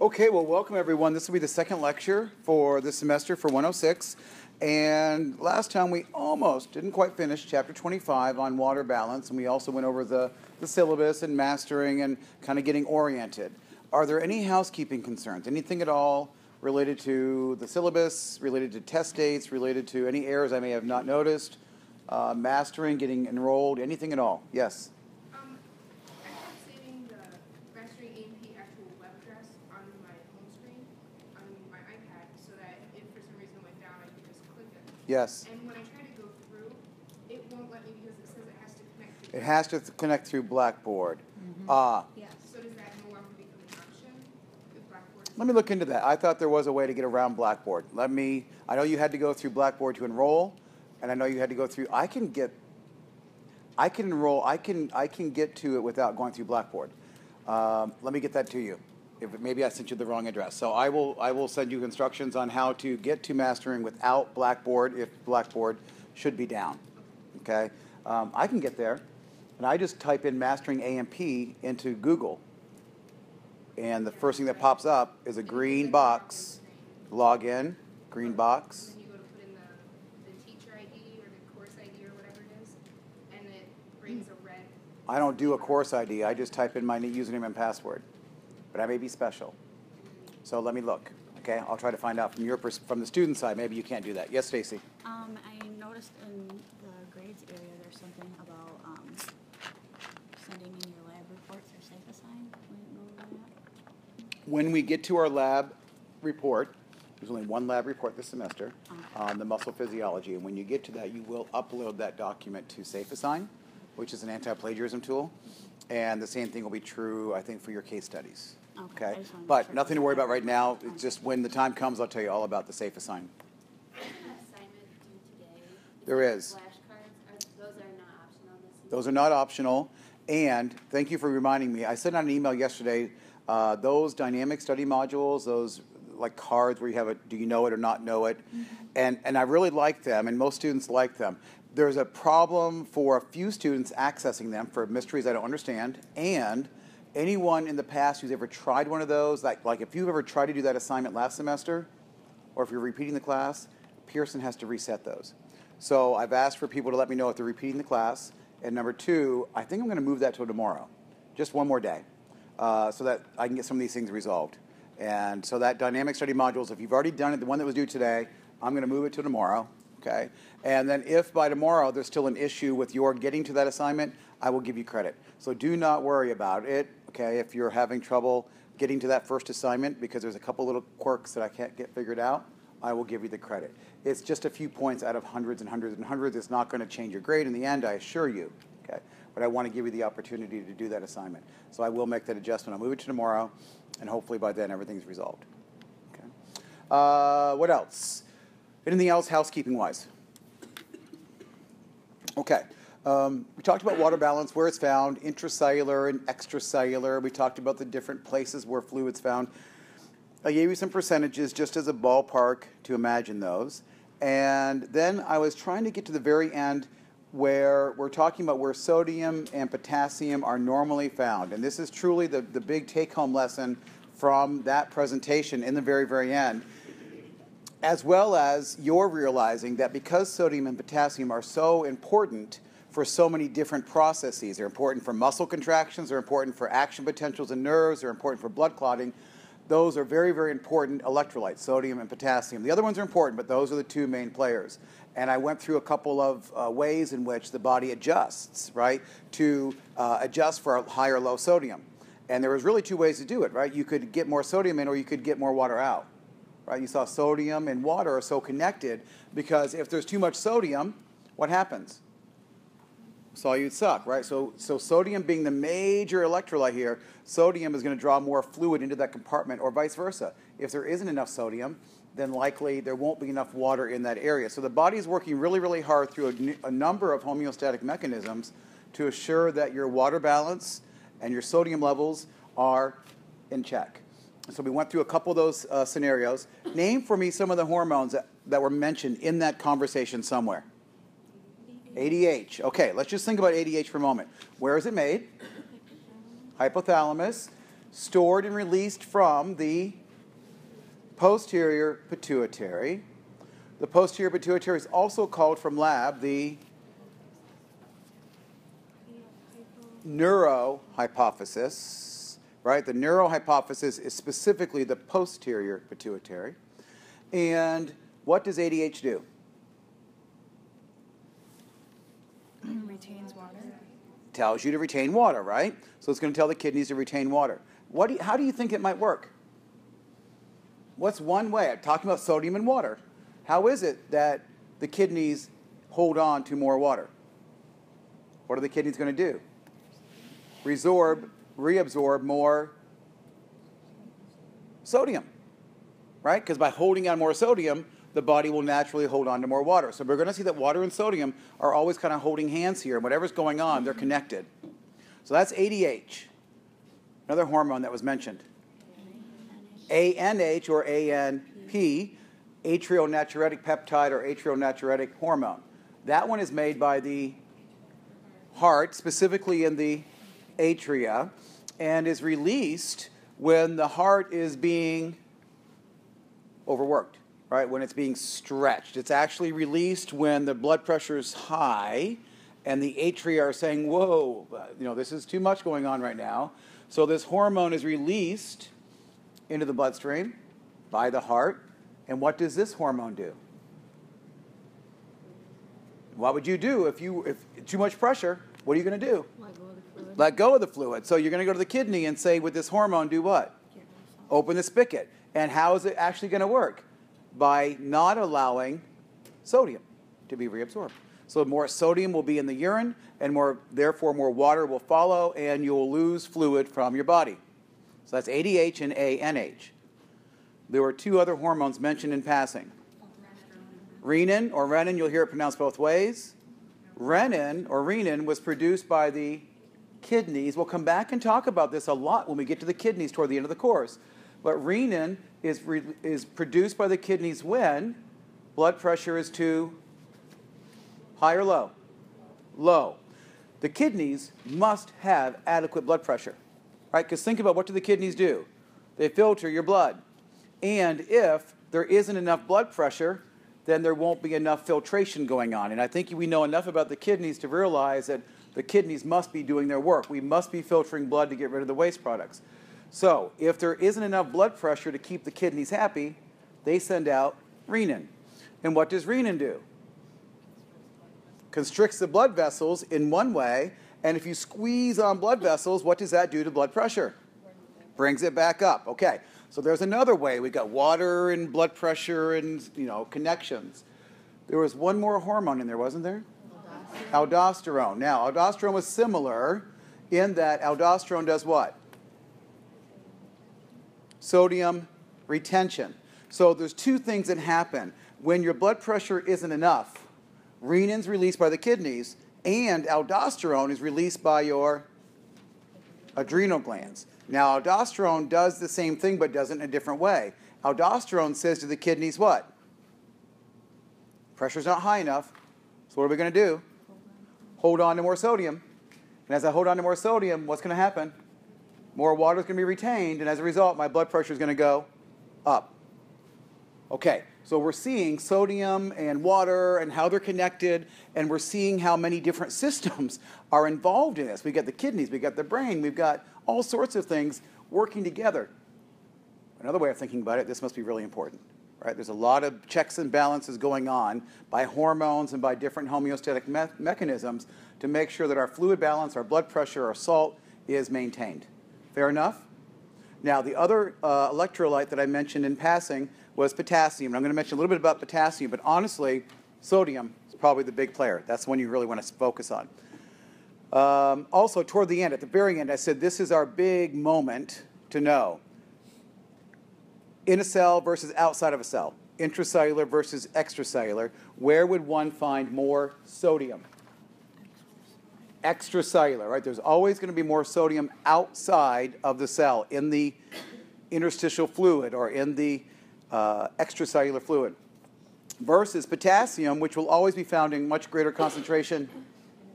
Okay, well, welcome everyone. This will be the second lecture for this semester for 106. And last time we almost didn't quite finish chapter 25 on water balance, and we also went over the syllabus and mastering and kind of getting oriented. Are there any housekeeping concerns? Anything at all related to the syllabus, related to test dates, related to any errors I may have not noticed, mastering, getting enrolled, anything at all? Yes? Yes. And when I try to go through, it won't let me because it says it has to connect through. It has to connect through Blackboard. Yes. So does that no longer become an option with Blackboard? Let me look into that. I thought there was a way to get around Blackboard. I know you had to go through Blackboard to enroll, and I know you had to go through, I can enroll, I can get to it without going through Blackboard. Let me get that to you. Maybe I sent you the wrong address. So I will send you instructions on how to get to mastering without Blackboard if Blackboard should be down. Okay? I can get there, and I just type in mastering AMP into Google, and the first thing that pops up is a green box. Log in, green box. When you go to put in the teacher ID or the course ID or whatever it is, and it brings a red. I don't do a course ID. I just type in my username and password. But I may be special. So let me look. Okay, I'll try to find out from the student side. Maybe you can't do that. Yes, Stacy. I noticed in the grades area there's something about sending in your lab reports or safe assign. When we get to our lab report, there's only one lab report this semester on the muscle physiology, and when you get to that, you will upload that document to Safe Assign, which is an anti-plagiarism tool, and the same thing will be true, I think, for your case studies. Okay? But nothing to worry about right now. It's just when the time comes, I'll tell you all about the Safe Assign. Is there an assignment due today? There is. Flashcards, those are not optional this year? Those are not optional. And thank you for reminding me. I sent out an email yesterday. Those dynamic study modules, those like cards where you have a do you know it or not know it, and I really like them, and most students like them. There's a problem for a few students accessing them for mysteries I don't understand, and anyone in the past who's ever tried one of those, like if you've ever tried to do that assignment last semester, or if you're repeating the class, Pearson has to reset those. So I've asked for people to let me know if they're repeating the class, and number two, I think I'm going to move that till tomorrow, just one more day, so that I can get some of these things resolved. And so that dynamic study modules, if you've already done it, the one that was due today, I'm going to move it to tomorrow. Okay, and then if by tomorrow there's still an issue with your getting to that assignment, I will give you credit. So do not worry about it, okay, if you're having trouble getting to that first assignment because there's a couple little quirks that I can't get figured out, I will give you the credit. It's just a few points out of hundreds and hundreds and hundreds. It's not going to change your grade in the end, I assure you, okay, but I want to give you the opportunity to do that assignment. So I will make that adjustment. I'll move it to tomorrow, and hopefully by then everything's resolved. Okay. What else? Anything else housekeeping-wise? Okay. We talked about water balance, where it's found, intracellular and extracellular. We talked about the different places where fluid's found. I gave you some percentages just as a ballpark to imagine those. And then I was trying to get to the very end where we're talking about where sodium and potassium are normally found. And this is truly the big take-home lesson from that presentation in the very, very end. As well as you're realizing that because sodium and potassium are so important for so many different processes, they're important for muscle contractions, they're important for action potentials in nerves, they're important for blood clotting, those are very, very important electrolytes, sodium and potassium. The other ones are important, but those are the two main players. And I went through a couple of ways in which the body adjusts, right, to adjust for a high or low sodium. And there was really two ways to do it, right? You could get more sodium in or you could get more water out. Right? You saw sodium and water are so connected because if there's too much sodium, what happens? Saw you'd suck, right? So sodium being the major electrolyte here, sodium is going to draw more fluid into that compartment or vice versa. If there isn't enough sodium, then likely there won't be enough water in that area. So the body is working really, really hard through a number of homeostatic mechanisms to assure that your water balance and your sodium levels are in check. So we went through a couple of those scenarios. Name for me some of the hormones that were mentioned in that conversation somewhere. ADH. Okay, let's just think about ADH for a moment. Where is it made? Hypothalamus. stored and released from the posterior pituitary. The posterior pituitary is also called from lab the neurohypophysis, right? The neurohypophysis is specifically the posterior pituitary. And what does ADH do? Retains water. Tells you to retain water, right? So it's going to tell the kidneys to retain water. How do you think it might work? What's one way? I'm talking about sodium and water. How is it that the kidneys hold on to more water? What are the kidneys going to do? Reabsorb more sodium, right? Because by holding on more sodium, the body will naturally hold on to more water. So we're going to see that water and sodium are always kind of holding hands here. Whatever's going on, they're connected. So that's ADH, another hormone that was mentioned. ANH or ANP, atrionatriuretic peptide or atrionatriuretic hormone. That one is made by the heart, specifically in the atria, and is released when the heart is being overworked, right? When it's being stretched. It's actually released when the blood pressure is high and the atria are saying, whoa, this is too much going on right now. So this hormone is released into the bloodstream by the heart. And what does this hormone do? What would you do if too much pressure? What are you going to do? Let go of the fluid. Let go of the fluid. So you're going to go to the kidney and say, with this hormone, do what? Open the spigot. And how is it actually going to work? By not allowing sodium to be reabsorbed. So more sodium will be in the urine, and therefore more water will follow, and you'll lose fluid from your body. So that's ADH and ANH. There were two other hormones mentioned in passing. Renin or Renin, you'll hear it pronounced both ways. Renin was produced by the kidneys. We'll come back and talk about this a lot when we get to the kidneys toward the end of the course. But renin is produced by the kidneys when blood pressure is too high or low? Low. The kidneys must have adequate blood pressure, right? Because think about, what do the kidneys do? They filter your blood. And if there isn't enough blood pressure, then there won't be enough filtration going on. And I think we know enough about the kidneys to realize that the kidneys must be doing their work. We must be filtering blood to get rid of the waste products. So if there isn't enough blood pressure to keep the kidneys happy, they send out renin. And what does renin do? Constricts the blood vessels in one way, and if you squeeze on blood vessels, what does that do to blood pressure? Brings it back up. Okay, so there's another way. We've got water and blood pressure and connections. There was one more hormone in there, wasn't there? Aldosterone. Now, aldosterone was similar in that aldosterone does what? Sodium retention. So there's two things that happen. When your blood pressure isn't enough, renin's released by the kidneys, and aldosterone is released by your adrenal glands. Now, aldosterone does the same thing, but does it in a different way. Aldosterone says to the kidneys what? Pressure's not high enough, so what are we going to do? Hold on to more sodium. And as I hold on to more sodium, what's going to happen? More water is going to be retained, and as a result, my blood pressure is going to go up. Okay, so we're seeing sodium and water and how they're connected, and we're seeing how many different systems are involved in this. We've got the kidneys, we've got the brain, we've got all sorts of things working together. Another way of thinking about it, this must be really important, right? There's a lot of checks and balances going on by hormones and by different homeostatic mechanisms to make sure that our fluid balance, our blood pressure, our salt is maintained. Fair enough? Now, the other electrolyte that I mentioned in passing was potassium. And I'm going to mention a little bit about potassium, but honestly, sodium is probably the big player. That's the one you really want to focus on. Also, toward the end, at the very end, I said this is our big moment to know. In a cell versus outside of a cell. Intracellular versus extracellular. Where would one find more sodium? Extracellular, right? There's always going to be more sodium outside of the cell, in the interstitial fluid or in the extracellular fluid, versus potassium, which will always be found in much greater concentration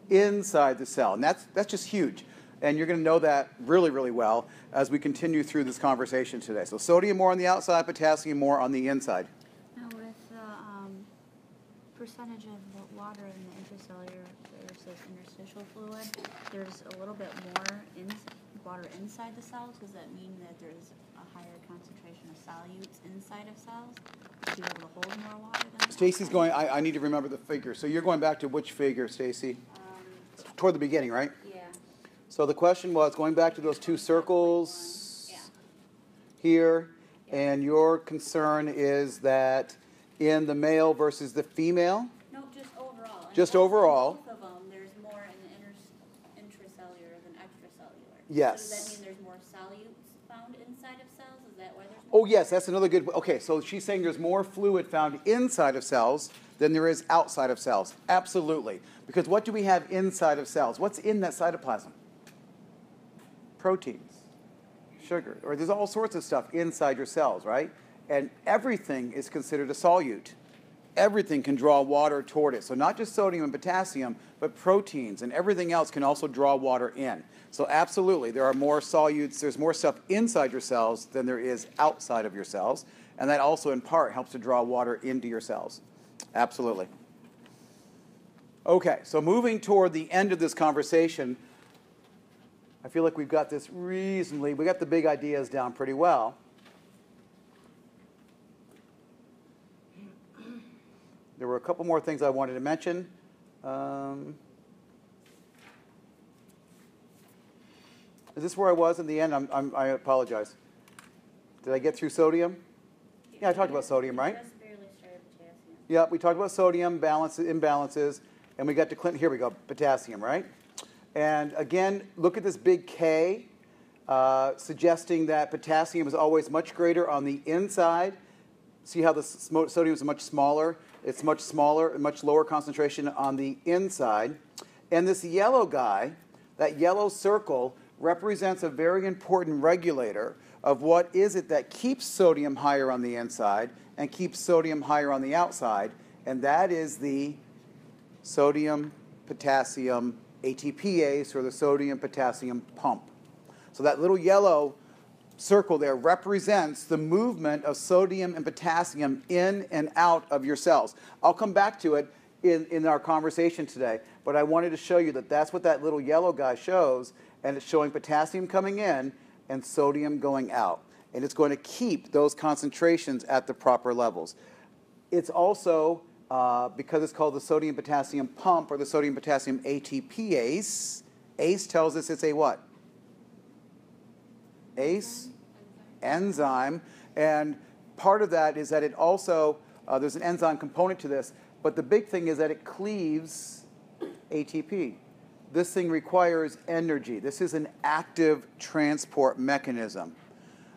inside the cell. And that's just huge. And you're going to know that really, really well as we continue through this conversation today. So sodium more on the outside, potassium more on the inside. Now with the percentage of the water in the intracellular versus interstitial fluid, there's a little bit more water inside the cells. Does that mean that there's a higher concentration of solutes inside of cells to be able to hold more water than Stacy's going, I need to remember the figure. So you're going back to which figure, Stacy? Toward the beginning, right? Yeah. So the question was, going back to those two circles here, and your concern is that in the male versus the female? No, just overall. Just overall. Both of them, there's more in the intracellular than extracellular. Yes. So does that mean there's more solutes found inside of cells? Is that why there's Oh, more? yes, that's another good. Okay, so she's saying there's more fluid found inside of cells than there is outside of cells. Absolutely. Because what do we have inside of cells? What's in that cytoplasm? Proteins, sugar, or there's all sorts of stuff inside your cells, right? And everything is considered a solute. Everything can draw water toward it. So not just sodium and potassium, but proteins and everything else can also draw water in. So absolutely, there are more solutes, there's more stuff inside your cells than there is outside of your cells. And that also in part helps to draw water into your cells. Absolutely. Okay, so moving toward the end of this conversation, I feel like we've got this reasonably, we got the big ideas down pretty well. There were a couple more things I wanted to mention. Is this where I was in the end? I apologize. Did I get through sodium? Yeah, I talked about sodium, right? Just barely started potassium. Yeah, we talked about sodium, balances, imbalances, and we got to Clinton. Here we go, potassium, right? And again, look at this big K, suggesting that potassium is always much greater on the inside. See how the sodium is much smaller? It's much smaller and much lower concentration on the inside. And this yellow guy, that yellow circle, represents a very important regulator of what is it that keeps sodium higher on the inside and keeps sodium higher on the outside, and that is the sodium-potassium ATPase, or the sodium-potassium pump. So that little yellow circle there represents the movement of sodium and potassium in and out of your cells. I'll come back to it in our conversation today, but I wanted to show you that that's what that little yellow guy shows, and it's showing potassium coming in and sodium going out. And it's going to keep those concentrations at the proper levels. It's also, because it's called the sodium-potassium pump or the sodium-potassium ATPase, ACE tells us it's a what? ACE? Enzyme. And part of that is that it also, there's an enzyme component to this, but the big thing is that it cleaves ATP. This thing requires energy. This is an active transport mechanism.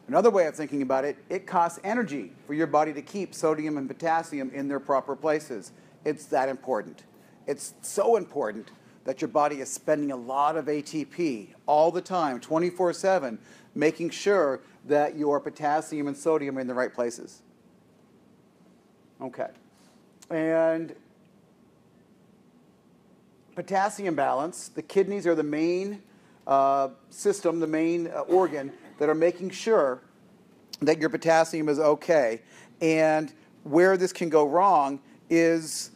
Another way of thinking about it, it costs energy for your body to keep sodium and potassium in their proper places. It's that important. It's so important that your body is spending a lot of ATP all the time, 24/7, making sure that your potassium and sodium are in the right places. Okay. And potassium balance, the kidneys are the main system, the main organ that are making sure that your potassium is okay. And where this can go wrong is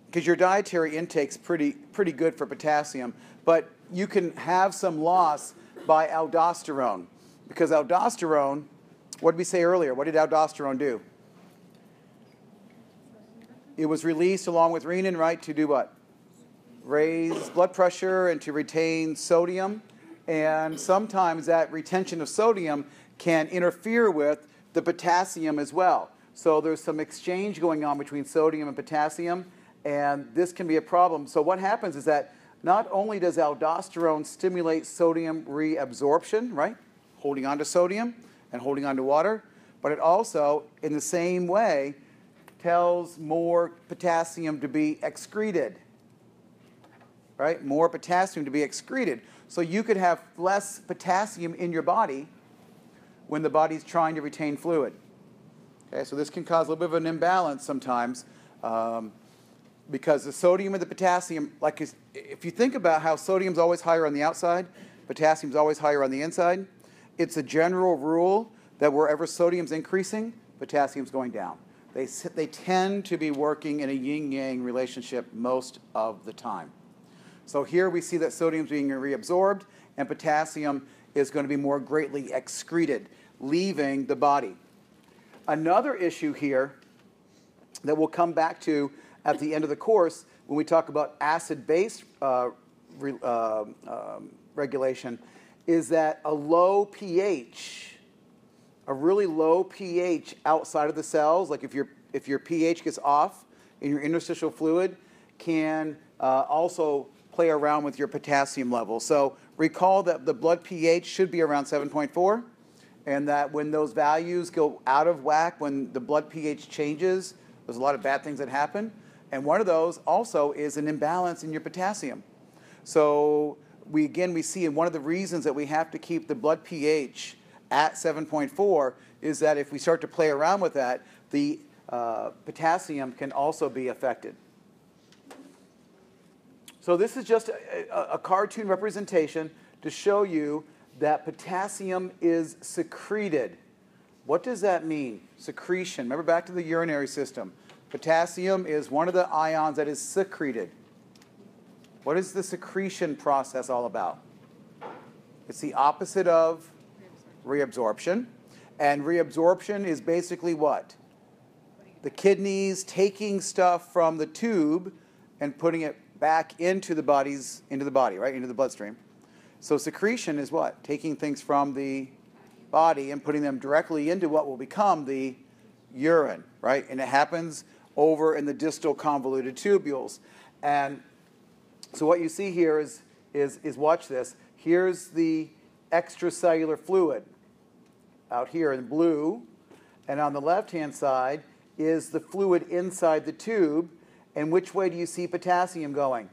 because your dietary intake's pretty good for potassium, but you can have some loss by aldosterone. Because aldosterone, what did we say earlier? What did aldosterone do? It was released along with renin, right, to do what? Raise blood pressure and to retain sodium. And sometimes that retention of sodium can interfere with the potassium as well. So there's some exchange going on between sodium and potassium, and this can be a problem. So what happens is that not only does aldosterone stimulate sodium reabsorption, right, holding on to sodium and holding on to water, but it also, in the same way, tells more potassium to be excreted, right? More potassium to be excreted. So you could have less potassium in your body when the body's trying to retain fluid. Okay, so this can cause a little bit of an imbalance sometimes because the sodium and the potassium, like if you think about how sodium's always higher on the outside, Potassium's always higher on the inside. It's a general rule that wherever sodium's increasing, potassium's going down. They tend to be working in a yin-yang relationship most of the time. So here we see that sodium's being reabsorbed, and potassium is going to be more greatly excreted, leaving the body. Another issue here that we'll come back to at the end of the course when we talk about acid-base regulation is that a low pH, a really low pH outside of the cells, like if your pH gets off in your interstitial fluid, can also play around with your potassium level. So recall that the blood pH should be around 7.4, and that when those values go out of whack, when the blood pH changes, there's a lot of bad things that happen. And one of those also is an imbalance in your potassium. So we see in one of the reasons that we have to keep the blood pH at 7.4 is that if we start to play around with that, the potassium can also be affected. So this is just a cartoon representation to show you that potassium is secreted. What does that mean? Secretion. Remember back to the urinary system. Potassium is one of the ions that is secreted. What is the secretion process all about? It's the opposite of reabsorption. And reabsorption is basically what? The kidneys taking stuff from the tube and putting it back into the body, right? Into the bloodstream. So secretion is what? Taking things from the body and putting them directly into what will become the urine, right? And it happens over in the distal convoluted tubules. And so what you see here is watch this. Here's the extracellular fluid out here in blue. And on the left-hand side is the fluid inside the tube. And which way do you see potassium going?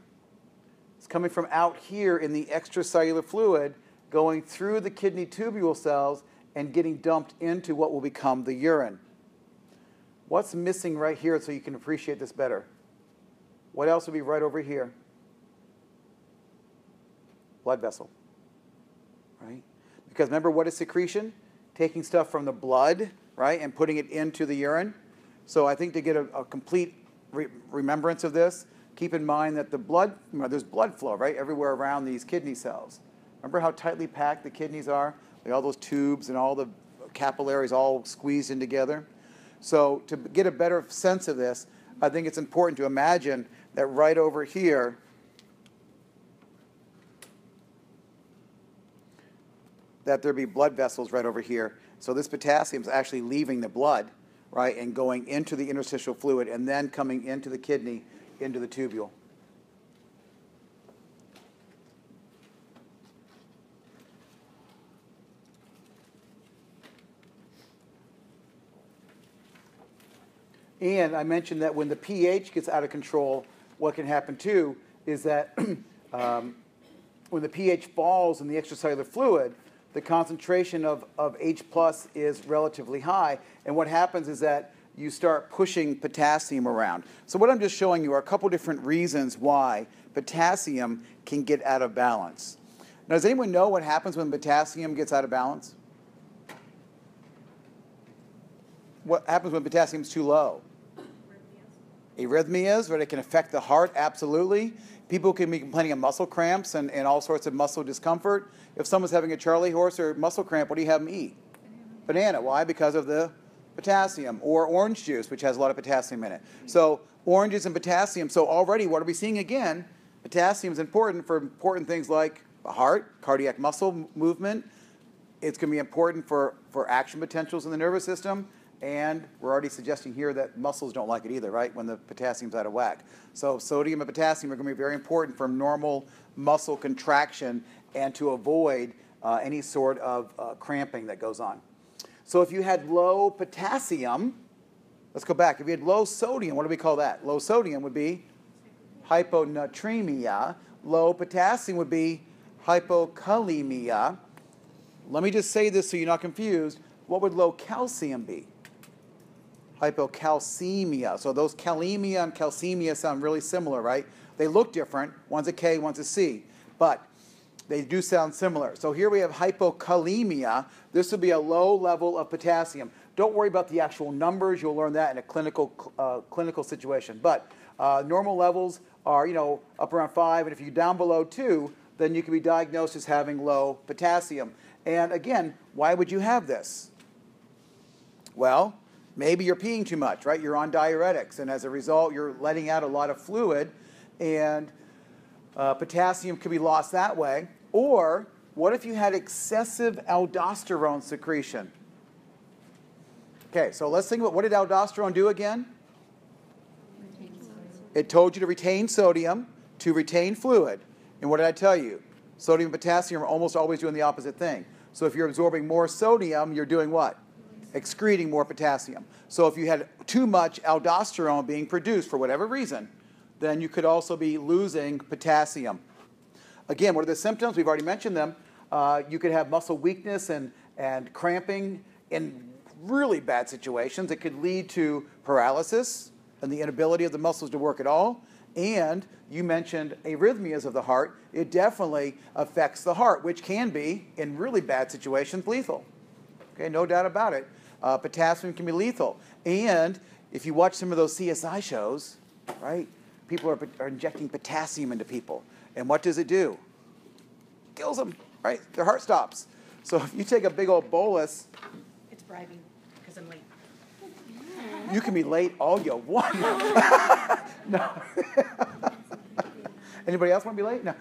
It's coming from out here in the extracellular fluid, going through the kidney tubule cells and getting dumped into what will become the urine. What's missing right here so you can appreciate this better? What else would be right over here? Blood vessel, right? Because remember, what is secretion? Taking stuff from the blood, right, and putting it into the urine. So I think to get a complete remembrance of this, keep in mind that the blood, there's blood flow, right, everywhere around these kidney cells. Remember how tightly packed the kidneys are? Like all those tubes and all the capillaries all squeezed in together. So to get a better sense of this, I think it's important to imagine that right over here, that there be blood vessels right over here. So this potassium is actually leaving the blood, right, and going into the interstitial fluid and then coming into the kidney, into the tubule. And I mentioned that when the pH gets out of control, what can happen too is that when the pH falls in the extracellular fluid, the concentration of H plus is relatively high. And what happens is that you start pushing potassium around. So what I'm just showing you are a couple different reasons why potassium can get out of balance. Now, does anyone know what happens when potassium gets out of balance? What happens when potassium is too low? Arrhythmias, right? It can affect the heart, absolutely. People can be complaining of muscle cramps and all sorts of muscle discomfort. If someone's having a Charlie horse or muscle cramp, what do you have them eat? Banana. Why? Because of the potassium. Or orange juice, which has a lot of potassium in it. So oranges and potassium. So already, what are we seeing again? Potassium is important for important things like the heart, cardiac muscle movement. It's going to be important for action potentials in the nervous system. And we're already suggesting here that muscles don't like it either, right, when the potassium's out of whack. So sodium and potassium are going to be very important for normal muscle contraction and to avoid any sort of cramping that goes on. So if you had low potassium, let's go back. If you had low sodium, what do we call that? Low sodium would be hyponatremia. Low potassium would be hypokalemia. Let me just say this so you're not confused. What would low calcium be? Hypocalcemia. So those kalemia and calcemia sound really similar, right? They look different. One's a K, one's a C. But They do sound similar. So here we have hypokalemia. This would be a low level of potassium. Don't worry about the actual numbers. You'll learn that in a clinical situation. But normal levels are, up around 5. And if you're down below 2, then you can be diagnosed as having low potassium. And again, why would you have this? Well, maybe you're peeing too much, right? You're on diuretics. And as a result, you're letting out a lot of fluid. And potassium could be lost that way. Or what if you had excessive aldosterone secretion? Okay, so let's think about what did aldosterone do again? It told you to retain sodium, to retain fluid. And what did I tell you? Sodium and potassium are almost always doing the opposite thing. So if you're absorbing more sodium, you're doing what? Excreting more potassium. So if you had too much aldosterone being produced for whatever reason, then you could also be losing potassium. Again, what are the symptoms? We've already mentioned them. You could have muscle weakness and cramping in really bad situations. It could lead to paralysis and the inability of the muscles to work at all. And you mentioned arrhythmias of the heart. It definitely affects the heart, which can be, in really bad situations, lethal. Okay, no doubt about it. Potassium can be lethal. And if you watch some of those CSI shows, right, people are injecting potassium into people. And what does it do? Kills them, right? Their heart stops. So if you take a big old bolus... It's bribing, because I'm late. You can be late all you want. No. Anybody else want to be late? No.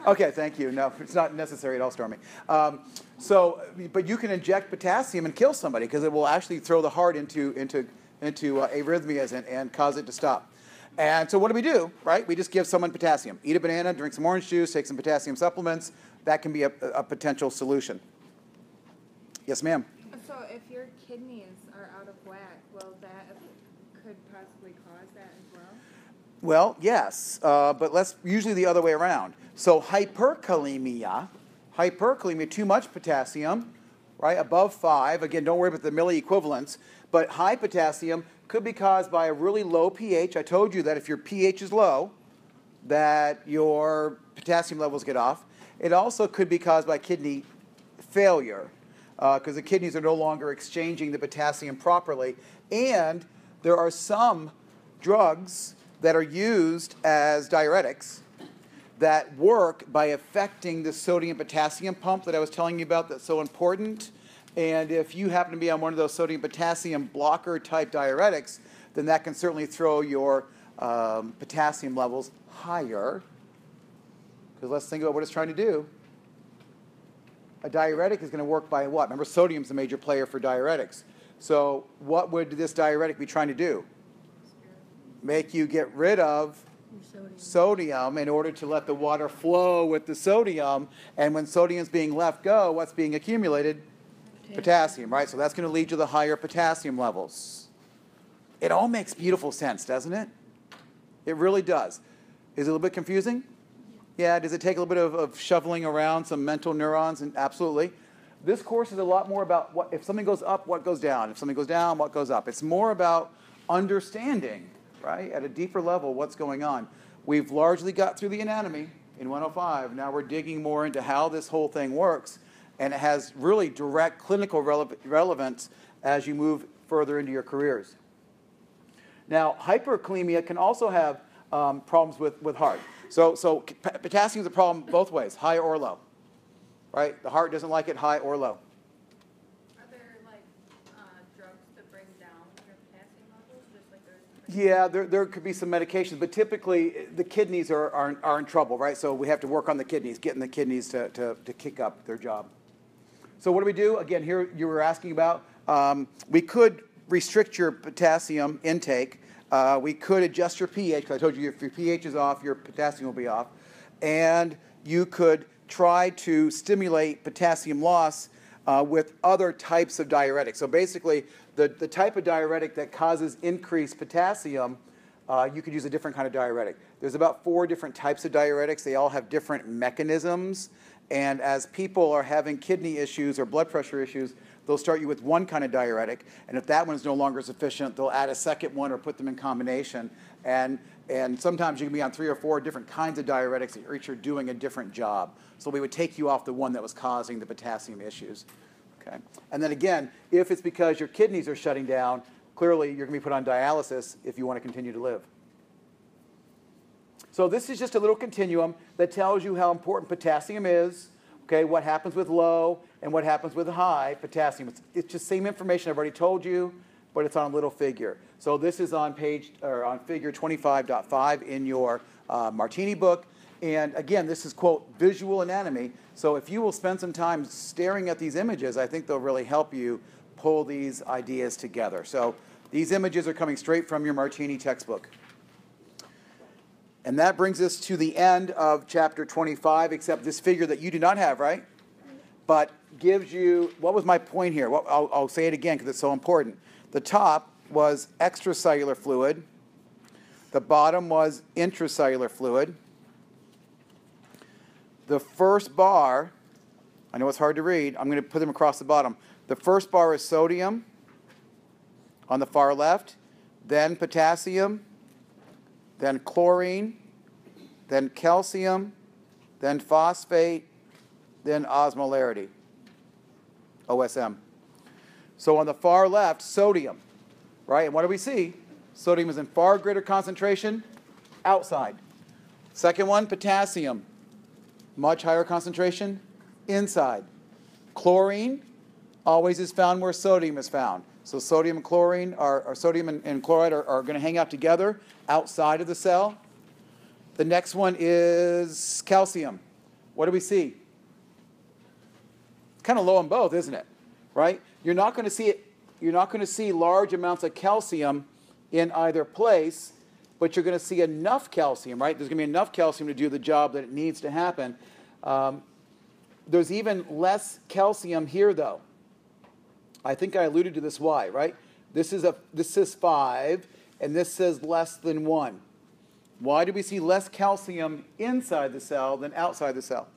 Okay, thank you. No, it's not necessary at all, Stormy. But you can inject potassium and kill somebody because it will actually throw the heart into arrhythmias and cause it to stop. And so what do? Right? We just give someone potassium. Eat a banana, drink some orange juice, take some potassium supplements. That can be a potential solution. Yes, ma'am? So if your kidneys are out of whack, could possibly cause that as well? Well, yes, but let's usually the other way around. So hyperkalemia, too much potassium, right, above 5. Again, don't worry about the milliequivalents. But high potassium could be caused by a really low pH. I told you that if your pH is low, that your potassium levels get off. It also could be caused by kidney failure because the kidneys are no longer exchanging the potassium properly. And there are some drugs that are used as diuretics that work by affecting the sodium-potassium pump that I was telling you about that's so important. And if you happen to be on one of those sodium-potassium blocker-type diuretics, then that can certainly throw your potassium levels higher. Because let's think about what it's trying to do. A diuretic is going to work by what? Remember, sodium's a major player for diuretics. So what would this diuretic be trying to do? Make you get rid of sodium in order to let the water flow with the sodium. And when sodium's being left go, what's being accumulated? Potassium, right? So that's going to lead to the higher potassium levels. It all makes beautiful sense, doesn't it? It really does. Is it a little bit confusing? Yeah, does it take a little bit of shoveling around some mental neurons? And absolutely. This course is a lot more about what if something goes up, what goes down. If something goes down, what goes up. It's more about understanding, right, at a deeper level what's going on. We've largely got through the anatomy in 105. Now we're digging more into how this whole thing works. And it has really direct clinical relevance as you move further into your careers. Now, hyperkalemia can also have problems with heart. So potassium is a problem both ways, high or low. Right? The heart doesn't like it high or low. Are there drugs to bring down your potassium levels, just like there's? Yeah, there could be some medications, but typically the kidneys are in trouble, right? So we have to work on the kidneys, getting the kidneys to kick up their job. So what do we do? Again, here you were asking about, we could restrict your potassium intake. We could adjust your pH, because I told you if your pH is off, your potassium will be off. And you could try to stimulate potassium loss with other types of diuretics. So basically, the type of diuretic that causes increased potassium, you could use a different kind of diuretic. There's about 4 different types of diuretics. They all have different mechanisms. And as people are having kidney issues or blood pressure issues, they'll start you with one kind of diuretic. And if that one is no longer sufficient, they'll add a second one or put them in combination. And And sometimes you can be on 3 or 4 different kinds of diuretics that each are doing a different job. So we would take you off the one that was causing the potassium issues. Okay. And then again, if it's because your kidneys are shutting down, clearly you're going to be put on dialysis if you want to continue to live. So this is just a little continuum that tells you how important potassium is, okay, what happens with low and what happens with high potassium. It's just same information I've already told you, but it's on a little figure. So this is on on figure 25.5 in your Martini book. And again, this is, quote, visual anatomy. So if you will spend some time staring at these images, I think they'll really help you pull these ideas together. So these images are coming straight from your Martini textbook. And that brings us to the end of chapter 25, except this figure that you do not have, right? But gives you, what was my point here? Well, I'll say it again because it's so important. The top was extracellular fluid. The bottom was intracellular fluid. The first bar, I know it's hard to read, I'm going to put them across the bottom. The first bar is sodium on the far left, then potassium, then chlorine, then calcium, then phosphate, then osmolarity, OSM. So on the far left, sodium, right? And what do we see? Sodium is in far greater concentration outside. Second one, potassium, much higher concentration inside. Chlorine always is found where sodium is found. So sodium and chlorine sodium and chloride are going to hang out together outside of the cell. The next one is calcium. What do we see? Kind of low on both, isn't it? Right? You're not going to see it. You're not going to see large amounts of calcium in either place, but you're going to see enough calcium, right? There's going to be enough calcium to do the job that it needs to happen. There's even less calcium here, though. I think I alluded to this why, right? This says 5, and this says less than 1. Why do we see less calcium inside the cell than outside the cell?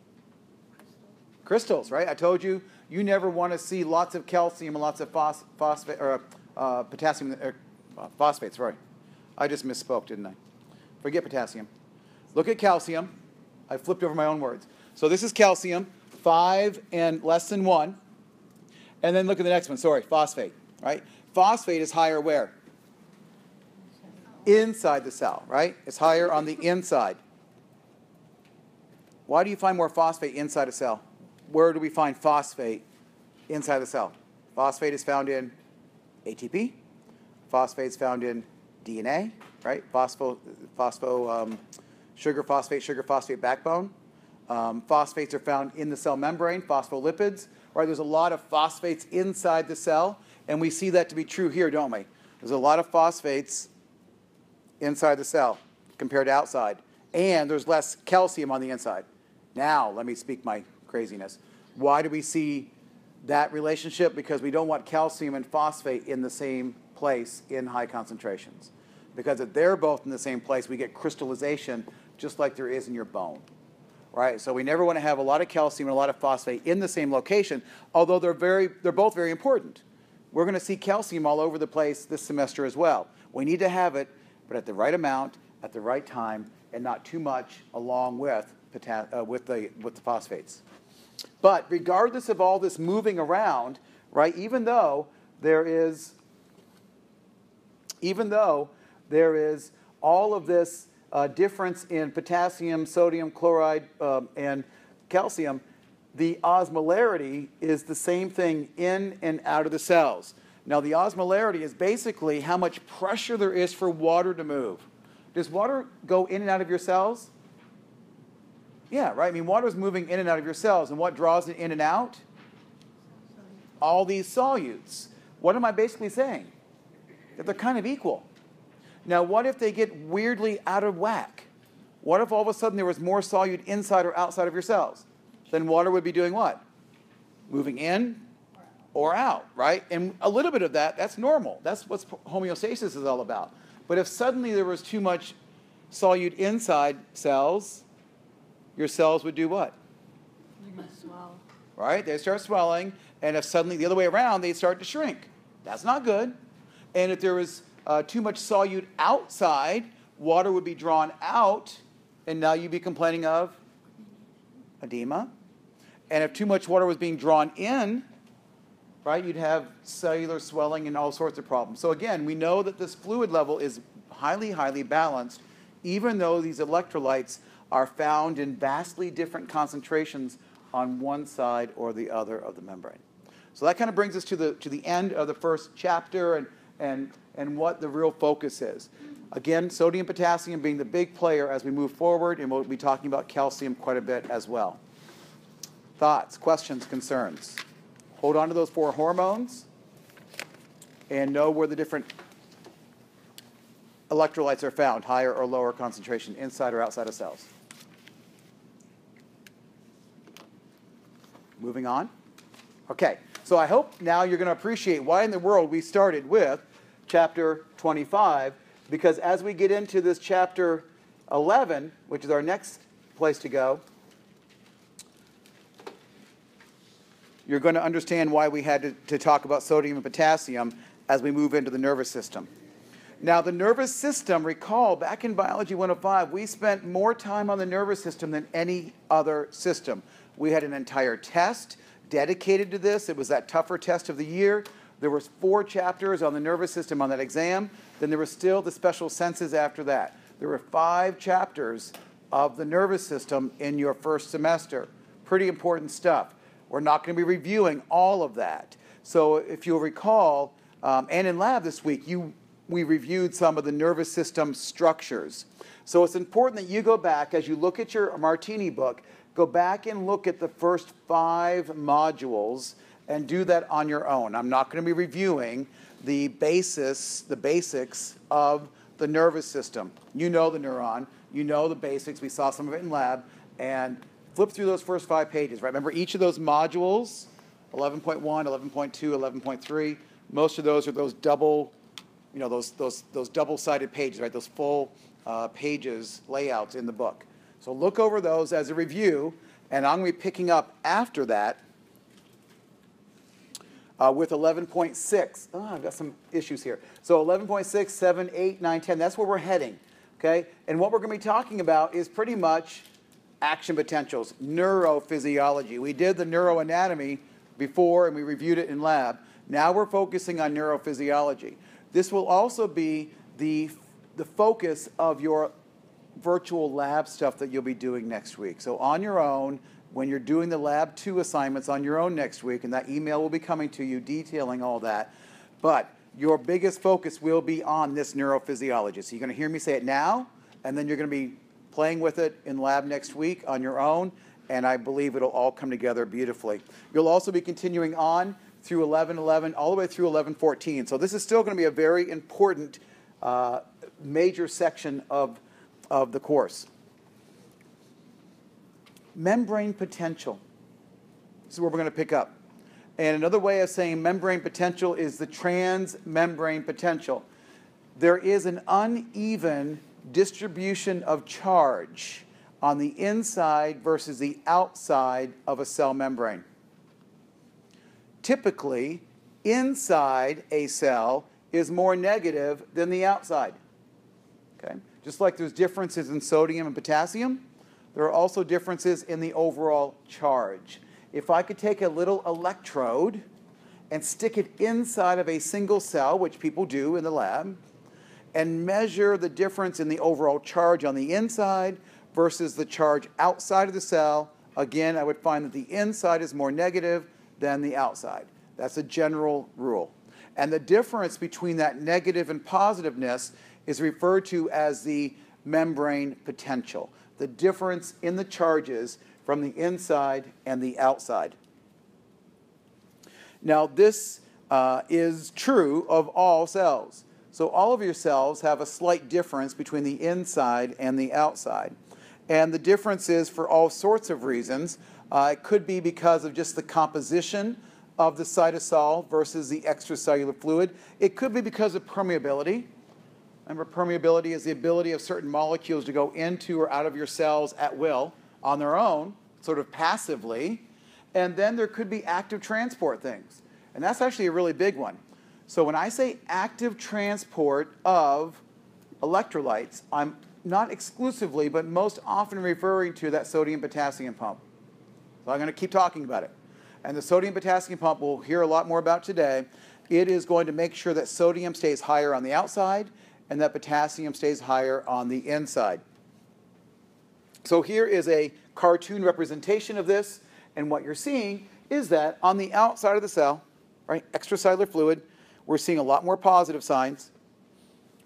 Crystals, right? I told you, you never want to see lots of calcium and lots of potassium, phosphates, right? I just misspoke, didn't I? Forget potassium. Look at calcium. I flipped over my own words. So this is calcium, 5 and less than 1. And then look at the next one, sorry, phosphate, right? Phosphate is higher where? Inside the cell, right? It's higher on the inside. Why do you find more phosphate inside a cell? Where do we find phosphate inside the cell? Phosphate is found in ATP. Phosphate is found in DNA, right? Sugar phosphate backbone. Phosphates are found in the cell membrane, phospholipids. Right? There's a lot of phosphates inside the cell, and we see that to be true here, don't we? There's a lot of phosphates inside the cell compared to outside, and there's less calcium on the inside. Now, let me speak my craziness. Why do we see that relationship? Because we don't want calcium and phosphate in the same place in high concentrations. Because if they're both in the same place, we get crystallization just like there is in your bone. Right? So we never want to have a lot of calcium and a lot of phosphate in the same location, although they're both very important. We're going to see calcium all over the place this semester as well. We need to have it, but at the right amount, at the right time, and not too much along with the phosphates. But regardless of all this moving around, right, even though there is all of this difference in potassium, sodium, chloride, and calcium, the osmolarity is the same thing in and out of the cells. Now, the osmolarity is basically how much pressure there is for water to move. Does water go in and out of your cells? Yeah, right? I mean, water is moving in and out of your cells, and what draws it in and out? All these solutes. What am I basically saying? That they're kind of equal. Now, what if they get weirdly out of whack? What if all of a sudden there was more solute inside or outside of your cells? Then water would be doing what? Moving in or out, right? And a little bit of that's normal. That's what homeostasis is all about. But if suddenly there was too much solute inside cells, your cells would do what? They're going to swell. Right? They start swelling, and if suddenly the other way around, they start to shrink. That's not good. And if there was too much solute outside, water would be drawn out, and now you'd be complaining of edema. And if too much water was being drawn in, right, you'd have cellular swelling and all sorts of problems. So again, we know that this fluid level is highly, highly balanced, even though these electrolytes are found in vastly different concentrations on one side or the other of the membrane. So that kind of brings us to the end of the first chapter and what the real focus is. Again, sodium, potassium being the big player as we move forward, and we'll be talking about calcium quite a bit as well. Thoughts, questions, concerns? Hold on to those 4 hormones and know where the different electrolytes are found, higher or lower concentration, inside or outside of cells. Moving on. Okay, so I hope now you're going to appreciate why in the world we started with chapter 25, because as we get into this chapter 11, which is our next place to go, you're going to understand why we had to talk about sodium and potassium as we move into the nervous system. Now, the nervous system, recall, back in Biology 105, we spent more time on the nervous system than any other system. We had an entire test dedicated to this. It was that tougher test of the year. There was 4 chapters on the nervous system on that exam. Then there was still the special senses after that. There were 5 chapters of the nervous system in your first semester. Pretty important stuff. We're not going to be reviewing all of that. So if you'll recall, and in lab this week, we reviewed some of the nervous system structures. So it's important that you go back, as you look at your Martini book, go back and look at the first 5 modules and do that on your own. I'm not going to be reviewing the basics of the nervous system. You know the neuron. You know the basics. We saw some of it in lab. And flip through those first 5 pages, right? Remember, each of those modules, 11.1, 11.2, 11.3, most of those are those double, those double-sided pages, right? Those full pages layouts in the book. So look over those as a review, and I'm going to be picking up after that with 11.6. Oh, I've got some issues here. So 11.6, 7, 8, 9, 10, that's where we're heading, okay? And what we're going to be talking about is pretty much action potentials, neurophysiology. We did the neuroanatomy before, and we reviewed it in lab. Now we're focusing on neurophysiology. This will also be the focus of your virtual lab stuff that you'll be doing next week. So on your own, when you're doing the Lab 2 assignments on your own next week, and that email will be coming to you detailing all that, but your biggest focus will be on this neurophysiology. So you're going to hear me say it now, and then you're going to be playing with it in lab next week on your own, and I believe it'll all come together beautifully. You'll also be continuing on through 11.11, all the way through 11.14. So this is still going to be a very important major section of the course. Membrane potential. This is where we're going to pick up. And another way of saying membrane potential is the transmembrane potential. There is an uneven distribution of charge on the inside versus the outside of a cell membrane. Typically, inside a cell is more negative than the outside. Okay? Just like there's differences in sodium and potassium, there are also differences in the overall charge. If I could take a little electrode and stick it inside of a single cell, which people do in the lab, and measure the difference in the overall charge on the inside versus the charge outside of the cell, again, I would find that the inside is more negative than the outside. That's a general rule. And the difference between that negative and positiveness is referred to as the membrane potential, the difference in the charges from the inside and the outside. Now, this is true of all cells. So all of your cells have a slight difference between the inside and the outside. And the difference is for all sorts of reasons. It could be because of just the composition of the cytosol versus the extracellular fluid. It could be because of permeability. Remember, permeability is the ability of certain molecules to go into or out of your cells at will on their own, sort of passively. And then there could be active transport things. And that's actually a really big one. So when I say active transport of electrolytes, I'm not exclusively, but most often referring to that sodium-potassium pump. So I'm going to keep talking about it. And the sodium-potassium pump we'll hear a lot more about today. It is going to make sure that sodium stays higher on the outside and that potassium stays higher on the inside. So here is a cartoon representation of this, and what you're seeing is that on the outside of the cell, right, extracellular fluid, we're seeing a lot more positive signs.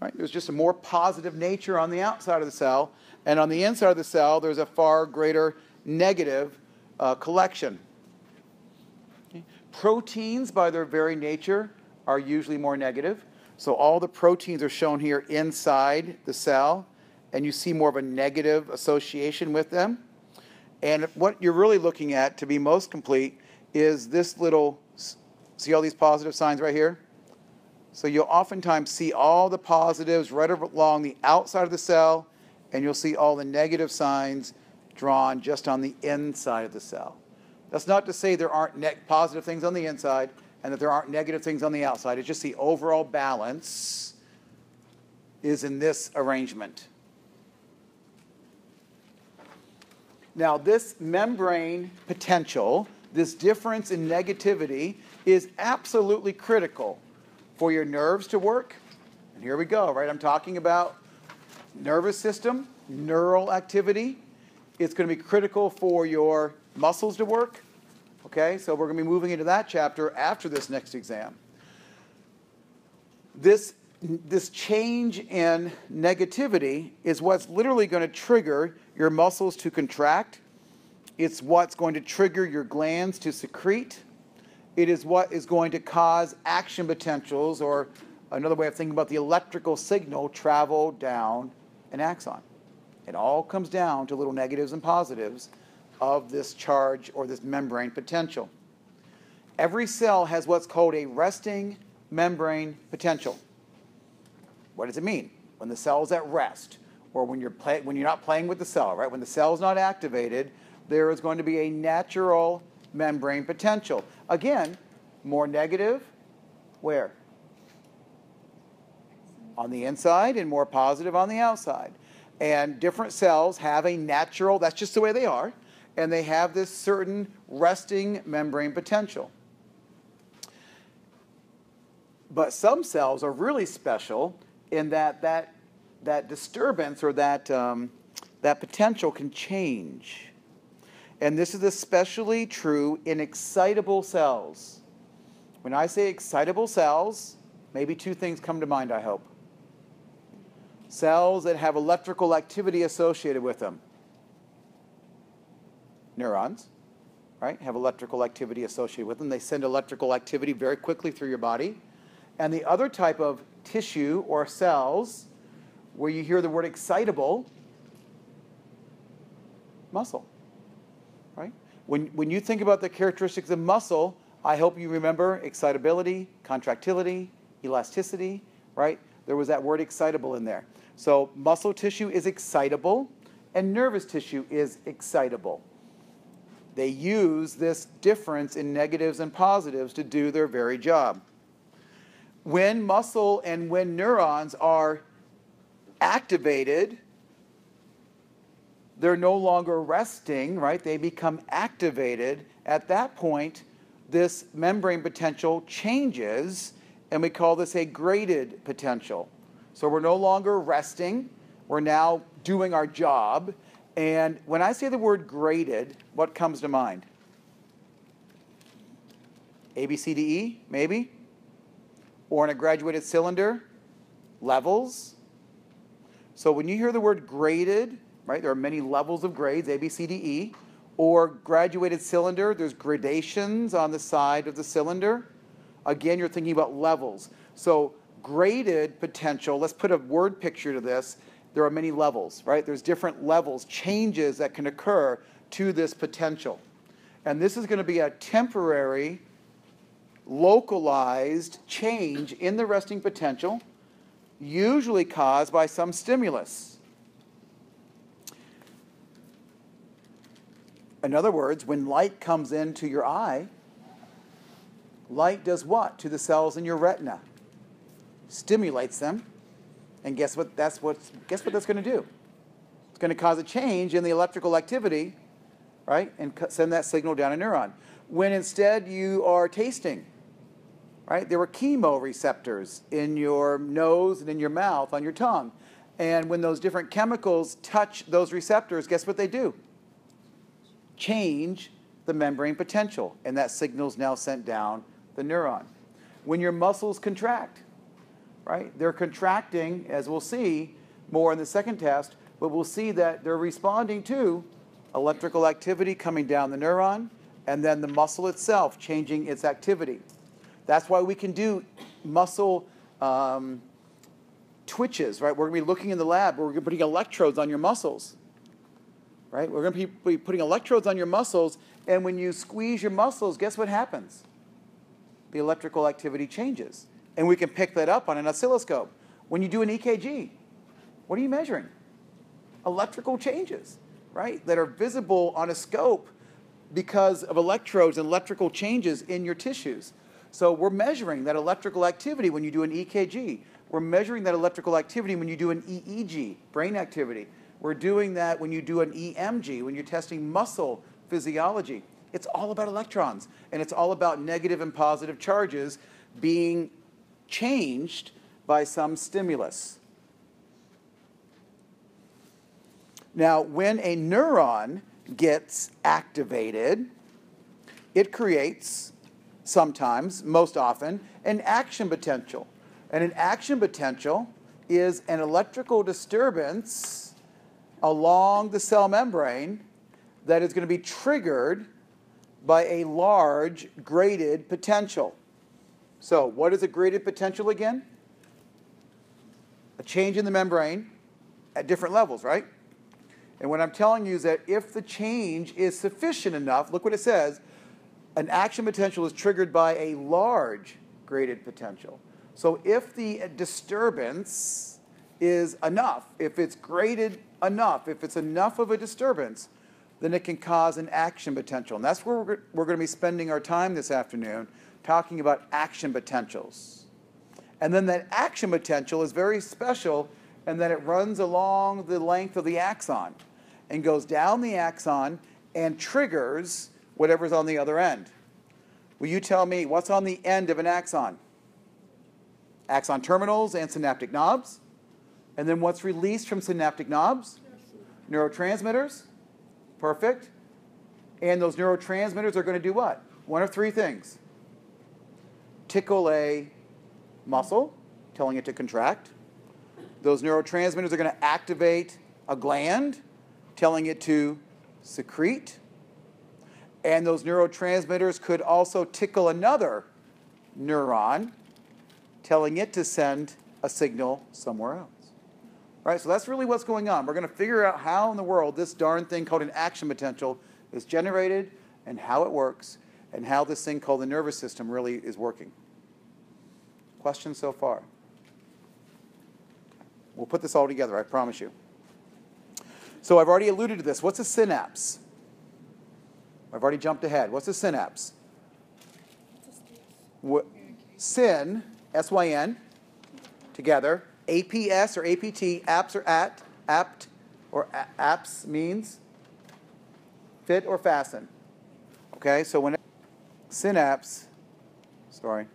Right? There's just a more positive nature on the outside of the cell, and on the inside of the cell, there's a far greater negative collection. Okay? Proteins, by their very nature, are usually more negative. So all the proteins are shown here inside the cell, and you see more of a negative association with them. And what you're really looking at, to be most complete, is this little, see all these positive signs right here? So you'll oftentimes see all the positives right along the outside of the cell, and you'll see all the negative signs drawn just on the inside of the cell. That's not to say there aren't positive things on the inside and that there aren't negative things on the outside. It's just the overall balance is in this arrangement. Now, this membrane potential, this difference in negativity, is absolutely critical for your nerves to work. And here we go, right? I'm talking about nervous system, neural activity. It's going to be critical for your muscles to work. Okay, so we're going to be moving into that chapter after this next exam. This change in negativity is what's literally going to trigger your muscles to contract. It's what's going to trigger your glands to secrete. It is what is going to cause action potentials, or another way of thinking about the electrical signal, travel down an axon. It all comes down to little negatives and positives of this charge or this membrane potential. Every cell has what's called a resting membrane potential. What does it mean? When the cell is at rest, or when you're not playing with the cell, right? When the cell is not activated, there is going to be a natural membrane potential. Again, more negative, where? On the inside, and more positive on the outside. And different cells have a natural, that's just the way they are, and they have this certain resting membrane potential. But some cells are really special in that disturbance or that potential can change. And this is especially true in excitable cells. When I say excitable cells, maybe two things come to mind, I hope. Cells that have electrical activity associated with them. Neurons, right, have electrical activity associated with them. They send electrical activity very quickly through your body. And the other type of tissue or cells where you hear the word excitable, muscle, right? When you think about the characteristics of muscle, I hope you remember excitability, contractility, elasticity, right? There was that word excitable in there. So muscle tissue is excitable and nervous tissue is excitable. They use this difference in negatives and positives to do their very job. When muscle and when neurons are activated, they're no longer resting, right? They become activated. At that point, this membrane potential changes, and we call this a graded potential. So we're no longer resting. We're now doing our job. And when I say the word graded, what comes to mind? A, B, C, D, E, maybe? Or in a graduated cylinder, levels. So when you hear the word graded, right, there are many levels of grades, A, B, C, D, E. Or graduated cylinder, there's gradations on the side of the cylinder. Again, you're thinking about levels. So graded potential, let's put a word picture to this. There are many levels, right? There's different levels, changes that can occur to this potential. And this is going to be a temporary, localized change in the resting potential, usually caused by some stimulus. In other words, when light comes into your eye, light does what to the cells in your retina? Stimulates them, And guess what that's going to do? It's going to cause a change in the electrical activity, right? And send that signal down a neuron. When instead you are tasting, right? There were chemoreceptors in your nose and in your mouth, on your tongue. And when those different chemicals touch those receptors, guess what they do? Change the membrane potential. And that signal is now sent down the neuron. When your muscles contract, right? They're contracting, as we'll see more in the second test, but we'll see that they're responding to electrical activity coming down the neuron, and then the muscle itself changing its activity. That's why we can do muscle twitches, right? We're going to be looking in the lab. We're going to be putting electrodes on your muscles, right? We're going to be putting electrodes on your muscles, and when you squeeze your muscles, guess what happens? The electrical activity changes. And we can pick that up on an oscilloscope. When you do an EKG, what are you measuring? Electrical changes, right? That are visible on a scope because of electrodes and electrical changes in your tissues. So we're measuring that electrical activity when you do an EKG. We're measuring that electrical activity when you do an EEG, brain activity. We're doing that when you do an EMG, when you're testing muscle physiology. It's all about electrons, and it's all about negative and positive charges being changed by some stimulus. Now, when a neuron gets activated, it creates, sometimes, most often, an action potential. And an action potential is an electrical disturbance along the cell membrane that is going to be triggered by a large graded potential. So, what is a graded potential again? A change in the membrane at different levels, right? And what I'm telling you is that if the change is sufficient enough, look what it says, an action potential is triggered by a large graded potential. So if the disturbance is enough, if it's graded enough, if it's enough of a disturbance, then it can cause an action potential. And that's where we're going to be spending our time this afternoon, talking about action potentials. And then that action potential is very special in that it runs along the length of the axon and goes down the axon and triggers whatever's on the other end. Will you tell me what's on the end of an axon? Axon terminals and synaptic knobs. And then what's released from synaptic knobs? Neurotransmitters. Perfect. And those neurotransmitters are going to do what? One of three things. Tickle a muscle, telling it to contract. Those neurotransmitters are going to activate a gland, telling it to secrete. And those neurotransmitters could also tickle another neuron, telling it to send a signal somewhere else. Right? So that's really what's going on. We're going to figure out how in the world this darn thing called an action potential is generated and how it works and how this thing called the nervous system really is working. Questions so far? We'll put this all together, I promise you. So I've already alluded to this. What's a synapse? I've already jumped ahead. What's a synapse? Syn, S-Y-N, together. APS or APT, apps or apt, or apps means fit or fasten. Okay, so when synapse, sorry.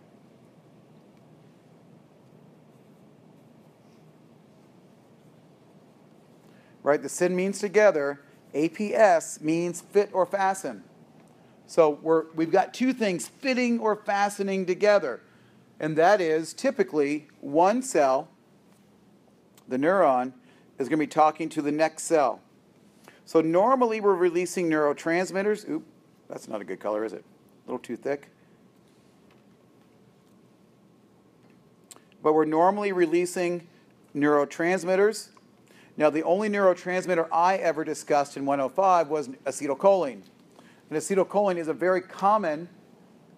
Right, the syn means together. APS means fit or fasten. So we've got two things, fitting or fastening together. And that is typically one cell, the neuron, is going to be talking to the next cell. So normally we're releasing neurotransmitters. Oop, that's not a good color, is it? A little too thick. But we're normally releasing neurotransmitters. Now, the only neurotransmitter I ever discussed in 105 was acetylcholine. And acetylcholine is a very common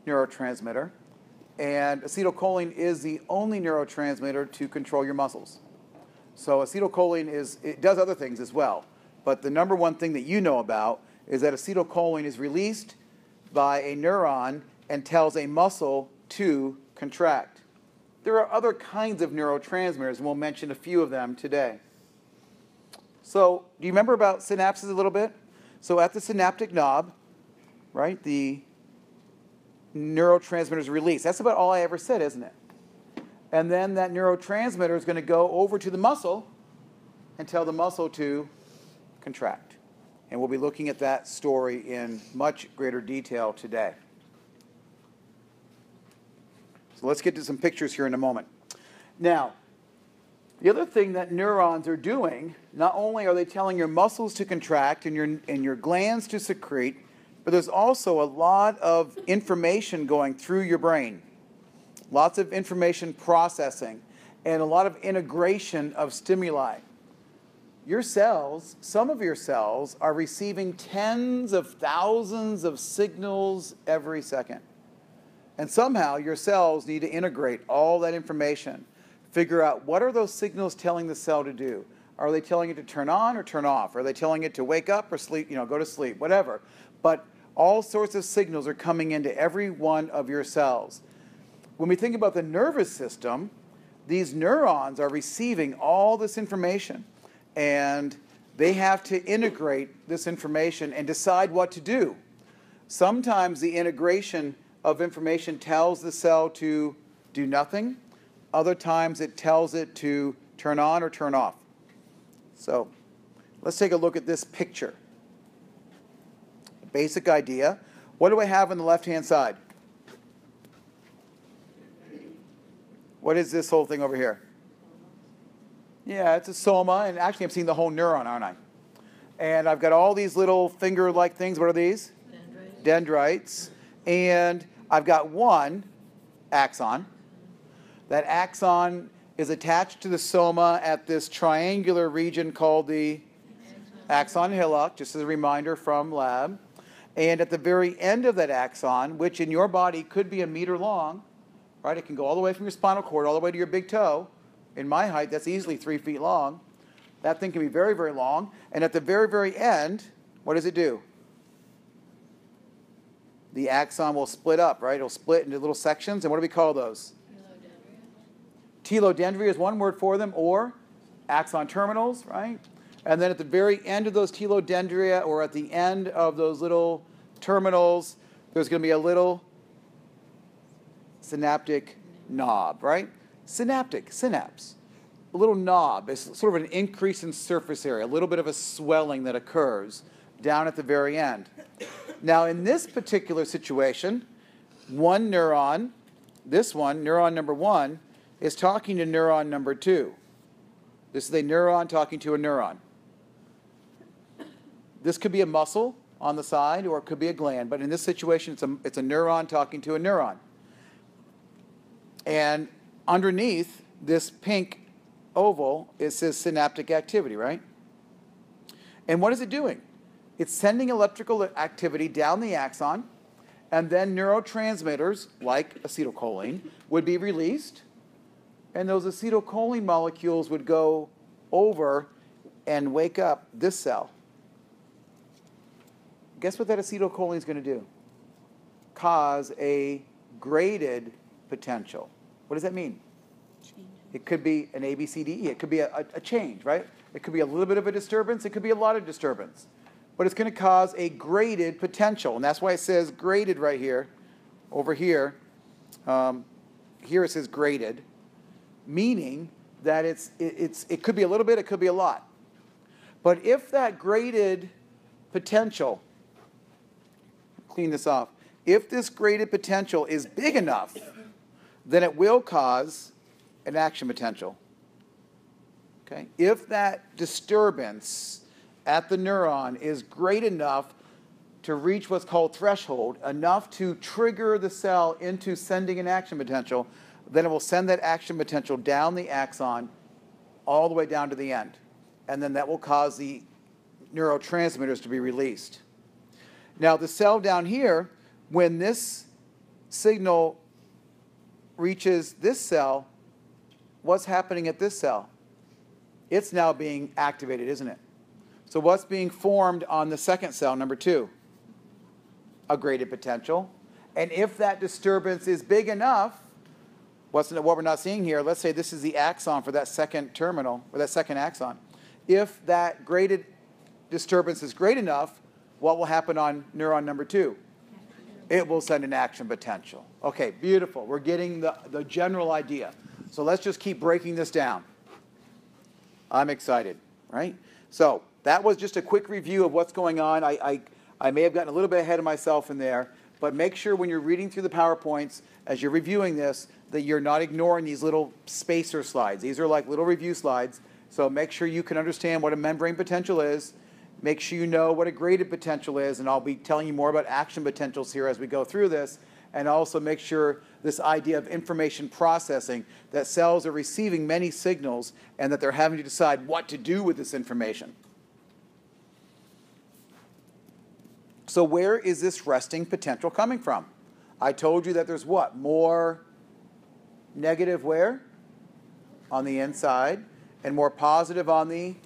neurotransmitter. And acetylcholine is the only neurotransmitter to control your muscles. So acetylcholine it does other things as well. But the number one thing that you know about is that acetylcholine is released by a neuron and tells a muscle to contract. there are other kinds of neurotransmitters, and we'll mention a few of them today. So do you remember about synapses a little bit? So at the synaptic knob, right, the neurotransmitter is released. That's about all I ever said, isn't it? And then that neurotransmitter is going to go over to the muscle and tell the muscle to contract. And we'll be looking at that story in much greater detail today. So let's get to some pictures here in a moment. Now, the other thing that neurons are doing, not only are they telling your muscles to contract and your glands to secrete, but there's also a lot of information going through your brain. Lots of information processing and a lot of integration of stimuli. Your cells, some of your cells, are receiving tens of thousands of signals every second. And somehow your cells need to integrate all that information, figure out what are those signals telling the cell to do. Are they telling it to turn on or turn off? Are they telling it to wake up or sleep, go to sleep, whatever. But all sorts of signals are coming into every one of your cells. When we think about the nervous system, these neurons are receiving all this information, and they have to integrate this information and decide what to do. Sometimes the integration of information tells the cell to do nothing. Other times it tells it to turn on or turn off. So let's take a look at this picture. Basic idea. What do I have on the left-hand side? What is this whole thing over here? Yeah, it's a soma, and actually I'm seeing the whole neuron, aren't I? And I've got all these little finger-like things. What are these? Dendrites. Dendrites. And I've got one axon. That axon is attached to the soma at this triangular region called the axon hillock, just as a reminder from lab. And at the very end of that axon, which in your body could be a meter long, right? It can go all the way from your spinal cord all the way to your big toe. In my height, that's easily 3 feet long. That thing can be very, very long. And at the very, very end, what does it do? The axon will split up, right? It'll split into little sections. And what do we call those? Telodendria is one word for them, or axon terminals, right? And then at the very end of those telodendria, or at the end of those little terminals, there's going to be a little synaptic knob, right? Synapse. A little knob. It's sort of an increase in surface area, a little bit of a swelling that occurs down at the very end. Now, in this particular situation, one neuron, this one, neuron number 1, is talking to neuron number 2. This is a neuron talking to a neuron. This could be a muscle on the side, or it could be a gland, but in this situation, it's a neuron talking to a neuron. And underneath this pink oval, it says synaptic activity, right? And what is it doing? It's sending electrical activity down the axon, and then neurotransmitters, like acetylcholine, would be released, and those acetylcholine molecules would go over and wake up this cell. Guess what that acetylcholine is going to do? Cause a graded potential. What does that mean? Change. It could be an A, B, C, D, E. It could be a change, right? It could be a little bit of a disturbance. It could be a lot of disturbance. But it's going to cause a graded potential. And that's why it says graded right here. Over here, here it says graded, meaning that it could be a little bit, it could be a lot. But if that graded potential, clean this off, if this graded potential is big enough, then it will cause an action potential. Okay? If that disturbance at the neuron is great enough to reach what's called threshold, enough to trigger the cell into sending an action potential, then it will send that action potential down the axon all the way down to the end. And then that will cause the neurotransmitters to be released. Now, the cell down here, when this signal reaches this cell, what's happening at this cell? It's now being activated, isn't it? So what's being formed on the second cell, number 2? A graded potential. And if that disturbance is big enough, what we're not seeing here, let's say this is the axon for that second terminal, or that second axon. If that graded disturbance is great enough, what will happen on neuron number 2? It will send an action potential. Okay, beautiful. We're getting the general idea. So let's just keep breaking this down. I'm excited, right? So that was just a quick review of what's going on. I may have gotten a little bit ahead of myself in there, but make sure when you're reading through the PowerPoints, as you're reviewing this, that you're not ignoring these little spacer slides. These are like little review slides. So make sure you can understand what a membrane potential is. Make sure you know what a graded potential is, and I'll be telling you more about action potentials here as we go through this. And also make sure this idea of information processing, that cells are receiving many signals and that they're having to decide what to do with this information. So where is this resting potential coming from? I told you that there's what? More negative where? On the inside, and more positive on the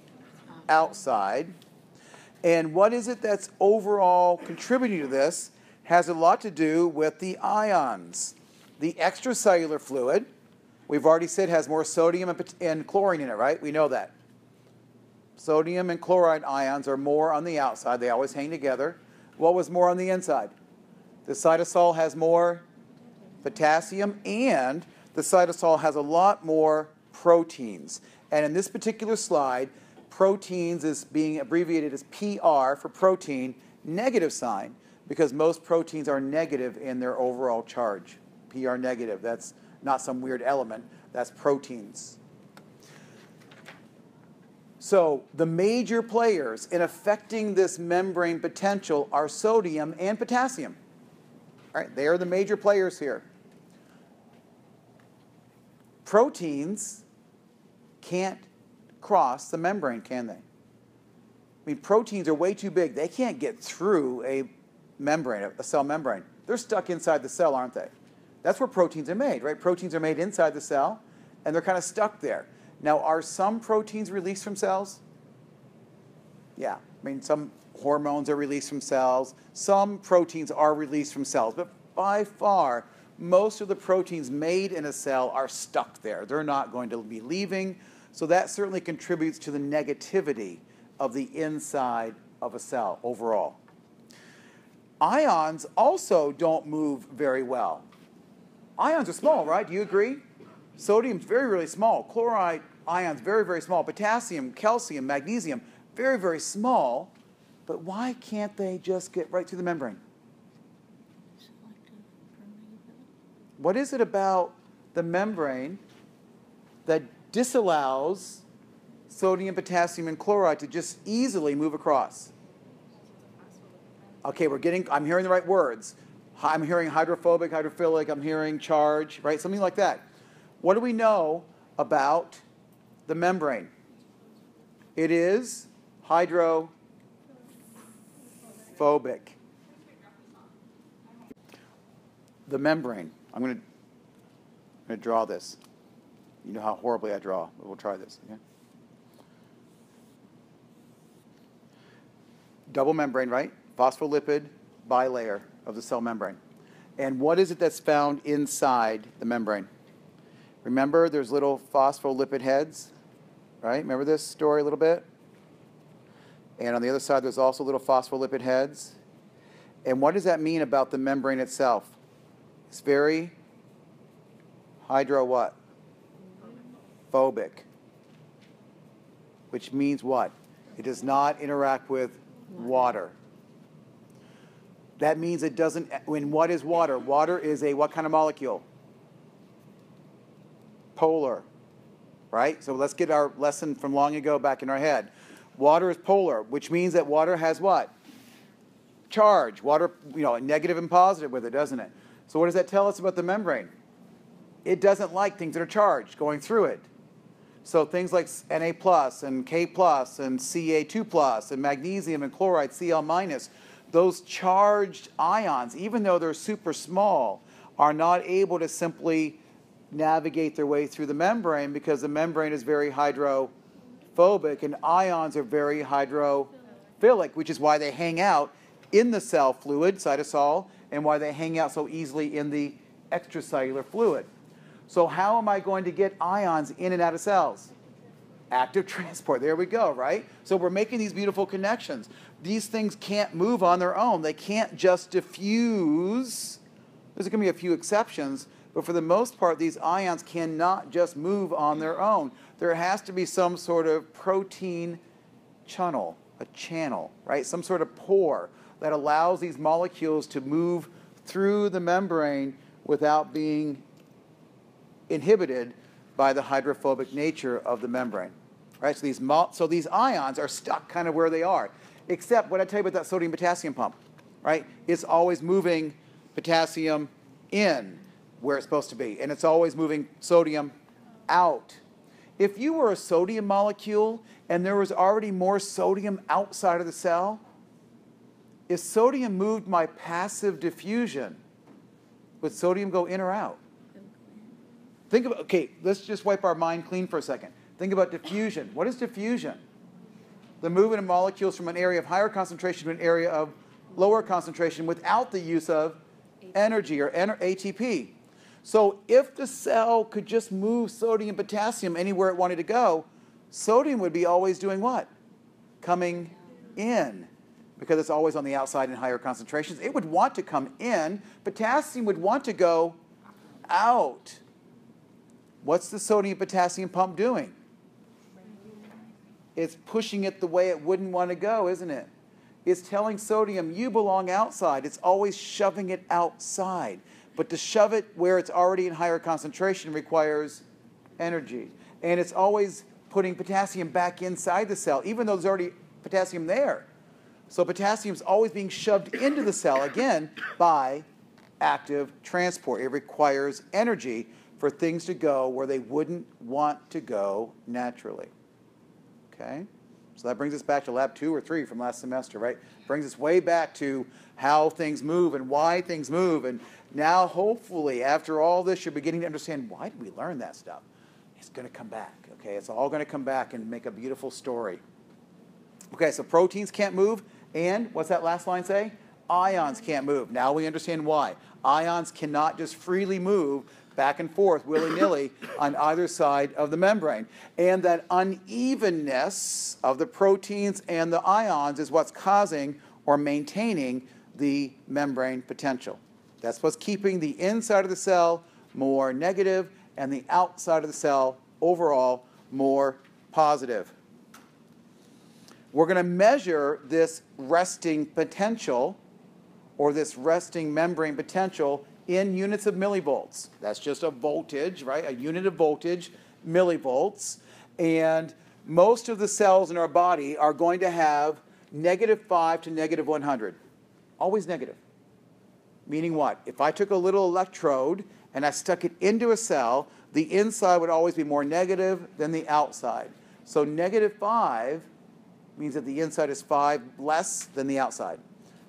outside. And what is it that's overall contributing to this? Has a lot to do with the ions. The extracellular fluid, we've already said, has more sodium and chlorine in it, right? We know that. Sodium and chloride ions are more on the outside. They always hang together. What was more on the inside? The cytosol has more potassium, and the cytosol has a lot more proteins. And in this particular slide, proteins is being abbreviated as PR for protein, negative sign, because most proteins are negative in their overall charge. PR negative, that's not some weird element, that's proteins. So the major players in affecting this membrane potential are sodium and potassium. All right, they are the major players here. Proteins can't cross the membrane, can they? I mean, proteins are way too big. They can't get through a membrane, a cell membrane. They're stuck inside the cell, aren't they? That's where proteins are made, right? Proteins are made inside the cell, and they're kind of stuck there. Now, are some proteins released from cells? Yeah. I mean, some hormones are released from cells. Some proteins are released from cells. But by far, most of the proteins made in a cell are stuck there. They're not going to be leaving. So that certainly contributes to the negativity of the inside of a cell overall. Ions also don't move very well. Ions are small, right? Do you agree? Sodium's very, really small. Chloride ions, very, very small. Potassium, calcium, magnesium, very, very small. But why can't they just get right through the membrane? What is it about the membrane that disallows sodium, potassium, and chloride to just easily move across? Okay, I'm hearing the right words. I'm hearing hydrophobic, hydrophilic, I'm hearing charge, right? Something like that. What do we know about the membrane? It is hydrophobic. The membrane. I'm going to draw this. You know how horribly I draw, but we'll try this. Okay? Double membrane, right? Phospholipid bilayer of the cell membrane. And what is it that's found inside the membrane? Remember, there's little phospholipid heads, right? Remember this story a little bit? And on the other side, there's also little phospholipid heads. And what does that mean about the membrane itself? It's very what? Phobic. Which means what? It does not interact with water. That means it doesn't, what is water? Water is a what kind of molecule? Polar, right? So let's get our lesson from long ago back in our head. Water is polar, which means that water has what? Charge. Water, negative and positive with it, doesn't it? So what does that tell us about the membrane? It doesn't like things that are charged going through it. So things like Na plus and K plus and Ca2 plus and magnesium and chloride Cl minus, those charged ions, even though they're super small, are not able to simply navigate their way through the membrane because the membrane is very hydrophobic and ions are very hydrophilic, which is why they hang out in the cell fluid, cytosol, and why they hang out so easily in the extracellular fluid. So how am I going to get ions in and out of cells? Active transport. There we go, right? So we're making these beautiful connections. These things can't move on their own. They can't just diffuse. There's going to be a few exceptions, but for the most part, these ions cannot just move on their own. There has to be some sort of protein channel, a channel, right? Some sort of pore that allows these molecules to move through the membrane without being inhibited by the hydrophobic nature of the membrane, right? So these ions are stuck kind of where they are, except what I tell you about that sodium-potassium pump, right? It's always moving potassium in where it's supposed to be, and it's always moving sodium out. If you were a sodium molecule and there was already more sodium outside of the cell, if sodium moved by passive diffusion, would sodium go in or out? Think about, okay, let's just wipe our mind clean for a second. Think about diffusion. What is diffusion? The movement of molecules from an area of higher concentration to an area of lower concentration without the use of energy or ATP. So if the cell could just move sodium and potassium anywhere it wanted to go, sodium would be always doing what? Coming in, because it's always on the outside in higher concentrations. It would want to come in. Potassium would want to go out. What's the sodium-potassium pump doing? It's pushing it the way it wouldn't want to go, isn't it? It's telling sodium, you belong outside. It's always shoving it outside. But to shove it where it's already in higher concentration requires energy. And it's always putting potassium back inside the cell, even though there's already potassium there. So potassium's always being shoved into the cell, again, by active transport. It requires energy for things to go where they wouldn't want to go naturally. Okay? So that brings us back to lab 2 or 3 from last semester, right? Brings us way back to how things move and why things move. And now, hopefully, after all this, you're beginning to understand, why did we learn that stuff? It's going to come back, okay? It's all going to come back and make a beautiful story. Okay, so proteins can't move, and what's that last line say? Ions can't move. Now we understand why. Ions cannot just freely move back and forth, willy-nilly, on either side of the membrane. And that unevenness of the proteins and the ions is what's causing or maintaining the membrane potential. That's what's keeping the inside of the cell more negative and the outside of the cell overall more positive. We're going to measure this resting potential, or this resting membrane potential, in units of millivolts. That's just a voltage, right? A unit of voltage, millivolts. And most of the cells in our body are going to have -5 to -100. Always negative. Meaning what? If I took a little electrode and I stuck it into a cell, the inside would always be more negative than the outside. So -5 means that the inside is 5 less than the outside.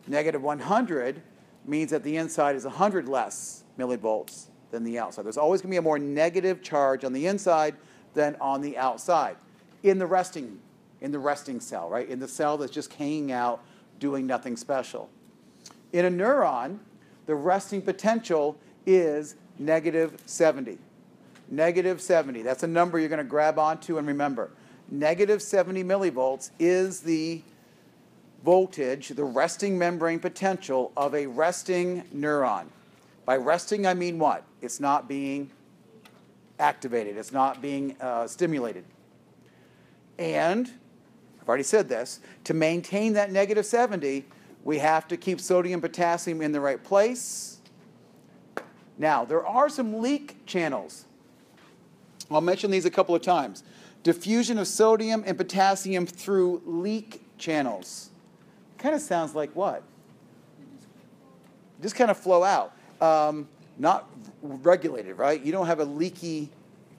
-100 means that the inside is 100 less millivolts than the outside. There's always going to be a more negative charge on the inside than on the outside. In the resting cell, right? In the cell that's just hanging out, doing nothing special. In a neuron, the resting potential is -70. -70. That's a number you're going to grab onto and remember. -70 millivolts is the voltage, the resting membrane potential of a resting neuron. By resting, I mean what? It's not being activated. It's not being stimulated. And, I've already said this, to maintain that -70, we have to keep sodium and potassium in the right place. Now, there are some leak channels. I'll mention these a couple of times. Diffusion of sodium and potassium through leak channels. Kind of sounds like what? Just kind of flow out. Not regulated, right? You don't have a leaky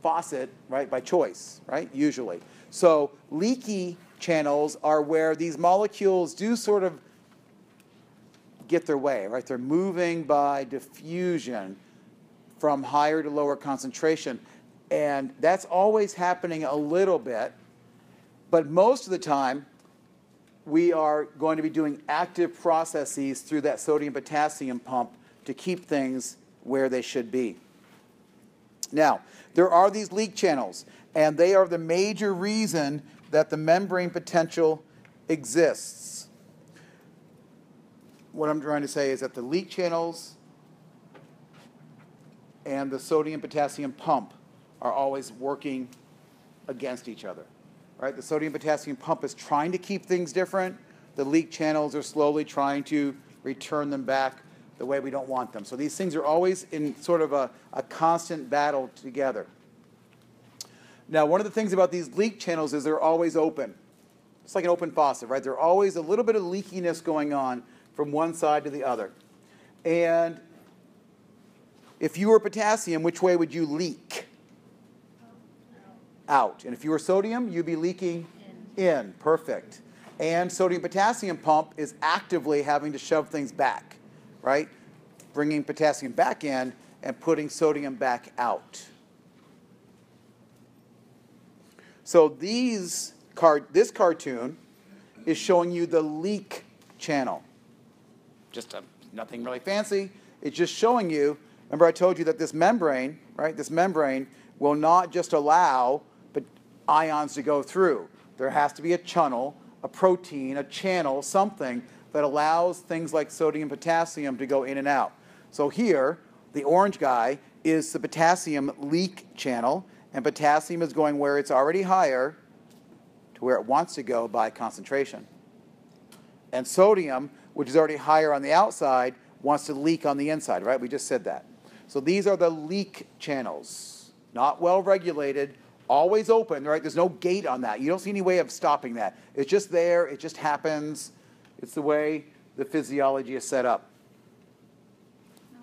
faucet, right, by choice, right, usually. So leaky channels are where these molecules do sort of get their way, right? They're moving by diffusion from higher to lower concentration. And that's always happening a little bit. But most of the time, we are going to be doing active processes through that sodium-potassium pump to keep things where they should be. Now, there are these leak channels, and they are the major reason that the membrane potential exists. What I'm trying to say is that the leak channels and the sodium-potassium pump are always working against each other. Right? The sodium-potassium pump is trying to keep things different. The leak channels are slowly trying to return them back the way we don't want them. So these things are always in sort of a constant battle together. Now, one of the things about these leak channels is they're always open. It's like an open faucet, right? There's always a little bit of leakiness going on from one side to the other. And if you were potassium, which way would you leak? Out. And if you were sodium, you'd be leaking in. Perfect. And sodium-potassium pump is actively having to shove things back, right? Bringing potassium back in and putting sodium back out. So this cartoon is showing you the leak channel. Just nothing really fancy. It's just showing you, remember I told you that this membrane, right, this membrane will not just allow ions to go through. There has to be a channel, a protein, a channel, something that allows things like sodium and potassium to go in and out. So here, the orange guy is the potassium leak channel, and potassium is going where it's already higher to where it wants to go by concentration. And sodium, which is already higher on the outside, wants to leak on the inside, right? We just said that. So these are the leak channels. Not well regulated, always open, right? There's no gate on that. You don't see any way of stopping that. It's just there. It just happens. It's the way the physiology is set up. No.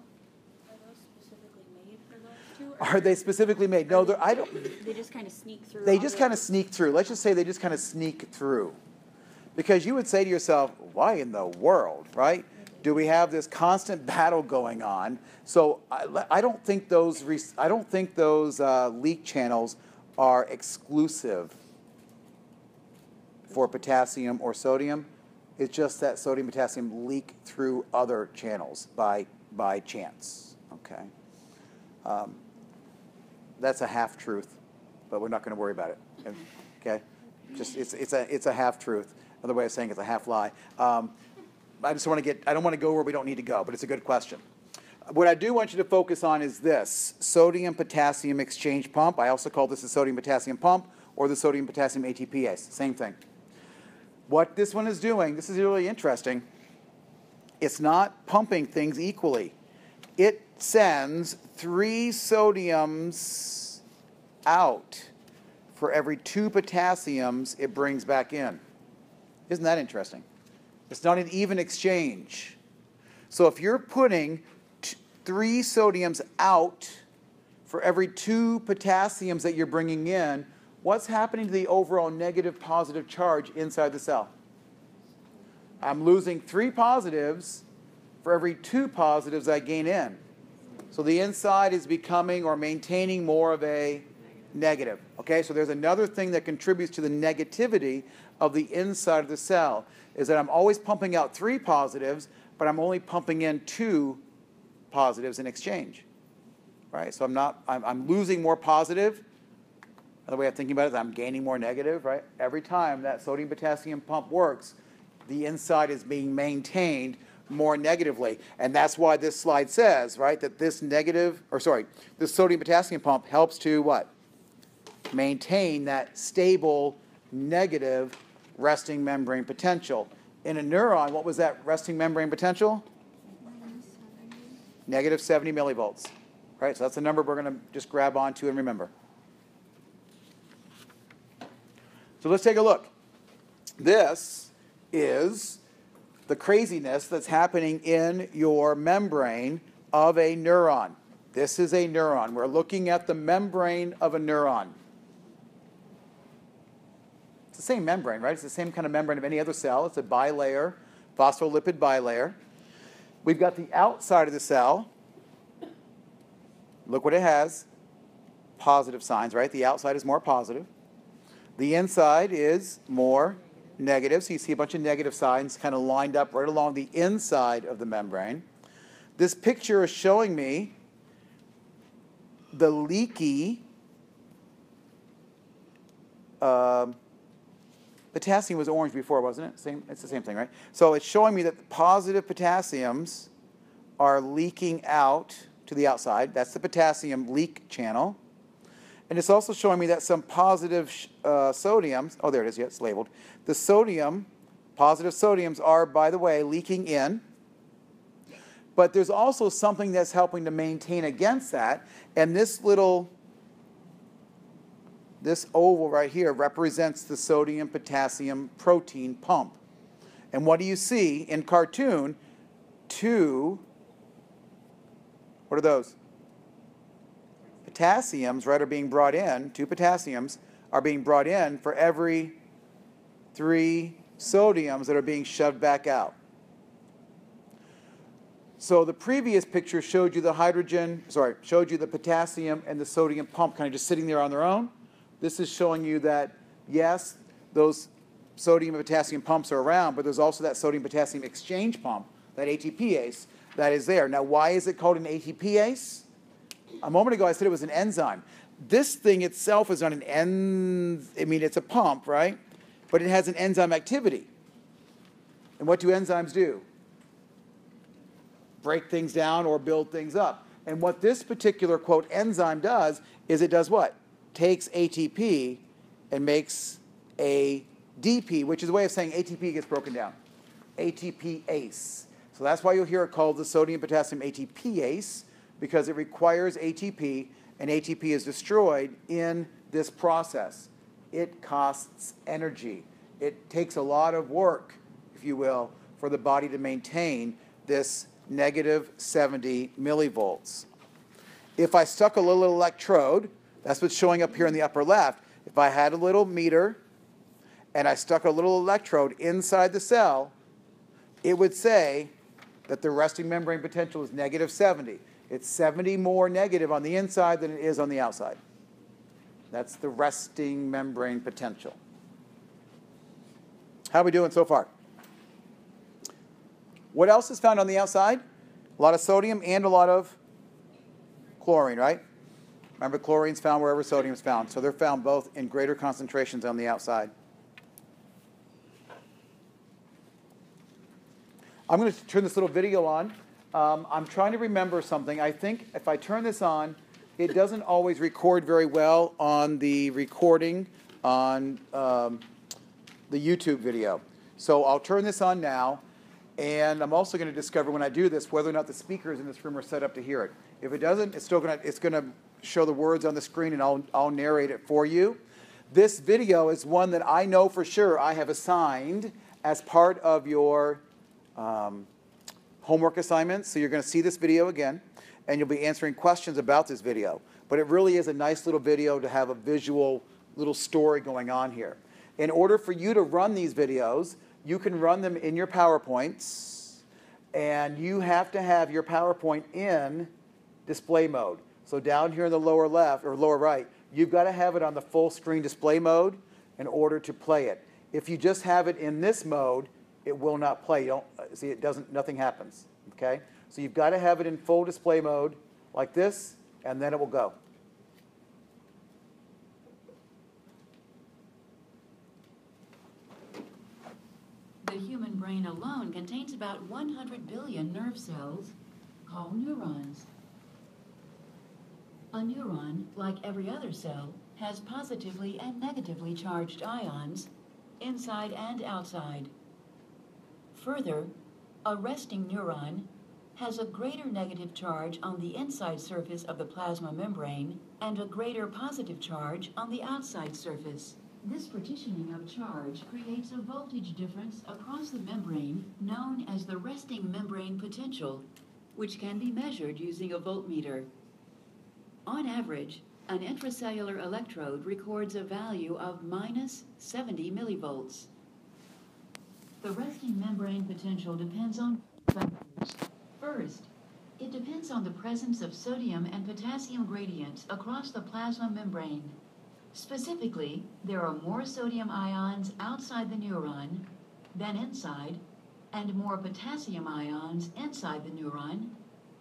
Are those specifically made for those two? Are they specifically made? No, I don't. They just kind of sneak through. They just kind of sneak through. Let's just say they just kind of sneak through. Because you would say to yourself, why in the world, right? Do we have this constant battle going on? So I don't think those leak channels are exclusive for potassium or sodium. It's just that sodium and potassium leak through other channels by chance. Okay, that's a half truth, but we're not going to worry about it. Okay, just it's a half truth. Another way of saying it's a half lie. I don't want to go where we don't need to go, but it's a good question. What I do want you to focus on is this, sodium-potassium exchange pump. I also call this the sodium-potassium pump or the sodium-potassium ATPase, same thing. What this one is doing, this is really interesting, it's not pumping things equally. It sends 3 sodiums out for every 2 potassiums it brings back in. Isn't that interesting? It's not an even exchange. So if you're putting 3 sodiums out for every 2 potassiums that you're bringing in, what's happening to the overall negative-positive charge inside the cell? I'm losing 3 positives for every 2 positives I gain in. So the inside is becoming or maintaining more of a negative. Okay, so there's another thing that contributes to the negativity of the inside of the cell, is that I'm always pumping out 3 positives, but I'm only pumping in 2 positives in exchange, right? So I'm losing more positive. Another way of thinking about it is I'm gaining more negative, right? Every time that sodium-potassium pump works, the inside is being maintained more negatively. And that's why this slide says, right, that this sodium-potassium pump helps to what? Maintain that stable negative resting membrane potential. In a neuron, what was that resting membrane potential? Negative 70 millivolts. Right? So that's the number we're going to just grab onto and remember. So let's take a look. This is the craziness that's happening in your membrane of a neuron. This is a neuron. We're looking at the membrane of a neuron. It's the same membrane, right? It's the same kind of membrane of any other cell. It's a bilayer, phospholipid bilayer. We've got the outside of the cell. Look what it has. Positive signs, right? The outside is more positive. The inside is more negative. So you see a bunch of negative signs kind of lined up right along the inside of the membrane. This picture is showing me the leaky potassium was orange before, wasn't it? It's the same thing, right? So it's showing me that the positive potassiums are leaking out to the outside. That's the potassium leak channel. And it's also showing me that some positive sodiums, oh, there it is, yeah, it's labeled. The sodium, positive sodiums are, by the way, leaking in. But there's also something that's helping to maintain against that. And this oval right here represents the sodium-potassium protein pump. And what do you see in cartoon? What are those? Potassiums, right, are being brought in. 2 potassiums are being brought in for every 3 sodiums that are being shoved back out. So the previous picture showed you the potassium and the sodium pump kind of just sitting there on their own. This is showing you that, yes, those sodium and potassium pumps are around, but there's also that sodium-potassium exchange pump, that ATPase, that is there. Now, why is it called an ATPase? A moment ago, I said it was an enzyme. This thing itself is not an it's a pump, right? But it has an enzyme activity. And what do enzymes do? Break things down or build things up. And what this particular, quote, enzyme does is it does what? Takes ATP and makes ADP, which is a way of saying ATP gets broken down. ATPase. So that's why you'll hear it called the sodium-potassium ATPase, because it requires ATP, and ATP is destroyed in this process. It costs energy. It takes a lot of work, if you will, for the body to maintain this negative 70 millivolts. If I stuck a little electrode, that's what's showing up here in the upper left. If I had a little meter and I stuck a little electrode inside the cell, it would say that the resting membrane potential is negative 70. It's 70 more negative on the inside than it is on the outside. That's the resting membrane potential. How are we doing so far? What else is found on the outside? A lot of sodium and a lot of chlorine, right? Remember, chlorine's found wherever sodium is found. So they're found both in greater concentrations on the outside. I'm going to turn this little video on. I'm trying to remember something. I think if I turn this on, it doesn't always record very well on the recording on the YouTube video. So I'll turn this on now. And I'm also going to discover when I do this whether or not the speakers in this room are set up to hear it. If it doesn't, it's going to show the words on the screen, and I'll narrate it for you. This video is one that I know for sure I have assigned as part of your homework assignments. So you're going to see this video again, and you'll be answering questions about this video. But it really is a nice little video to have a visual little story going on here. In order for you to run these videos, you can run them in your PowerPoints, and you have to have your PowerPoint in display mode. So down here in the lower left or lower right, you've got to have it on the full screen display mode in order to play it. If you just have it in this mode, it will not play. You don't see, it doesn't, nothing happens. Okay? So you've got to have it in full display mode like this, and then it will go. The human brain alone contains about 100 billion nerve cells called neurons. A neuron, like every other cell, has positively and negatively charged ions inside and outside. Further, a resting neuron has a greater negative charge on the inside surface of the plasma membrane and a greater positive charge on the outside surface. This partitioning of charge creates a voltage difference across the membrane known as the resting membrane potential, which can be measured using a voltmeter. On average, an intracellular electrode records a value of minus 70 millivolts. The resting membrane potential depends on factors. First, it depends on the presence of sodium and potassium gradients across the plasma membrane. Specifically, there are more sodium ions outside the neuron than inside, and more potassium ions inside the neuron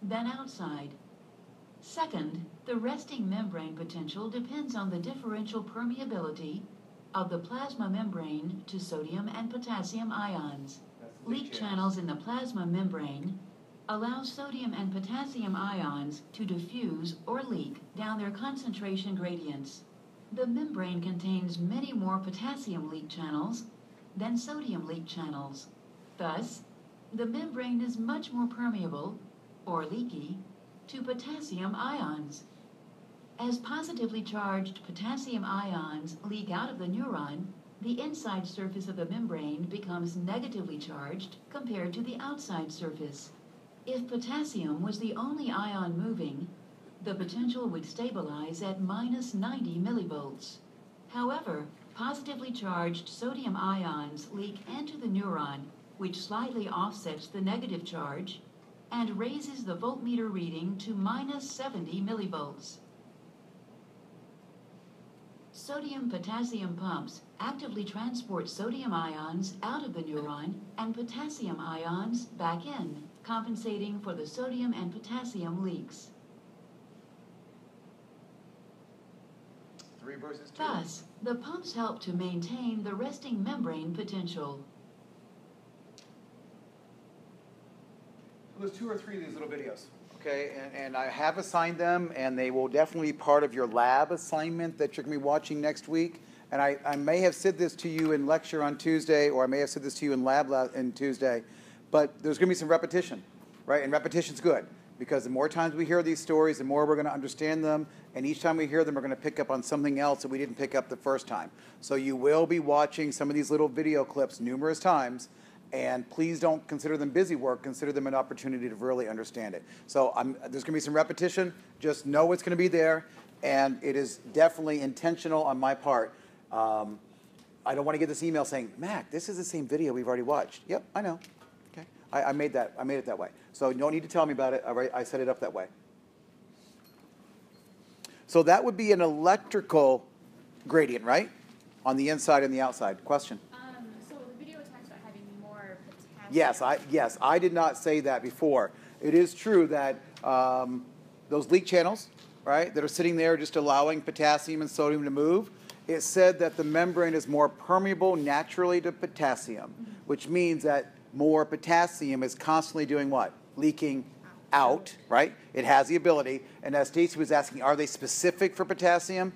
than outside. Second, the resting membrane potential depends on the differential permeability of the plasma membrane to sodium and potassium ions. Leak channels in the plasma membrane allow sodium and potassium ions to diffuse or leak down their concentration gradients. The membrane contains many more potassium leak channels than sodium leak channels. Thus, the membrane is much more permeable, or leaky, to potassium ions. As positively charged potassium ions leak out of the neuron, the inside surface of the membrane becomes negatively charged compared to the outside surface. If potassium was the only ion moving, the potential would stabilize at minus 90 millivolts. However, positively charged sodium ions leak into the neuron, which slightly offsets the negative charge and raises the voltmeter reading to minus 70 millivolts. Sodium-potassium pumps actively transport sodium ions out of the neuron and potassium ions back in, compensating for the sodium and potassium leaks. 3 versus 2. Thus, the pumps help to maintain the resting membrane potential. There's 2 or 3 of these little videos, okay? And I have assigned them, and they will definitely be part of your lab assignment that you're going to be watching next week. And I may have said this to you in lecture on Tuesday, or I may have said this to you in lab on Tuesday, but there's going to be some repetition, right? And repetition's good, because the more times we hear these stories, the more we're going to understand them, and each time we hear them, we're going to pick up on something else that we didn't pick up the first time. So you will be watching some of these little video clips numerous times, and please don't consider them busy work. Consider them an opportunity to really understand it. So there's going to be some repetition. Just know it's going to be there, and it is definitely intentional on my part. I don't want to get this email saying, Mac, this is the same video we've already watched. Yep, I know. Okay, I made it that way. So you don't need to tell me about it. I set it up that way. So that would be an electrical gradient, right? On the inside and the outside. Question? So the video talks about having more potassium. Yes, I did not say that before. It is true that those leak channels, right, that are sitting there just allowing potassium and sodium to move, it said that the membrane is more permeable naturally to potassium, which means that more potassium is constantly doing what? Leaking out, right? It has the ability. And as Stacy was asking, are they specific for potassium?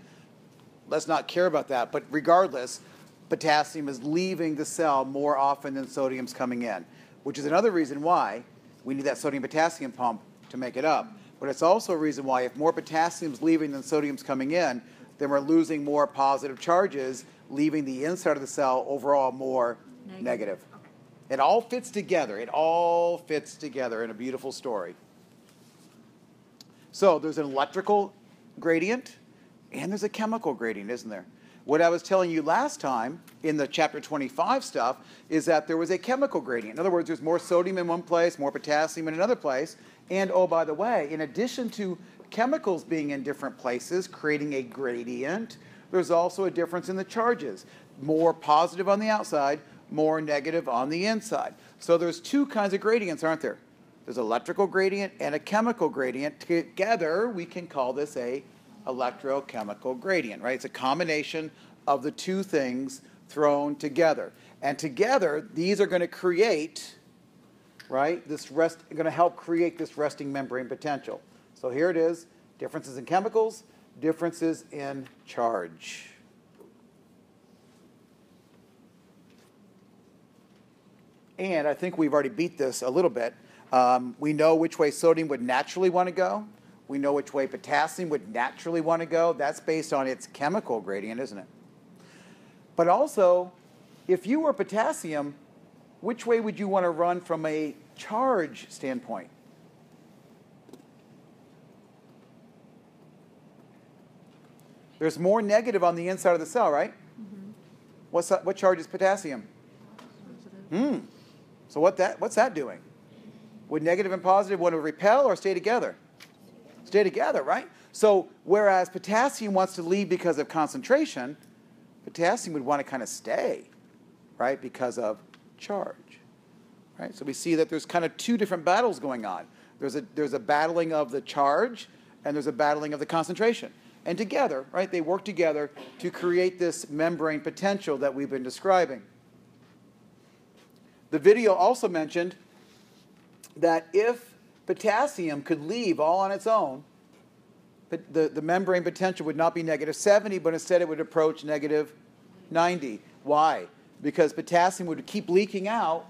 Let's not care about that. But regardless, potassium is leaving the cell more often than sodium's coming in, which is another reason why we need that sodium-potassium pump to make it up. But it's also a reason why if more potassium's leaving than sodium's coming in, then we're losing more positive charges, leaving the inside of the cell overall more negative. Okay. It all fits together. It all fits together in a beautiful story. So there's an electrical gradient and there's a chemical gradient, isn't there? What I was telling you last time in the chapter 25 stuff is that there was a chemical gradient. In other words, there's more sodium in one place, more potassium in another place. And oh, by the way, in addition to chemicals being in different places, creating a gradient, there's also a difference in the charges. More positive on the outside, more negative on the inside. So there's 2 kinds of gradients, aren't there? There's electrical gradient and a chemical gradient. Together, we can call this a electrochemical gradient, right? It's a combination of the 2 things thrown together. And together, these are going to create, right, going to help create this resting membrane potential. So here it is, differences in chemicals, differences in charge. And I think we've already beat this a little bit. We know which way sodium would naturally want to go. We know which way potassium would naturally want to go. That's based on its chemical gradient, isn't it? But also, if you were potassium, which way would you want to run from a charge standpoint? There's more negative on the inside of the cell, right? Mm-hmm. What charge is potassium? So what's that doing? Would negative and positive want to repel or stay together? Stay together, right? So whereas potassium wants to leave because of concentration, potassium would want to kind of stay, right, because of charge, right? So we see that there's kind of 2 different battles going on. There's a battling of the charge, and there's a battling of the concentration. And together, right, they work together to create this membrane potential that we've been describing. The video also mentioned that if potassium could leave all on its own, the membrane potential would not be -70, but instead it would approach -90. Why? Because potassium would keep leaking out,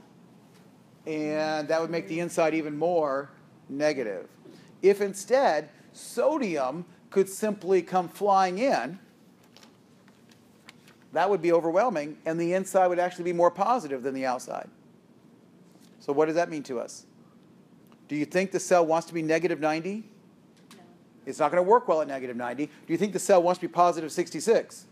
and that would make the inside even more negative. If instead sodium could simply come flying in, that would be overwhelming, and the inside would actually be more positive than the outside. So what does that mean to us? Do you think the cell wants to be -90? No. It's not going to work well at -90. Do you think the cell wants to be +66?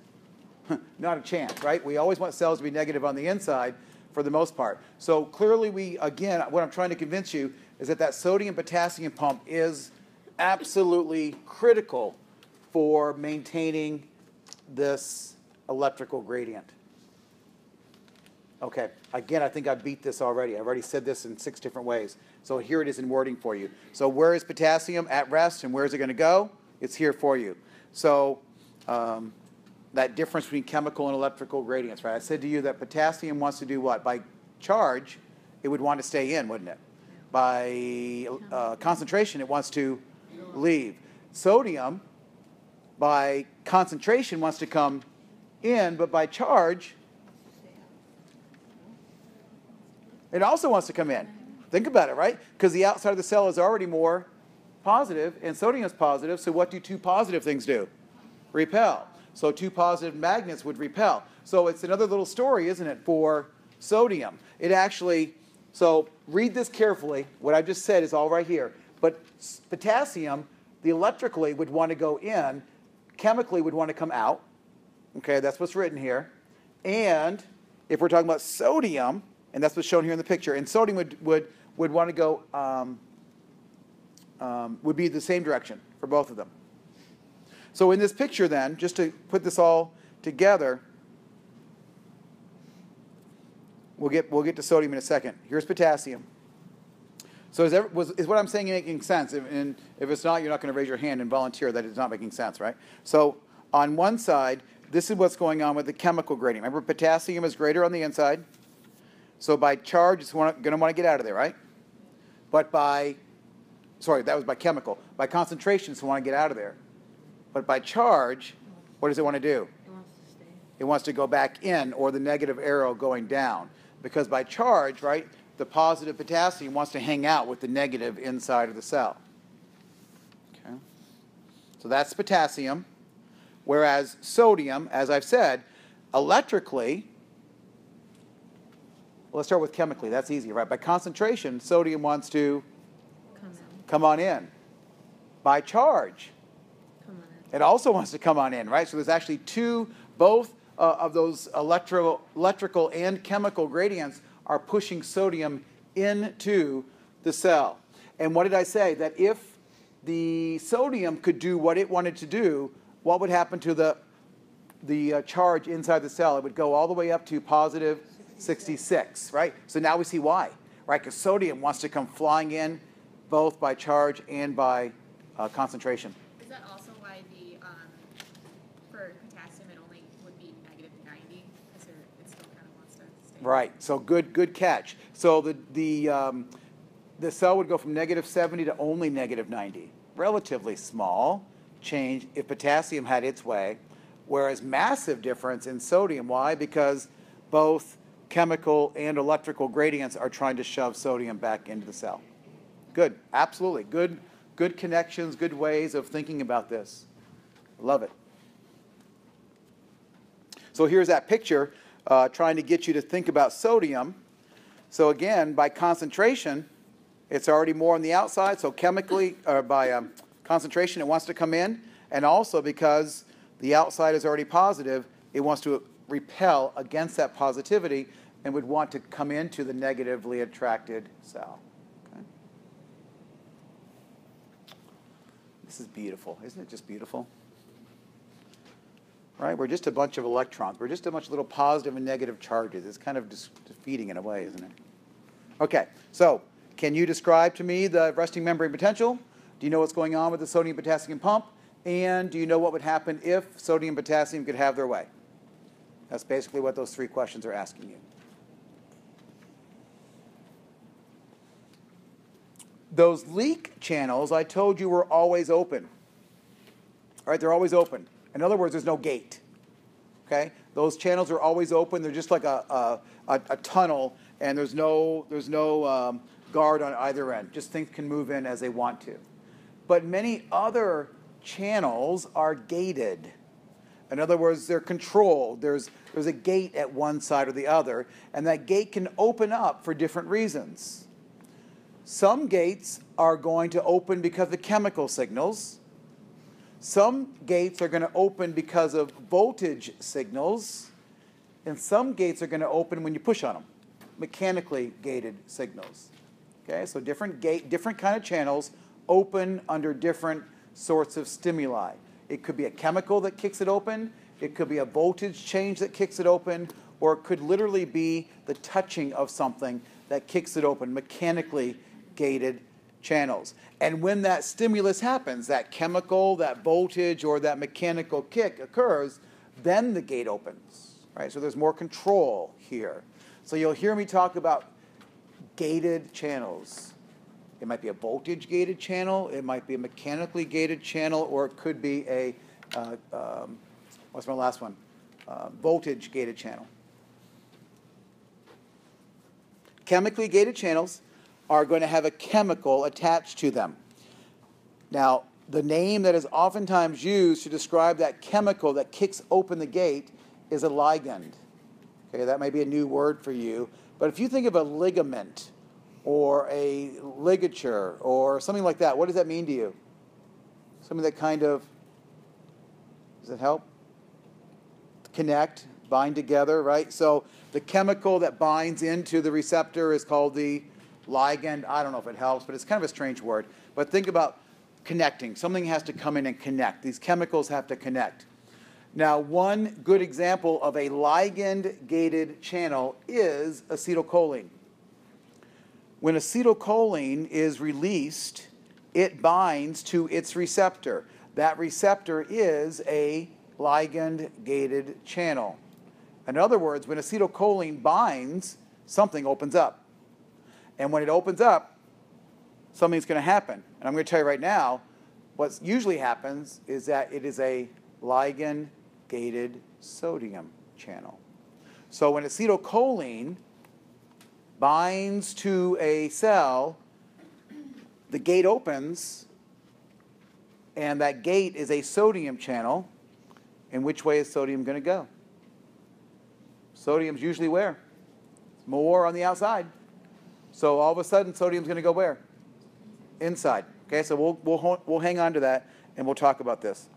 Not a chance, right? We always want cells to be negative on the inside for the most part. So clearly again, what I'm trying to convince you is that sodium-potassium pump is absolutely critical for maintaining this electrical gradient. Okay, again, I think I beat this already. I've already said this in 6 different ways. So here it is in wording for you. So where is potassium at rest, and where is it going to go? It's here for you. So that difference between chemical and electrical gradients, right? I said to you that potassium wants to do what? By charge, it would want to stay in, wouldn't it? By concentration, it wants to leave. Sodium, by concentration, wants to come in, but by charge, it also wants to come in. Think about it, right? Because the outside of the cell is already more positive, and sodium is positive, so what do 2 positive things do? Repel. So 2 positive magnets would repel. So it's another little story, isn't it, for sodium. It actually, so read this carefully. What I've just said is all right here. But potassium, the electrically would want to go in, chemically would want to come out. Okay, that's what's written here. And if we're talking about sodium, and that's what's shown here in the picture, and sodium would want to go, would be the same direction for both of them. So in this picture then, just to put this all together, we'll get to sodium in a second. Here's potassium. So is what I'm saying making sense? And if it's not, you're not going to raise your hand and volunteer that it's not making sense, right? So on one side, this is what's going on with the chemical gradient. Remember, potassium is greater on the inside. So by charge, it's going to want to get out of there, right? But that was by chemical. By concentration, it's going to want to get out of there. But by charge, what does it want to do? It wants to stay. It wants to go back in, or the negative arrow going down. Because by charge, right, the positive potassium wants to hang out with the negative inside of the cell. Okay. So that's potassium. Whereas sodium, as I've said, electrically, well, let's start with chemically. That's easy, right? By concentration, sodium wants to come on in. By charge, it also wants to come on in, right? So there's actually both of those electrical and chemical gradients are pushing sodium into the cell. And what did I say? That if the sodium could do what it wanted to do, what would happen to the charge inside the cell? It would go all the way up to positive 66, right? So now we see why, right? Because sodium wants to come flying in both by charge and by concentration. Is that also why for potassium it only would be -90 because it still kind of wants to stay? Right. So good catch. So the cell would go from -70 to only -90. Relatively small change if potassium had its way, whereas massive difference in sodium. Why? Because both chemical and electrical gradients are trying to shove sodium back into the cell. Good. Absolutely. Good connections, good ways of thinking about this. Love it. So here's that picture trying to get you to think about sodium. So again, by concentration, it's already more on the outside. So chemically, or by concentration, it wants to come in. And also because the outside is already positive, it wants to repel against that positivity and would want to come into the negatively attracted cell. Okay? This is beautiful. Isn't it just beautiful? Right? We're just a bunch of electrons. We're just a bunch of little positive and negative charges. It's kind of defeating in a way, isn't it? Okay, so can you describe to me the resting membrane potential? Do you know what's going on with the sodium-potassium pump? And do you know what would happen if sodium and potassium could have their way? That's basically what those three questions are asking you. Those leak channels, I told you, were always open. All right, they're always open. In other words, there's no gate. Okay? Those channels are always open. They're just like a tunnel, and there's no guard on either end. Just things can move in as they want to. But many other channels are gated. In other words, they're controlled. There's a gate at one side or the other, and that gate can open up for different reasons. Some gates are going to open because of chemical signals. Some gates are going to open because of voltage signals. And some gates are going to open when you push on them, mechanically gated signals. Okay, so different kind of channels open under different sorts of stimuli. It could be a chemical that kicks it open. It could be a voltage change that kicks it open. Or it could literally be the touching of something that kicks it open, mechanically gated channels. And when that stimulus happens, that chemical, that voltage, or that mechanical kick occurs, then the gate opens. Right? So there's more control here. So you'll hear me talk about gated channels. It might be a voltage-gated channel, it might be a mechanically gated channel, or it could be a, what's my last one? Voltage-gated channel. Chemically gated channels are going to have a chemical attached to them. Now, the name that is oftentimes used to describe that chemical that kicks open the gate is a ligand. Okay, that may be a new word for you, but if you think of a ligament or a ligature or something like that, what does that mean to you? Something that kind of, does it help? Connect, bind together, right? So the chemical that binds into the receptor is called the ligand. I don't know if it helps, but it's kind of a strange word. But think about connecting. Something has to come in and connect. These chemicals have to connect. Now, one good example of a ligand-gated channel is acetylcholine. When acetylcholine is released, it binds to its receptor. That receptor is a ligand-gated channel. In other words, when acetylcholine binds, something opens up. And when it opens up, something's going to happen. And I'm going to tell you right now, what usually happens is that it is a ligand-gated sodium channel. So when acetylcholine binds to a cell, the gate opens, and that gate is a sodium channel. In which way is sodium going to go? Sodium's usually where? More on the outside. So all of a sudden, sodium's going to go where? Inside. Okay, so we'll hang on to that, and we'll talk about this.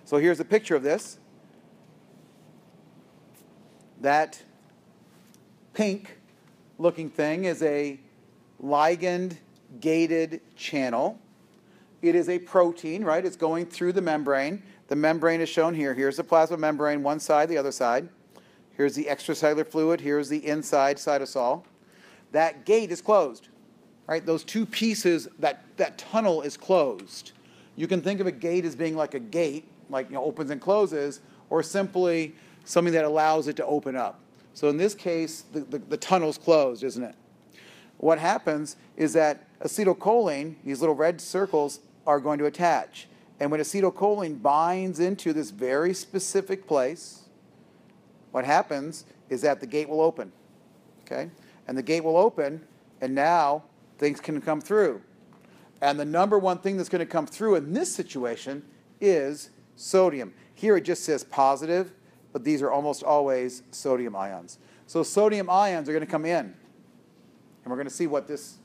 So here's a picture of this. That pink-looking thing is a ligand-gated channel. It is a protein, right? It's going through the membrane. The membrane is shown here. Here's the plasma membrane, one side, the other side. Here's the extracellular fluid. Here's the inside cytosol. That gate is closed, right? Those two pieces, that tunnel is closed. You can think of a gate as being like a gate, like opens and closes, or simply something that allows it to open up. So in this case, the tunnel's closed, isn't it? What happens is that acetylcholine, these little red circles, are going to attach. And when acetylcholine binds into this very specific place, what happens is that the gate will open. Okay? And the gate will open, and now things can come through. And the number one thing that's going to come through in this situation is sodium. Here it just says positive, but these are almost always sodium ions. So sodium ions are going to come in. And we're going to see what this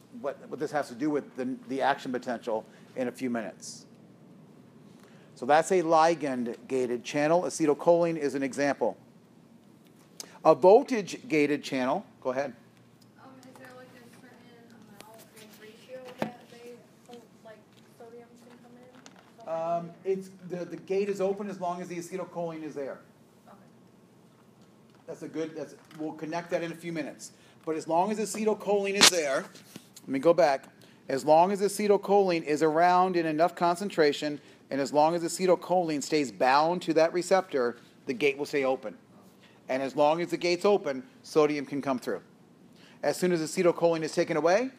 has to do with the action potential in a few minutes. So that's a ligand-gated channel. Acetylcholine is an example. A voltage-gated channel, go ahead. Is there like a certain amount, ratio that they, sodium can come in? The gate is open as long as the acetylcholine is there. Okay. We'll connect that in a few minutes. But as long as acetylcholine is there, let me go back. As long as acetylcholine is around in enough concentration, and as long as acetylcholine stays bound to that receptor, the gate will stay open. And as long as the gate's open, sodium can come through. As soon as acetylcholine is taken away,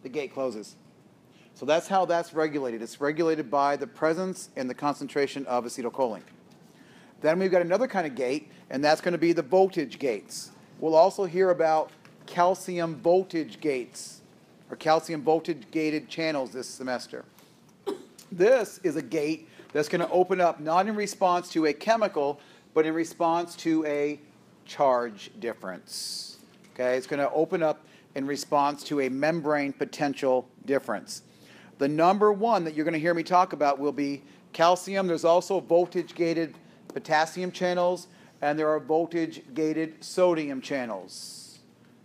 the gate closes. So that's how that's regulated. It's regulated by the presence and the concentration of acetylcholine. Then we've got another kind of gate, and that's going to be the voltage gates. We'll also hear about calcium voltage gates, or calcium voltage gated channels this semester. This is a gate that's going to open up not in response to a chemical, but in response to a charge difference. Okay, it's going to open up in response to a membrane potential difference. The number one that you're going to hear me talk about will be calcium. There's also voltage-gated potassium channels, and there are voltage-gated sodium channels.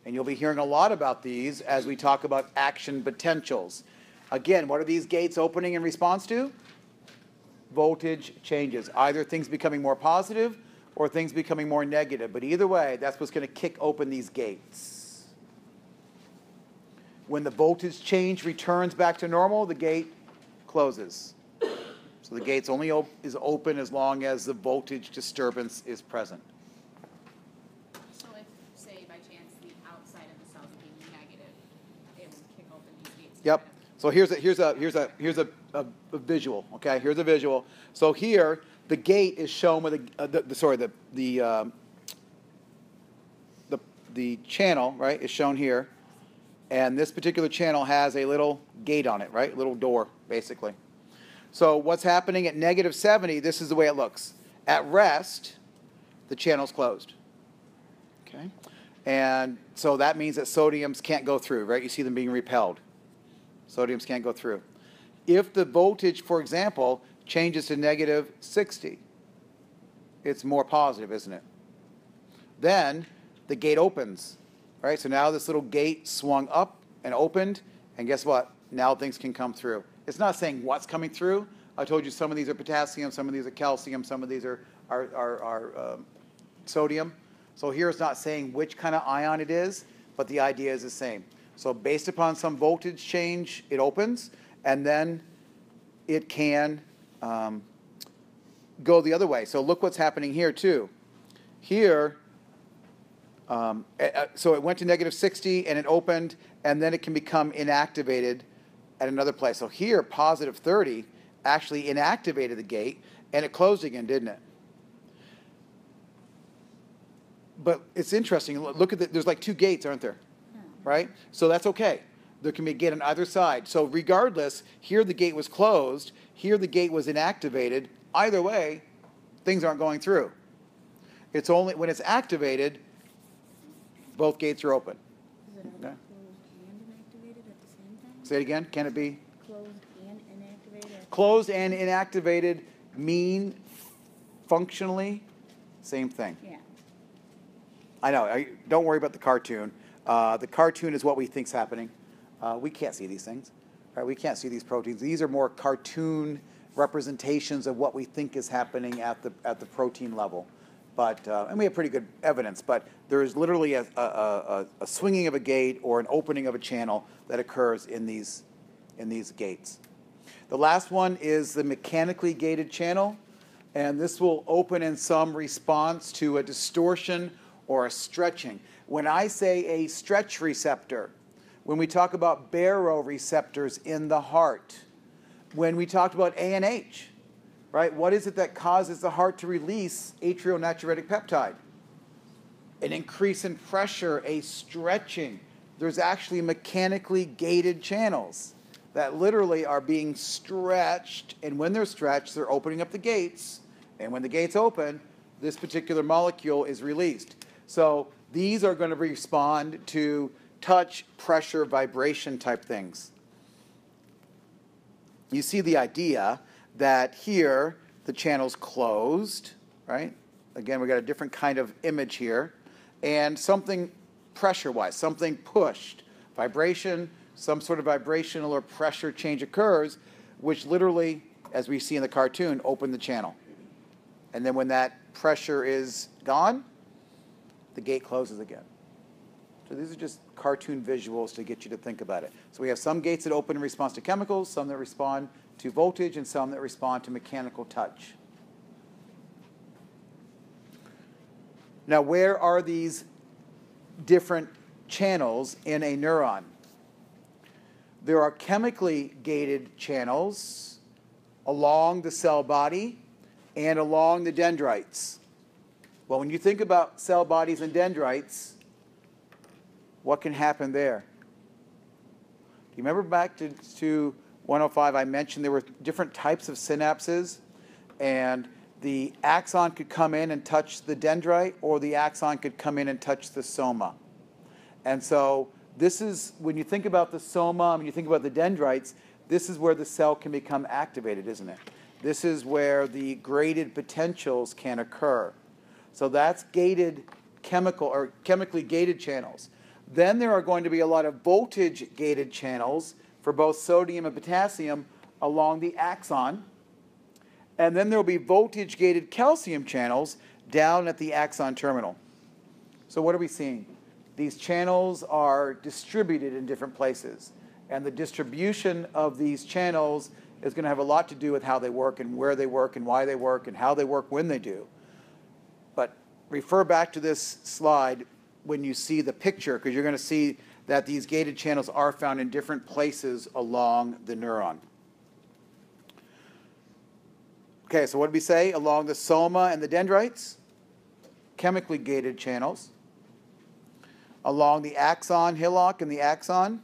And you'll be hearing a lot about these as we talk about action potentials. Again, what are these gates opening in response to? Voltage changes. Either things becoming more positive or things becoming more negative. But either way, that's what's going to kick open these gates. When the voltage change returns back to normal, the gate closes. So the gate's only is open as long as the voltage disturbance is present. So if, say, by chance, the outside of the cells are being negative, it will kick open these gates. Yep. So here's a visual. Okay, here's a visual. So here the gate is shown with the channel, right, is shown here, and this particular channel has a little gate on it, right, a little door basically. So what's happening at negative 70? This is the way it looks. At rest, the channel's closed. Okay, and so that means that sodiums can't go through, right? You see them being repelled. Sodiums can't go through. If the voltage, for example, changes to negative 60, it's more positive, isn't it? Then the gate opens, right? So now this little gate swung up and opened, and guess what? Now things can come through. It's not saying what's coming through. I told you some of these are potassium, some of these are calcium, some of these are sodium. So here it's not saying which kind of ion it is, but the idea is the same. So based upon some voltage change, it opens, and then it can go the other way. So look what's happening here too. Here, so it went to negative 60, and it opened, and then it can become inactivated at another place. So here, positive 30 actually inactivated the gate, and it closed again, didn't it? But it's interesting. Look at there's like two gates, aren't there? Right? So that's okay. There can be a gate on either side. So regardless, here the gate was closed, here the gate was inactivated. Either way, things aren't going through. It's only when it's activated, both gates are open. Is it Okay. closed and inactivated at the same time? Say it again. Can it be? Closed and inactivated? Closed and inactivated mean functionally same thing. Yeah. I know. Don't worry about the cartoon. The cartoon is what we think's happening. We can't see these things. Right? We can't see these proteins. These are more cartoon representations of what we think is happening at the protein level. But and we have pretty good evidence. But there is literally a swinging of a gate or an opening of a channel that occurs in these gates. The last one is the mechanically gated channel, and this will open in some response to a distortion or a stretching. When I say a stretch receptor, when we talk about baroreceptors in the heart, when we talked about ANH, right? What is it that causes the heart to release atrial natriuretic peptide? An increase in pressure, a stretching. There's actually mechanically gated channels that literally are being stretched, and when they're stretched, they're opening up the gates, and when the gates open, this particular molecule is released. So these are going to respond to touch, pressure, vibration type things. You see the idea that here the channel's closed, right? Again, we got a different kind of image here. And something pressure-wise, something pushed. Vibration, some sort of vibrational or pressure change occurs, which literally, as we see in the cartoon, open the channel. And then when that pressure is gone, the gate closes again. So these are just cartoon visuals to get you to think about it. So we have some gates that open in response to chemicals, some that respond to voltage, and some that respond to mechanical touch. Now, where are these different channels in a neuron? There are chemically gated channels along the cell body and along the dendrites. Well, when you think about cell bodies and dendrites, what can happen there? Do you remember back to 105, I mentioned there were different types of synapses, and the axon could come in and touch the dendrite, or the axon could come in and touch the soma. And so this is, when you think about the soma, when you think about the dendrites, this is where the cell can become activated, isn't it? This is where the graded potentials can occur. So that's gated chemical or chemically gated channels. Then there are going to be a lot of voltage gated channels for both sodium and potassium along the axon. And then there will be voltage gated calcium channels down at the axon terminal. So what are we seeing? These channels are distributed in different places. And the distribution of these channels is going to have a lot to do with how they work and where they work and why they work and how they work when they do. But refer back to this slide when you see the picture, because you're going to see that these gated channels are found in different places along the neuron. Okay, so what did we say? Along the soma and the dendrites, chemically gated channels. Along the axon hillock and the axon,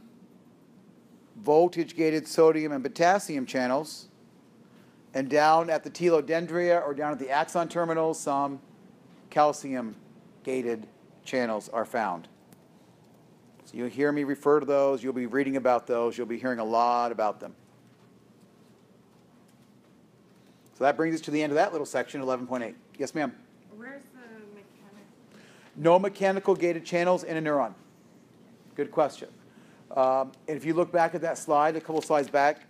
voltage-gated sodium and potassium channels. And down at the telodendria or down at the axon terminals, some calcium-gated channels are found. So you'll hear me refer to those. You'll be reading about those. You'll be hearing a lot about them. So that brings us to the end of that little section, 11.8. Yes, ma'am? Where's the mechanic? No mechanical gated channels in a neuron. Good question. And if you look back at that slide, a couple slides back,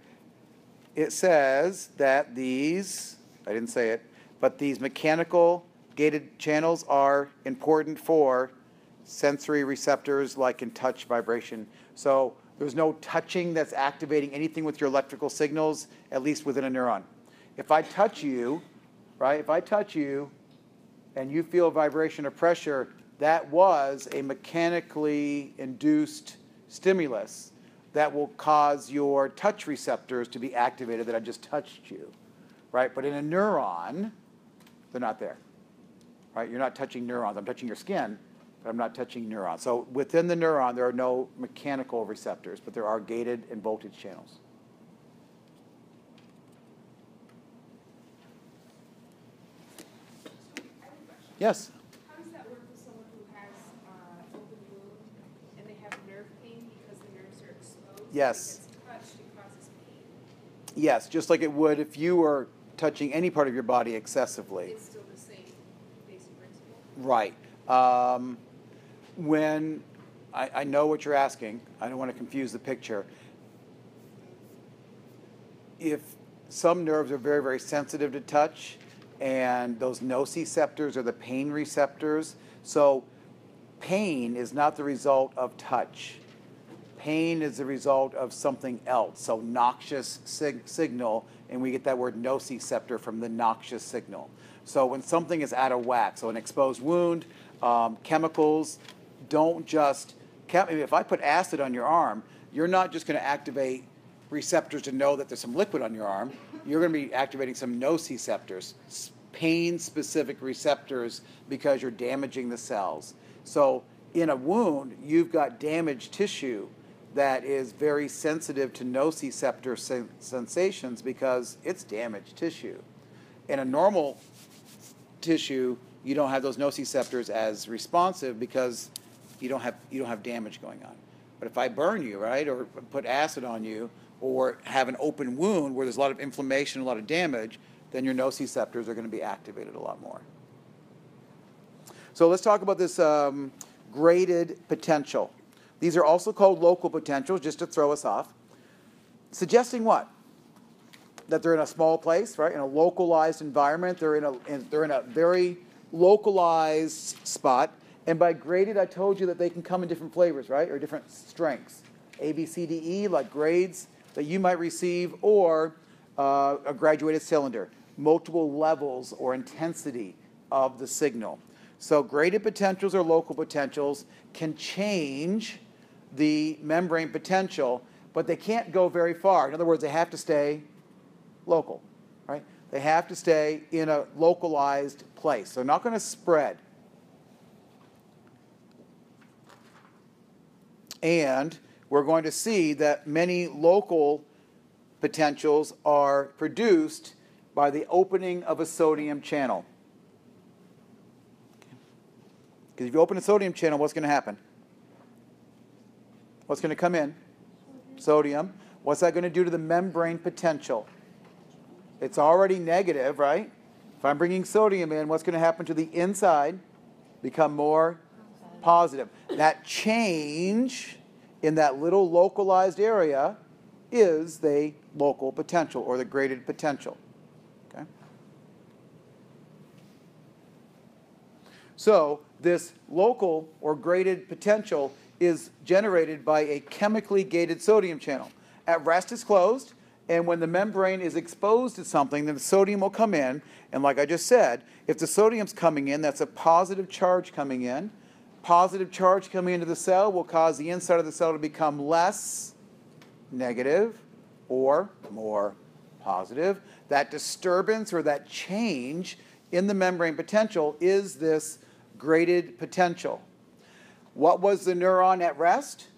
it says that these, I didn't say it, but these mechanical gated channels are important for sensory receptors like in touch, vibration. So there's no touching that's activating anything with your electrical signals, at least within a neuron. If I touch you, right, if I touch you and you feel vibration or pressure, that was a mechanically induced stimulus that will cause your touch receptors to be activated that I just touched you, right? But in a neuron, they're not there, right? You're not touching neurons. I'm touching your skin, but I'm not touching neurons. So within the neuron, there are no mechanical receptors, but there are gated and voltage channels. Yes? How does that work with someone who has open wound and they have nerve pain because the nerves are exposed? Yes. If it's touched, it causes pain. Yes, just like it would if you were touching any part of your body excessively. It's still the same basic principle. Right. When I know what you're asking, I don't want to confuse the picture. If some nerves are very, very sensitive to touch, and those nociceptors are the pain receptors. So pain is not the result of touch. Pain is the result of something else. So noxious signal, and we get that word nociceptor from the noxious signal. So when something is out of whack, so an exposed wound, chemicals don't just, if I put acid on your arm, you're not just going to activate receptors to know that there's some liquid on your arm. You're going to be activating some nociceptors, pain-specific receptors, because you're damaging the cells. So in a wound, you've got damaged tissue that is very sensitive to nociceptor sensations because it's damaged tissue. In a normal tissue, you don't have those nociceptors as responsive because you don't have damage going on. But if I burn you, right, or put acid on you, or have an open wound where there's a lot of inflammation, a lot of damage, then your nociceptors are going to be activated a lot more. So let's talk about this graded potential. These are also called local potentials, just to throw us off. Suggesting what? That they're in a small place, right? In a localized environment. They're in a very localized spot, And by graded, I told you that they can come in different flavors, right? Or different strengths. A, B, C, D, E, like grades that you might receive, or a graduated cylinder. Multiple levels or intensity of the signal. So graded potentials or local potentials can change the membrane potential, but they can't go very far. In other words, they have to stay local, right? They have to stay in a localized place. They're not going to spread. And we're going to see that many local potentials are produced by the opening of a sodium channel. Because if you open a sodium channel, what's going to happen? What's going to come in? Sodium. What's that going to do to the membrane potential? It's already negative, right? If I'm bringing sodium in, what's going to happen to the inside? Become more positive. That change in that little localized area is the local potential or the graded potential. Okay? So this local or graded potential is generated by a chemically gated sodium channel. At rest, it's closed, and when the membrane is exposed to something, then the sodium will come in. And like I just said, if the sodium's coming in, that's a positive charge coming in. Positive charge coming into the cell will cause the inside of the cell to become less negative or more positive. That disturbance or that change in the membrane potential is this graded potential. What was the neuron at rest?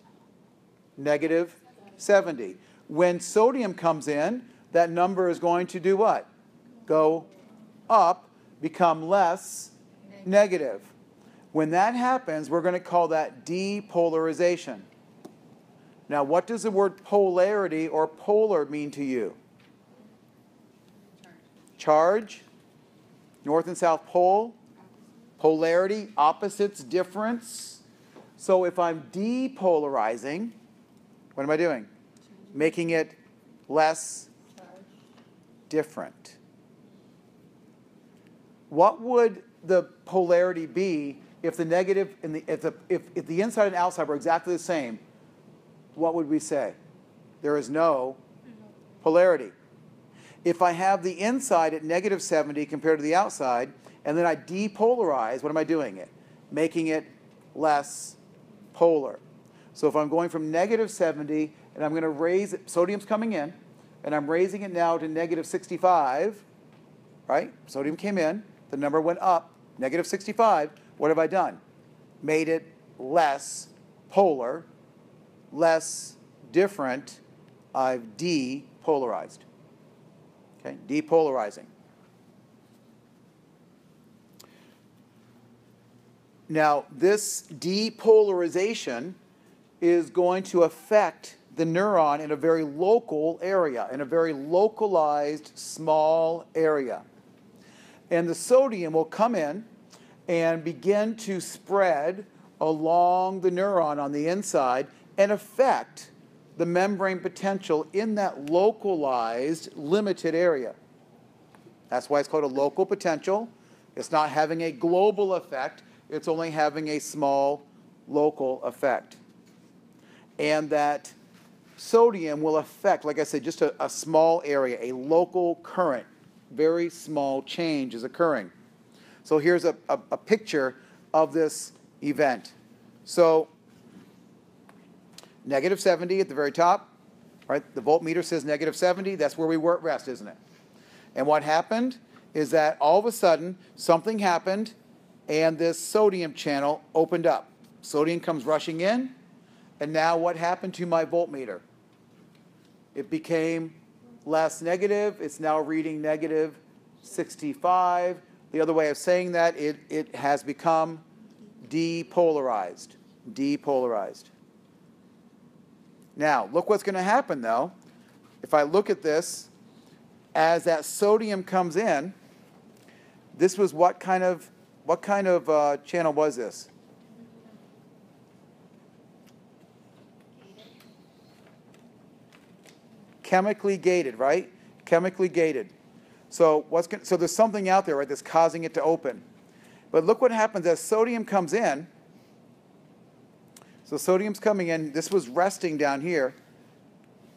Negative 70. When sodium comes in, that number is going to do what? Go up, become less negative. When that happens, we're going to call that depolarization. Now, what does the word polarity or polar mean to you? Charge, north and south pole, polarity, opposites, difference. So if I'm depolarizing, what am I doing? Making it less different. What would the polarity be if the negative and if the inside and outside were exactly the same? What would we say? There is no polarity. If I have the inside at negative 70 compared to the outside, and then I depolarize, what am I doing it? Making it less polar. So if I'm going from negative 70, and I'm going to raise it, sodium's coming in, and I'm raising it now to negative 65, right? Sodium came in, the number went up, negative 65. What have I done? Made it less polar, less different. I've depolarized. Okay, depolarizing. Now, this depolarization is going to affect the neuron in a very local area, in a very localized, small area. And the sodium will come in and begin to spread along the neuron on the inside and affect the membrane potential in that localized, limited area. That's why it's called a local potential. It's not having a global effect. It's only having a small local effect. And that sodium will affect, like I said, just a small area, a local current. Very small change is occurring. So here's a picture of this event. So negative 70 at the very top, right? The voltmeter says negative 70. That's where we were at rest, isn't it? And what happened is that all of a sudden something happened and this sodium channel opened up. Sodium comes rushing in, and now what happened to my voltmeter? It became less negative. It's now reading negative 65. The other way of saying that, it has become depolarized. Depolarized. Now, look what's going to happen, though. If I look at this, as that sodium comes in, this was what kind of channel was this? Chemically gated, right? Chemically gated. So so there's something out there, right, that's causing it to open. But look what happens as sodium comes in, So sodium's coming in. This was resting down here.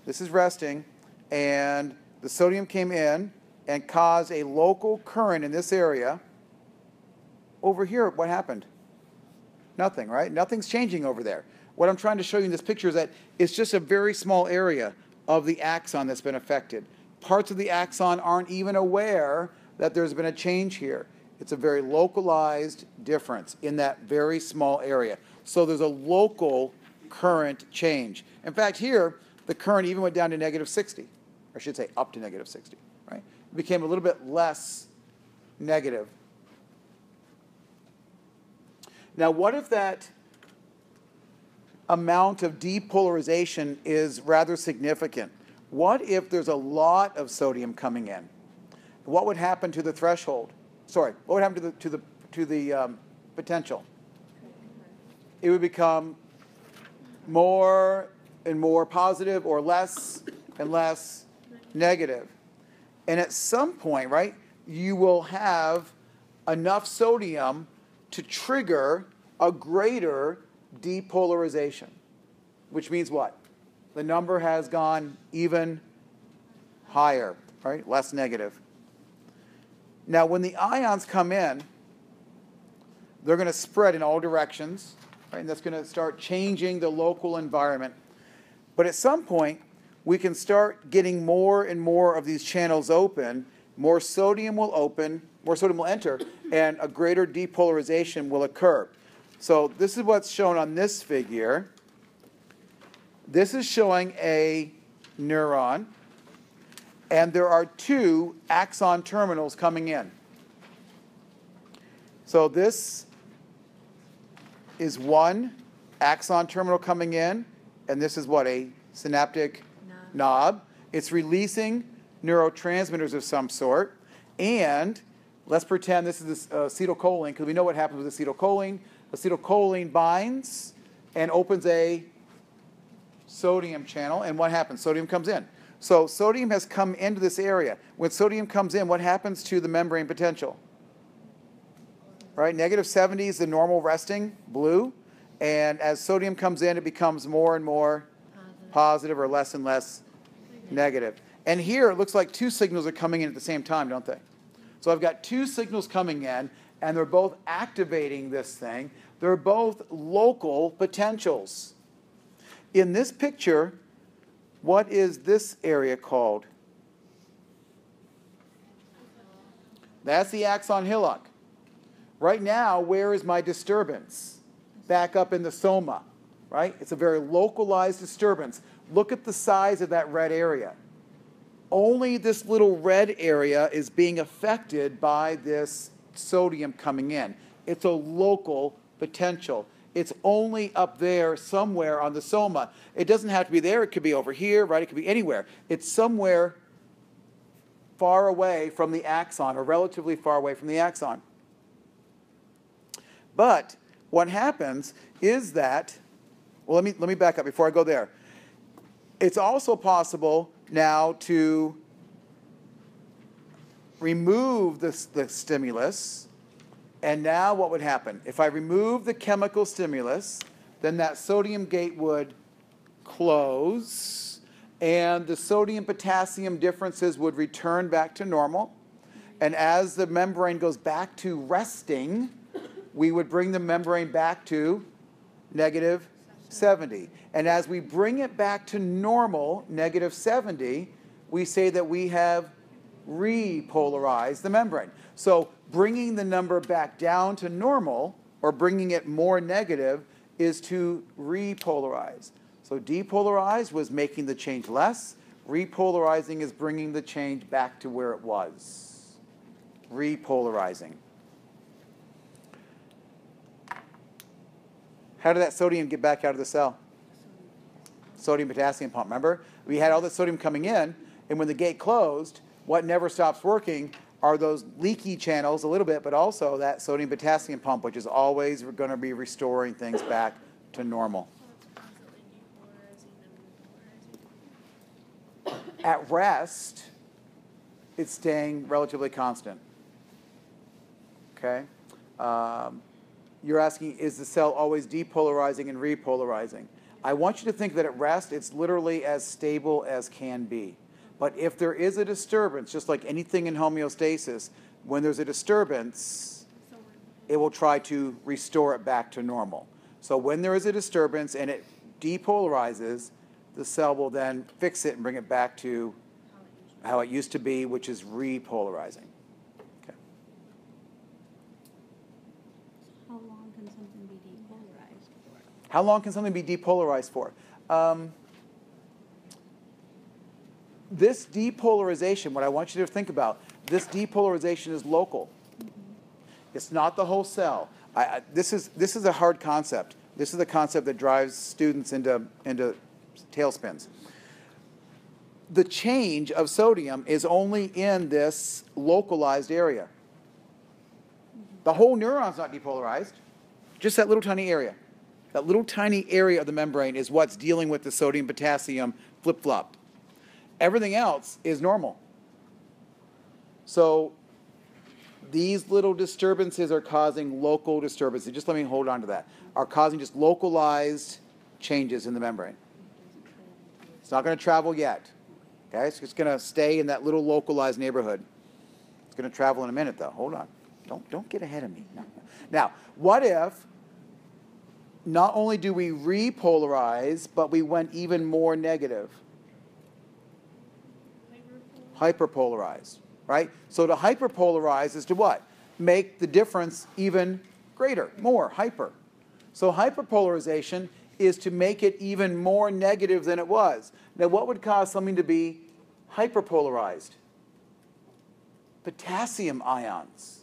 This is resting. And the sodium came in and caused a local current in this area. Over here, what happened? Nothing, right? Nothing's changing over there. What I'm trying to show you in this picture is that it's just a very small area of the axon that's been affected. Parts of the axon aren't even aware that there's been a change here. It's a very localized difference in that very small area. So there's a local current change. In fact, here, the current even went down to negative 60. Or I should say up to negative 60, right? It became a little bit less negative. Now, what if that amount of depolarization is rather significant? What if there's a lot of sodium coming in? What would happen to the threshold? Sorry, what would happen to the potential? It would become more and more positive, or less and less negative. And at some point, right, you will have enough sodium to trigger a greater depolarization, which means what? The number has gone even higher, right? Less negative. Now, when the ions come in, they're going to spread in all directions, right? And that's going to start changing the local environment. But at some point, we can start getting more and more of these channels open. More sodium will enter, and a greater depolarization will occur. So this is what's shown on this figure. This is showing a neuron, and there are two axon terminals coming in. So this is one axon terminal coming in, and this is what, a synaptic knob. It's releasing neurotransmitters of some sort, and let's pretend this is acetylcholine, because we know what happens with acetylcholine. Acetylcholine binds and opens a sodium channel, and what happens? Sodium comes in. So sodium has come into this area. When sodium comes in, what happens to the membrane potential? Right, negative 70 is the normal resting, blue, and as sodium comes in, it becomes more and more positive, or less and less negative. And here, it looks like two signals are coming in at the same time, don't they? So I've got two signals coming in, and they're both activating this thing. They're both local potentials. In this picture, what is this area called? That's the axon hillock. Right now, where is my disturbance? Back up in the soma, right? It's a very localized disturbance. Look at the size of that red area. Only this little red area is being affected by this sodium coming in. It's a local potential. It's only up there somewhere on the soma. It doesn't have to be there. It could be over here, right? It could be anywhere. It's somewhere far away from the axon, or relatively far away from the axon. But what happens is that, well, let me back up before I go there. It's also possible now to remove the stimulus, and now what would happen? If I remove the chemical stimulus, then that sodium gate would close, and the sodium-potassium differences would return back to normal. And as the membrane goes back to resting, we would bring the membrane back to negative 70. And as we bring it back to normal, negative 70, we say that we have repolarized the membrane. So bringing the number back down to normal, or bringing it more negative, is to repolarize. So depolarize was making the change less. Repolarizing is bringing the change back to where it was. Repolarizing. How did that sodium get back out of the cell? Sodium-potassium pump, remember? We had all the sodium coming in, and when the gate closed, what never stops working are those leaky channels a little bit, but also that sodium-potassium pump, which is always going to be restoring things back to normal. At rest, it's staying relatively constant. Okay? you're asking, is the cell always depolarizing and repolarizing? I want you to think that at rest, it's literally as stable as can be. But if there is a disturbance, just like anything in homeostasis, when there's a disturbance, it will try to restore it back to normal. So when there is a disturbance and it depolarizes, the cell will then fix it and bring it back to how it used to be, which is repolarizing. Okay. How long can something be depolarized for? How long can something be depolarized for? This depolarization, what I want you to think about, this depolarization is local. It's not the whole cell. This is a hard concept. This is the concept that drives students into tailspins. The change of sodium is only in this localized area. The whole neuron's not depolarized, just that little tiny area. That little tiny area of the membrane is what's dealing with the sodium-potassium flip-flop. Everything else is normal. So these little disturbances are causing local disturbances. Just let me hold on to that. Are causing just localized changes in the membrane. It's not going to travel yet. Okay, it's just going to stay in that little localized neighborhood. It's going to travel in a minute, though. Hold on. Don't get ahead of me. No. Now, what if not only do we repolarize, but we went even more negative? Hyperpolarize, right? So to hyperpolarize is to what? Make the difference even greater, more, hyper. So hyperpolarization is to make it even more negative than it was. Now, what would cause something to be hyperpolarized? Potassium ions.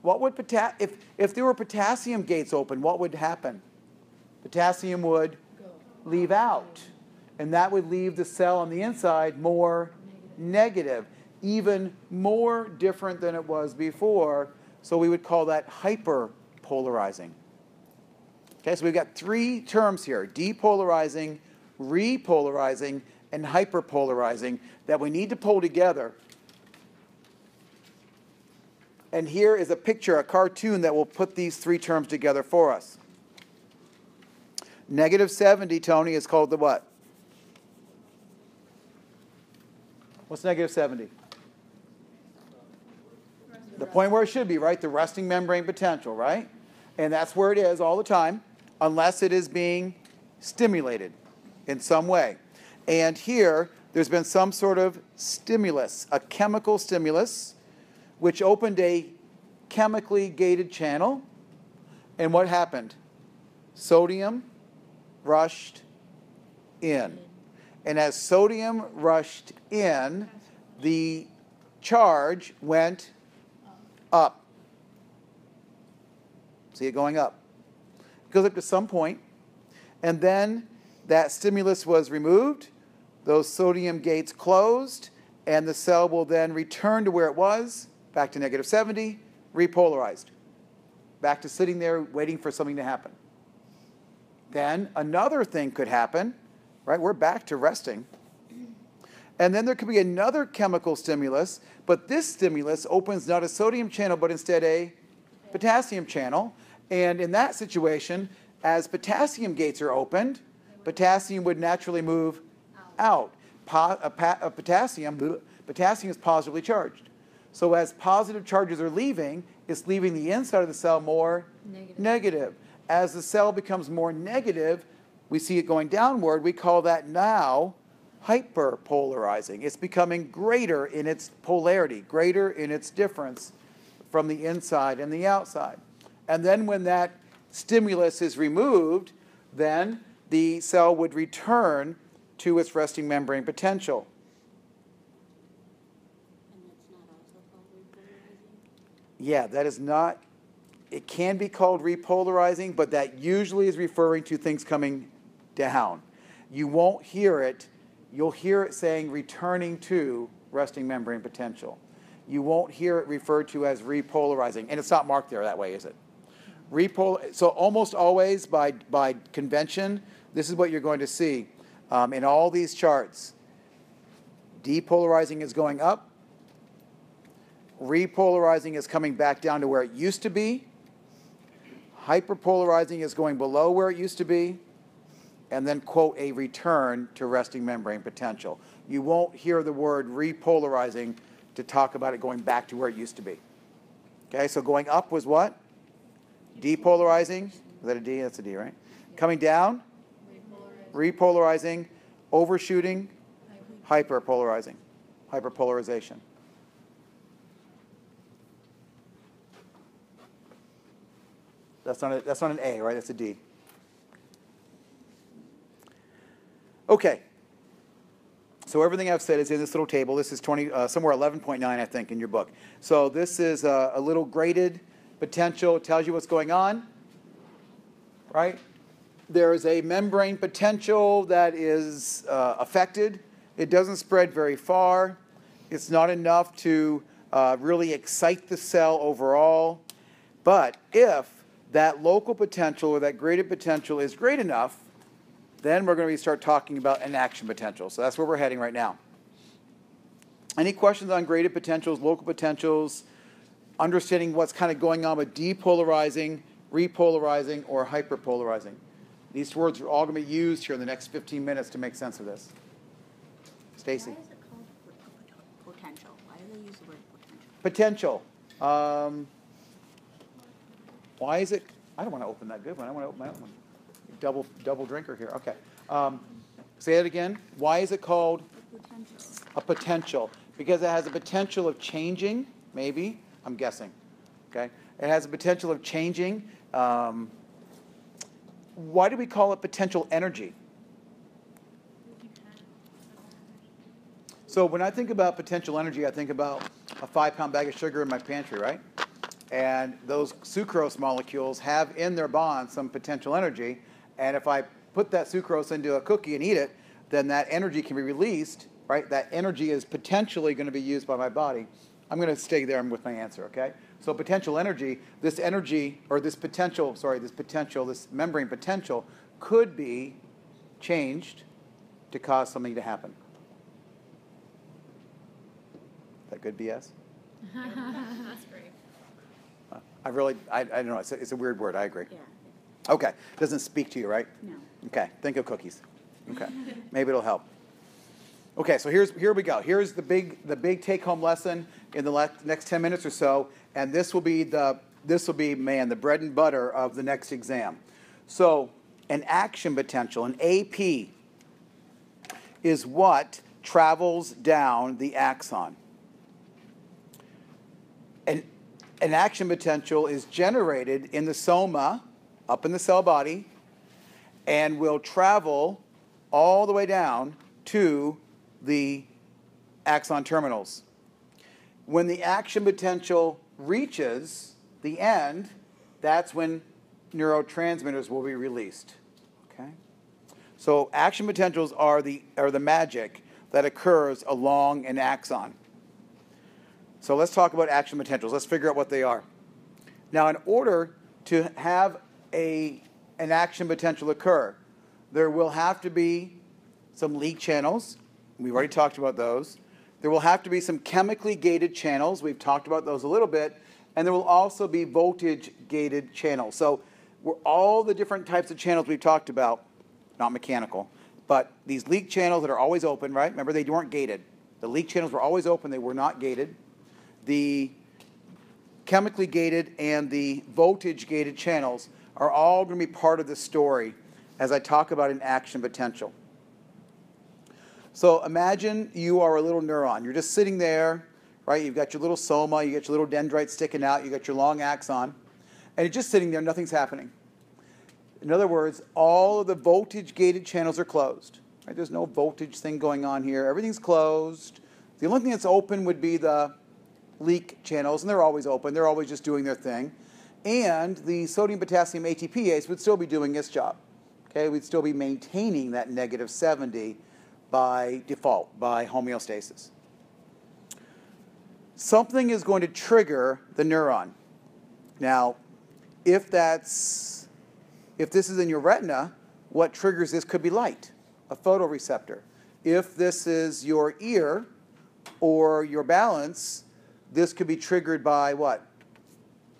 What would if there were potassium gates open, what would happen? Potassium would leave out, and that would leave the cell on the inside more negative, even more different than it was before. So we would call that hyperpolarizing. Okay, so we've got three terms here: depolarizing, repolarizing, and hyperpolarizing that we need to pull together. And here is a picture, a cartoon that will put these three terms together for us. Negative 70, Tony, is called the what? What's negative 70? The point where it should be, right? The resting membrane potential, right? And that's where it is all the time, unless it is being stimulated in some way. And here, there's been some sort of stimulus, a chemical stimulus, which opened a chemically gated channel. And what happened? Sodium rushed in. And as sodium rushed in, the charge went up. See it going up. It goes up to some point, and then that stimulus was removed, those sodium gates closed, and the cell will then return to where it was, back to negative 70, repolarized. Back to sitting there waiting for something to happen. Then another thing could happen, right? We're back to resting. And then there could be another chemical stimulus, but this stimulus opens not a sodium channel, but instead a potassium channel. And in that situation, as potassium gates are opened, potassium would naturally move out. Potassium is positively charged. So as positive charges are leaving, it's leaving the inside of the cell more negative. As the cell becomes more negative, we see it going downward. We call that now hyperpolarizing. It's becoming greater in its polarity, greater in its difference from the inside and the outside. And then when that stimulus is removed, then the cell would return to its resting membrane potential. And that's not also called repolarizing? Yeah, that is not, it can be called repolarizing, but that usually is referring to things coming down. You won't hear it. You'll hear it saying returning to resting membrane potential. You won't hear it referred to as repolarizing, and it's not marked there that way, is it? So almost always by convention, this is what you're going to see in all these charts. Depolarizing is going up. Repolarizing is coming back down to where it used to be. Hyperpolarizing is going below where it used to be, and then, quote, a return to resting membrane potential. You won't hear the word repolarizing to talk about it going back to where it used to be. Okay, so going up was what? Depolarizing. Is that a D? That's a D, right? Coming down? Repolarizing. Overshooting? Hyperpolarizing. Hyperpolarization. That's not an A, right? That's a D. Okay. So everything I've said is in this little table. This is somewhere 11.9, I think, in your book. So this is a little graded potential. It tells you what's going on, right? There is a membrane potential that is affected. It doesn't spread very far. It's not enough to really excite the cell overall. But if that local potential or that graded potential is great enough, then we're going to start talking about an action potential. So that's where we're heading right now. Any questions on graded potentials, local potentials, understanding what's kind of going on with depolarizing, repolarizing, or hyperpolarizing? These words are all going to be used here in the next 15 minutes to make sense of this. Stacy? Why is it called potential? Why do they use the word Potential. potential? Why is it? I don't want to open that good one. I want to open my own one. Double drinker here. Okay. Say it again. Why is it called a potential? Because it has a potential of changing, maybe. I'm guessing. Okay. It has a potential of changing. Why do we call it potential energy? So when I think about potential energy, I think about a 5-pound bag of sugar in my pantry, right? And those sucrose molecules have in their bond some potential energy. And if I put that sucrose into a cookie and eat it, then that energy can be released, right? That energy is potentially going to be used by my body. I'm going to stay there with my answer, okay? So potential energy, this membrane potential could be changed to cause something to happen. Is that good BS? That's great. I don't know, it's a weird word, I agree. Yeah. Okay, doesn't speak to you, right? No. Okay, think of cookies. Okay, maybe it'll help. Okay, so here we go. Here's the big take-home lesson in the next 10 minutes or so, and this will be the bread and butter of the next exam. So, an action potential, an AP, is what travels down the axon. An action potential is generated in the soma, up in the cell body, and will travel all the way down to the axon terminals. When the action potential reaches the end, that's when neurotransmitters will be released. Okay? So action potentials are the magic that occurs along an axon. So let's talk about action potentials. Let's figure out what they are. Now, in order to have an action potential occur, there will have to be some leak channels. We've already talked about those. There will have to be some chemically gated channels. We've talked about those a little bit. And there will also be voltage gated channels. So all the different types of channels we've talked about, not mechanical, but these leak channels that are always open, right? Remember, they weren't gated. The leak channels were always open. They were not gated. The chemically gated and the voltage gated channels are all going to be part of the story as I talk about an action potential. So imagine you are a little neuron. You're just sitting there, right? You've got your little soma, you got your little dendrites sticking out, you got your long axon, and you're just sitting there, nothing's happening. In other words, all of the voltage gated channels are closed. Right? There's no voltage thing going on here. Everything's closed. The only thing that's open would be the leak channels, and they're always open. They're always just doing their thing. And the sodium-potassium ATPase would still be doing its job. Okay, we'd still be maintaining that negative 70 by default, by homeostasis. Something is going to trigger the neuron. Now, if this is in your retina, what triggers this could be light, a photoreceptor. If this is your ear or your balance, this could be triggered by what?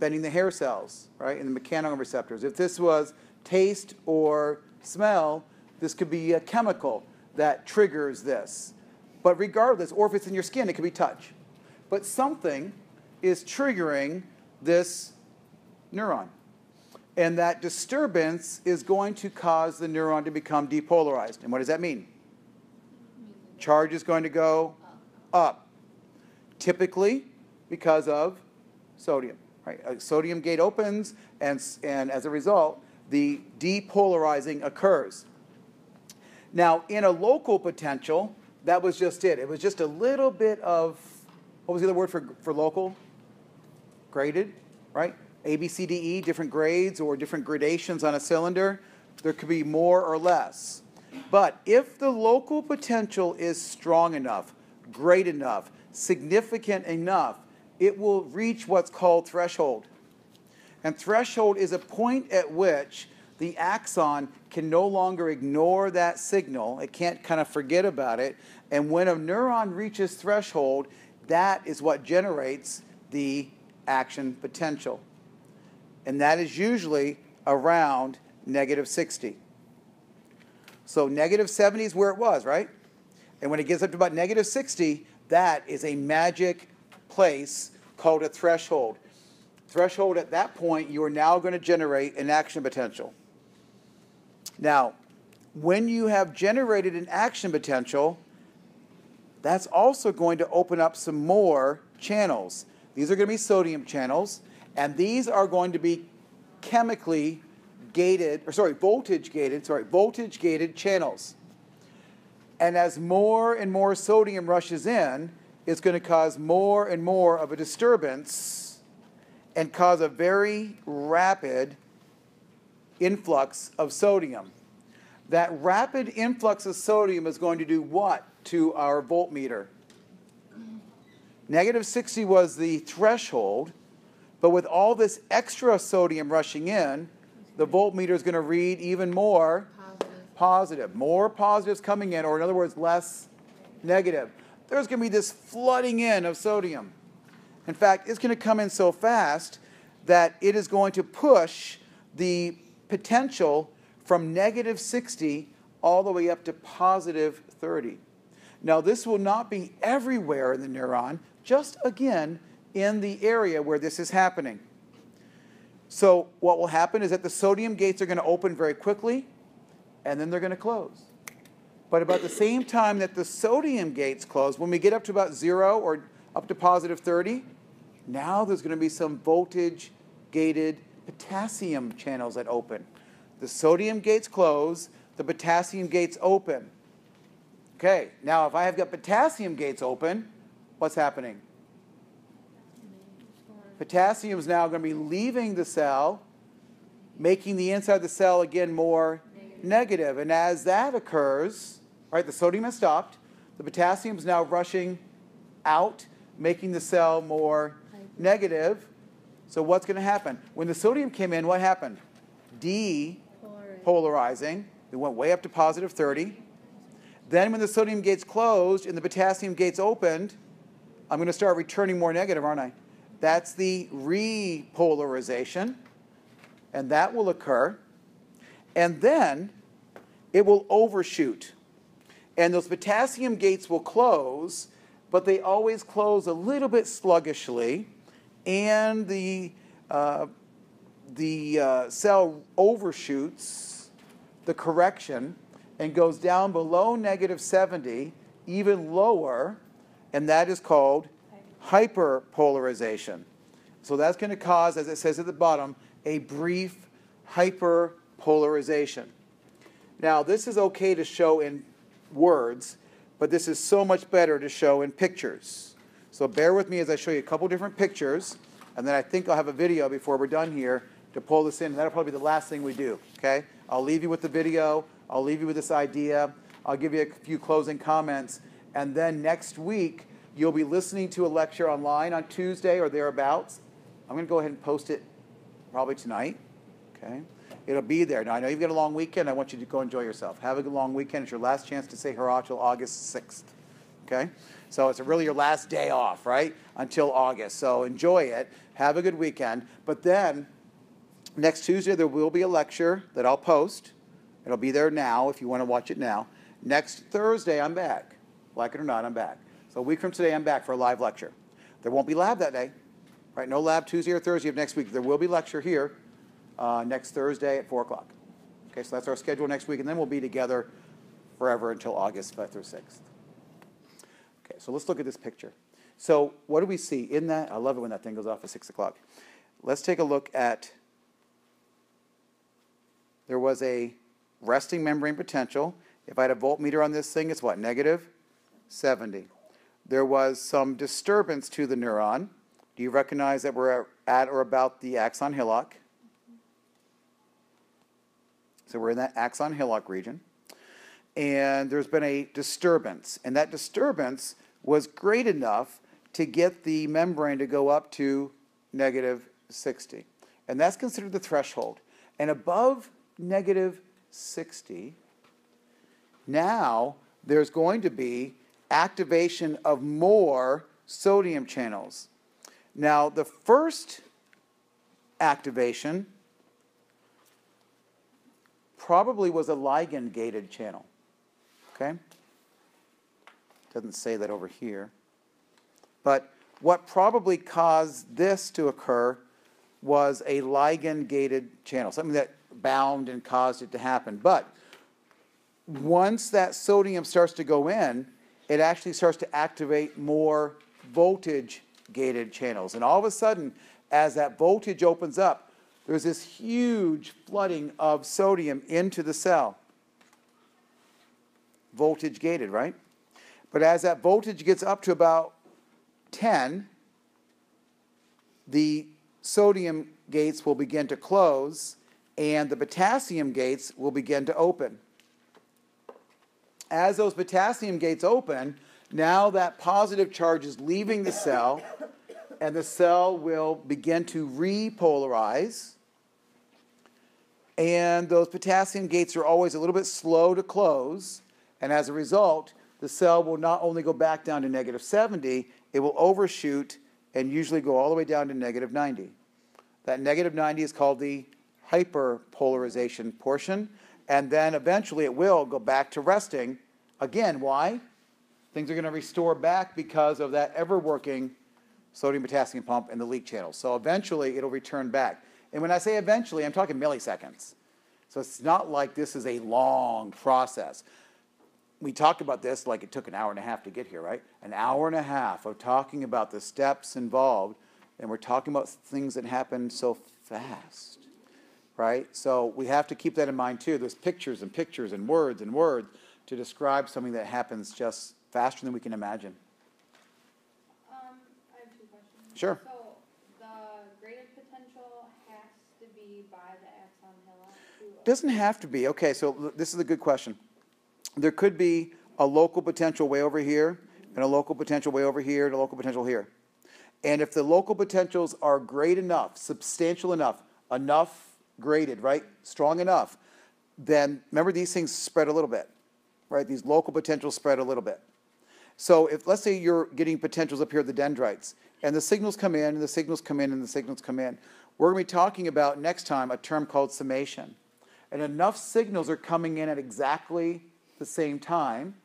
bending the hair cells, right, and the mechanoreceptors receptors. If this was taste or smell, this could be a chemical that triggers this. But regardless, or if it's in your skin, it could be touch. But something is triggering this neuron. And that disturbance is going to cause the neuron to become depolarized. And what does that mean? Charge is going to go up. Typically because of sodium. Right? A sodium gate opens, and as a result, the depolarizing occurs. Now, in a local potential, that was just it. It was just a little bit of, what was the other word for local? Graded, right? A, B, C, D, E, different grades or different gradations on a cylinder. There could be more or less. But if the local potential is strong enough, great enough, significant enough, it will reach what's called threshold. And threshold is a point at which the axon can no longer ignore that signal. It can't kind of forget about it. And when a neuron reaches threshold, that is what generates the action potential. And that is usually around negative 60. So negative 70 is where it was, right? And when it gets up to about negative 60, that is a magic place called a threshold. Threshold, at that point, you are now going to generate an action potential. Now, when you have generated an action potential, that's also going to open up some more channels. These are going to be sodium channels, and these are going to be voltage gated channels. And as more and more sodium rushes in, it's going to cause more and more of a disturbance and cause a very rapid influx of sodium. That rapid influx of sodium is going to do what to our voltmeter? Negative 60 was the threshold, but with all this extra sodium rushing in, the voltmeter is going to read even more positive. More positives coming in, or in other words, less negative. There's going to be this flooding in of sodium. In fact, it's going to come in so fast that it is going to push the potential from negative 60 all the way up to positive 30. Now, this will not be everywhere in the neuron, just again in the area where this is happening. So what will happen is that the sodium gates are going to open very quickly, and then they're going to close. But about the same time that the sodium gates close, when we get up to about 0 or up to positive 30, now there's going to be some voltage-gated potassium channels that open. The sodium gates close, the potassium gates open. Okay, now if I have got potassium gates open, what's happening? Potassium is now going to be leaving the cell, making the inside of the cell again more negative. And as that occurs, right, the sodium has stopped, the potassium is now rushing out, making the cell more negative. So what's going to happen? When the sodium came in, what happened? Depolarizing. It went way up to positive 30. Then when the sodium gates closed and the potassium gates opened, I'm going to start returning more negative, aren't I? That's the repolarization, and that will occur. And then it will overshoot. And those potassium gates will close, but they always close a little bit sluggishly, and the cell overshoots the correction and goes down below negative 70, even lower, and that is called hyperpolarization. So that's going to cause, as it says at the bottom, a brief hyperpolarization. Now, this is okay to show in words, but this is so much better to show in pictures. So bear with me as I show you a couple different pictures, and then I think I'll have a video before we're done here to pull this in, and that'll probably be the last thing we do, okay? I'll leave you with the video. I'll leave you with this idea. I'll give you a few closing comments, and then next week, you'll be listening to a lecture online on Tuesday or thereabouts. I'm going to go ahead and post it probably tonight. Okay? It'll be there. Now, I know you've got a long weekend. I want you to go enjoy yourself. Have a good long weekend. It's your last chance to say hurrah till August 6th. Okay? So it's really your last day off, right? Until August. So enjoy it. Have a good weekend. But then, next Tuesday, there will be a lecture that I'll post. It'll be there now if you want to watch it now. Next Thursday, I'm back. Like it or not, I'm back. So a week from today, I'm back for a live lecture. There won't be lab that day. Right? No lab Tuesday or Thursday of next week. There will be lecture here next Thursday at 4 o'clock. Okay, so that's our schedule next week, and then we'll be together forever until August 5th or 6th. Okay, so let's look at this picture. So what do we see in that? I love it when that thing goes off at 6 o'clock. Let's take a look at, there was a resting membrane potential. If I had a voltmeter on this thing, it's what, negative 70. There was some disturbance to the neuron. Do you recognize that we're at or about the axon hillock? So we're in that axon hillock region. And there's been a disturbance. And that disturbance was great enough to get the membrane to go up to negative 60. And that's considered the threshold. And above negative 60, now there's going to be activation of more sodium channels. Now, the first activation probably was a ligand-gated channel. Okay? Doesn't say that over here. But what probably caused this to occur was a ligand-gated channel, something that bound and caused it to happen. But once that sodium starts to go in, it actually starts to activate more voltage-gated channels. And all of a sudden, as that voltage opens up, there's this huge flooding of sodium into the cell. Voltage-gated, right? But as that voltage gets up to about 10, the sodium gates will begin to close, and the potassium gates will begin to open. As those potassium gates open, now that positive charge is leaving the cell, and the cell will begin to repolarize. And those potassium gates are always a little bit slow to close, and as a result, the cell will not only go back down to negative 70, it will overshoot and usually go all the way down to negative 90. That negative 90 is called the hyperpolarization portion, and then eventually it will go back to resting. Again, why? Things are going to restore back because of that ever-working sodium-potassium pump and the leak channel. So eventually it'll return back. And when I say eventually, I'm talking milliseconds. So it's not like this is a long process. We talked about this like it took an hour and a half to get here, right? An hour and a half of talking about the steps involved, and we're talking about things that happen so fast, right? So we have to keep that in mind too. There's pictures and pictures and words to describe something that happens just faster than we can imagine. I have two questions. Sure. So the graded potential has to be by the axon hillock? Doesn't have to be. Okay, so this is a good question. There could be a local potential way over here, and a local potential way over here, and a local potential here. And if the local potentials are great enough, substantial enough graded, right, strong enough, then remember these things spread a little bit, right? These local potentials spread a little bit. So if, let's say you're getting potentials up here at the dendrites, and the signals come in, and the signals come in, and the signals come in, we're going to be talking about next time a term called summation. And enough signals are coming in at exactly the same time.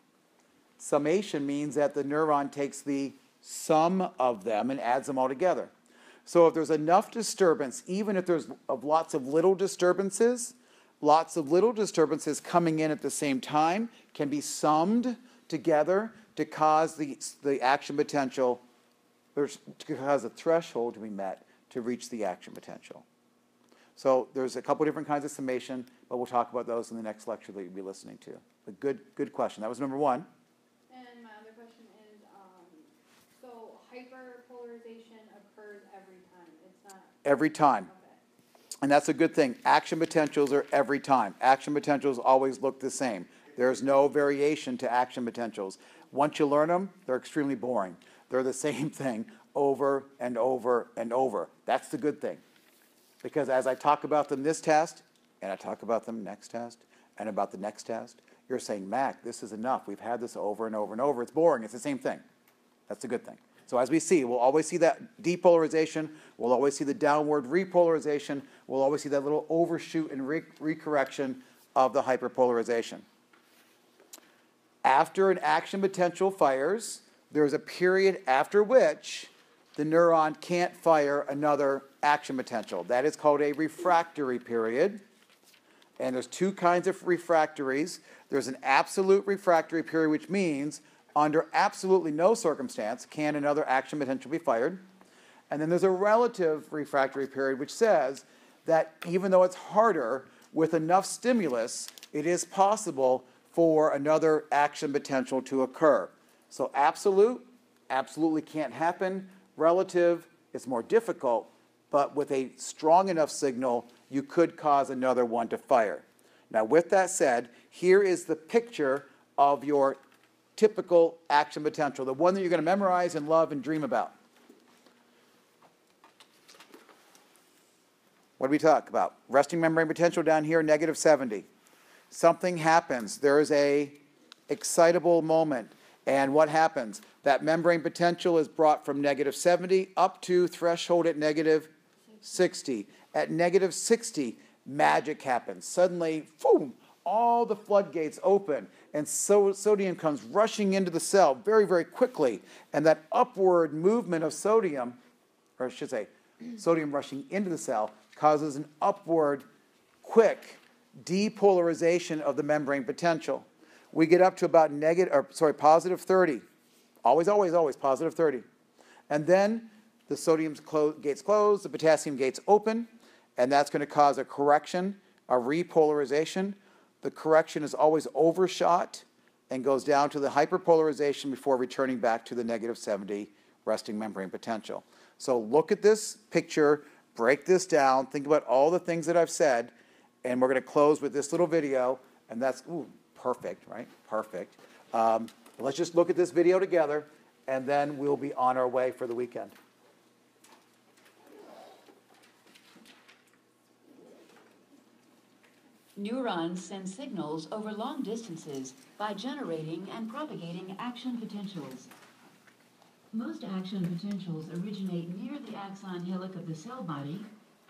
Summation means that the neuron takes the sum of them and adds them all together. So if there's enough disturbance, even if there's lots of little disturbances coming in at the same time can be summed together to cause the action potential, to cause a threshold to be met to reach the action potential. So there's a couple different kinds of summation, but we'll talk about those in the next lecture that you'll be listening to. A good question. That was number one. And my other question is, so hyperpolarization occurs every time. It's not every time. Okay. And that's a good thing. Action potentials are every time. Action potentials always look the same. There's no variation to action potentials. Once you learn them, they're extremely boring. They're the same thing over and over and over. That's the good thing. Because as I talk about them this test, and I talk about them next test, and about the next test, you're saying, Mac, this is enough. We've had this over and over and over. It's boring. It's the same thing. That's a good thing. So as we see, we'll always see that depolarization, we'll always see the downward repolarization, we'll always see that little overshoot and recorrection of the hyperpolarization. After an action potential fires, there is a period after which the neuron can't fire another action potential. That is called a refractory period. And there's two kinds of refractories. There's an absolute refractory period, which means under absolutely no circumstance can another action potential be fired. And then there's a relative refractory period, which says that even though it's harder, with enough stimulus, it is possible for another action potential to occur. So absolute, absolutely can't happen. Relative, it's more difficult, but with a strong enough signal, you could cause another one to fire. Now, with that said, here is the picture of your typical action potential, the one that you're going to memorize and love and dream about. What do we talk about? Resting membrane potential down here, negative 70. Something happens. There is a excitable moment. And what happens? That membrane potential is brought from negative 70 up to threshold at negative 60. At negative 60, magic happens. Suddenly, boom, all the floodgates open, and sodium comes rushing into the cell very, very quickly. And that upward movement of sodium, or I should say, sodium rushing into the cell, causes an upward, quick depolarization of the membrane potential. We get up to about positive 30. Always, always, always positive 30. And then the sodium gates close, the potassium gates open, and that's going to cause a correction, a repolarization. The correction is always overshot and goes down to the hyperpolarization before returning back to the negative 70 resting membrane potential. So look at this picture, break this down, think about all the things that I've said, and we're going to close with this little video, and that's, perfect, right? Perfect. Let's just look at this video together, and then we'll be on our way for the weekend. Neurons send signals over long distances by generating and propagating action potentials. Most action potentials originate near the axon hillock of the cell body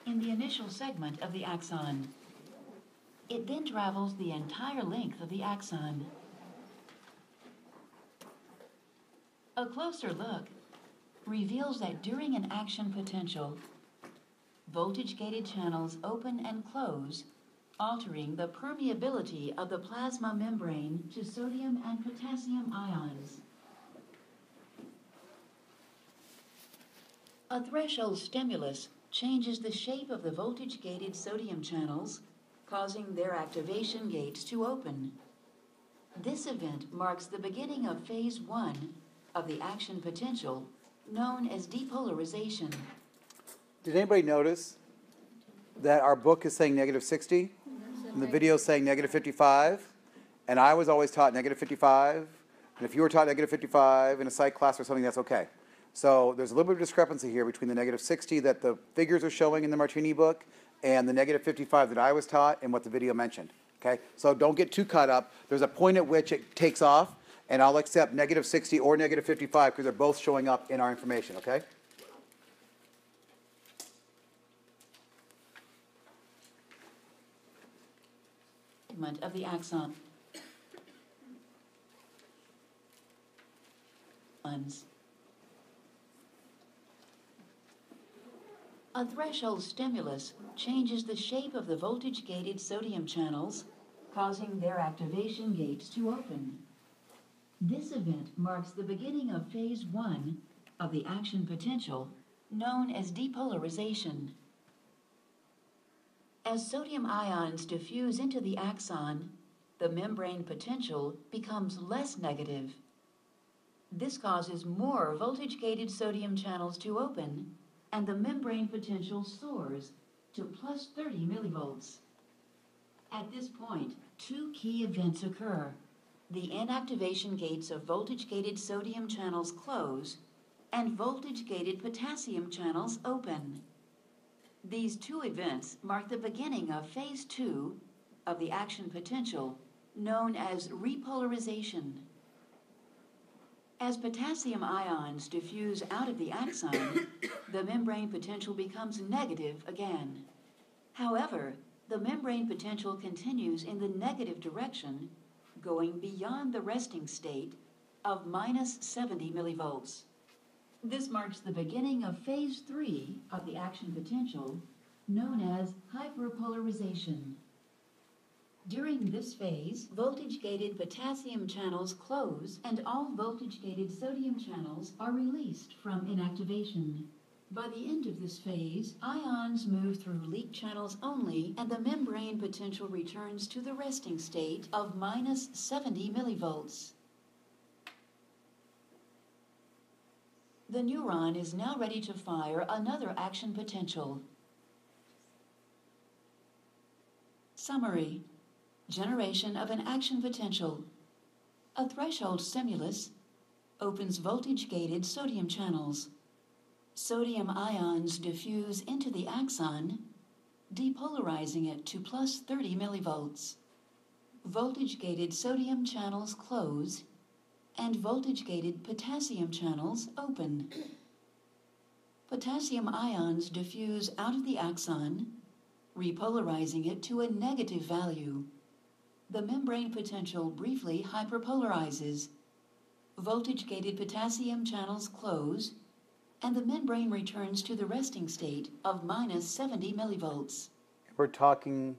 in the initial segment of the axon. It then travels the entire length of the axon. A closer look reveals that during an action potential, voltage-gated channels open and close, altering the permeability of the plasma membrane to sodium and potassium ions. A threshold stimulus changes the shape of the voltage-gated sodium channels, causing their activation gates to open. This event marks the beginning of phase 1 of the action potential, known as depolarization. Did anybody notice that our book is saying negative 60, and the video is saying negative 55, and I was always taught negative 55, and if you were taught negative 55 in a psych class or something, that's okay. So there's a little bit of discrepancy here between the negative 60 that the figures are showing in the Martini book and the negative 55 that I was taught and what the video mentioned. Okay? So don't get too caught up. There's a point at which it takes off, and I'll accept negative 60 or negative 55 because they're both showing up in our information. Okay? Of the axon. A threshold stimulus changes the shape of the voltage-gated sodium channels, causing their activation gates to open. This event marks the beginning of phase 1 of the action potential, known as depolarization. As sodium ions diffuse into the axon, the membrane potential becomes less negative. This causes more voltage-gated sodium channels to open, and the membrane potential soars to plus 30 millivolts. At this point, two key events occur. The inactivation gates of voltage-gated sodium channels close, and voltage-gated potassium channels open. These two events mark the beginning of phase 2 of the action potential, known as repolarization. As potassium ions diffuse out of the axon, the membrane potential becomes negative again. However, the membrane potential continues in the negative direction, going beyond the resting state of minus 70 millivolts. This marks the beginning of phase 3 of the action potential, known as hyperpolarization. During this phase, voltage-gated potassium channels close and all voltage-gated sodium channels are released from inactivation. By the end of this phase, ions move through leak channels only and the membrane potential returns to the resting state of minus 70 millivolts. The neuron is now ready to fire another action potential. Summary. Generation of an action potential. A threshold stimulus opens voltage-gated sodium channels. Sodium ions diffuse into the axon, depolarizing it to plus 30 millivolts. Voltage-gated sodium channels close, and voltage-gated potassium channels open. Potassium ions diffuse out of the axon, repolarizing it to a negative value. The membrane potential briefly hyperpolarizes. Voltage-gated potassium channels close, and the membrane returns to the resting state of minus 70 millivolts. We're talking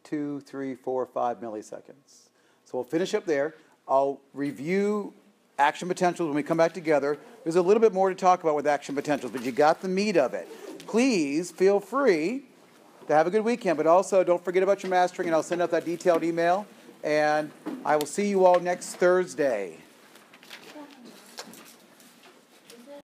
2, 3, 4, 5 milliseconds. So we'll finish up there. I'll review action potentials when we come back together. There's a little bit more to talk about with action potentials, but you got the meat of it. Please feel free to have a good weekend, but also don't forget about your mastering, and I'll send out that detailed email. And I will see you all next Thursday.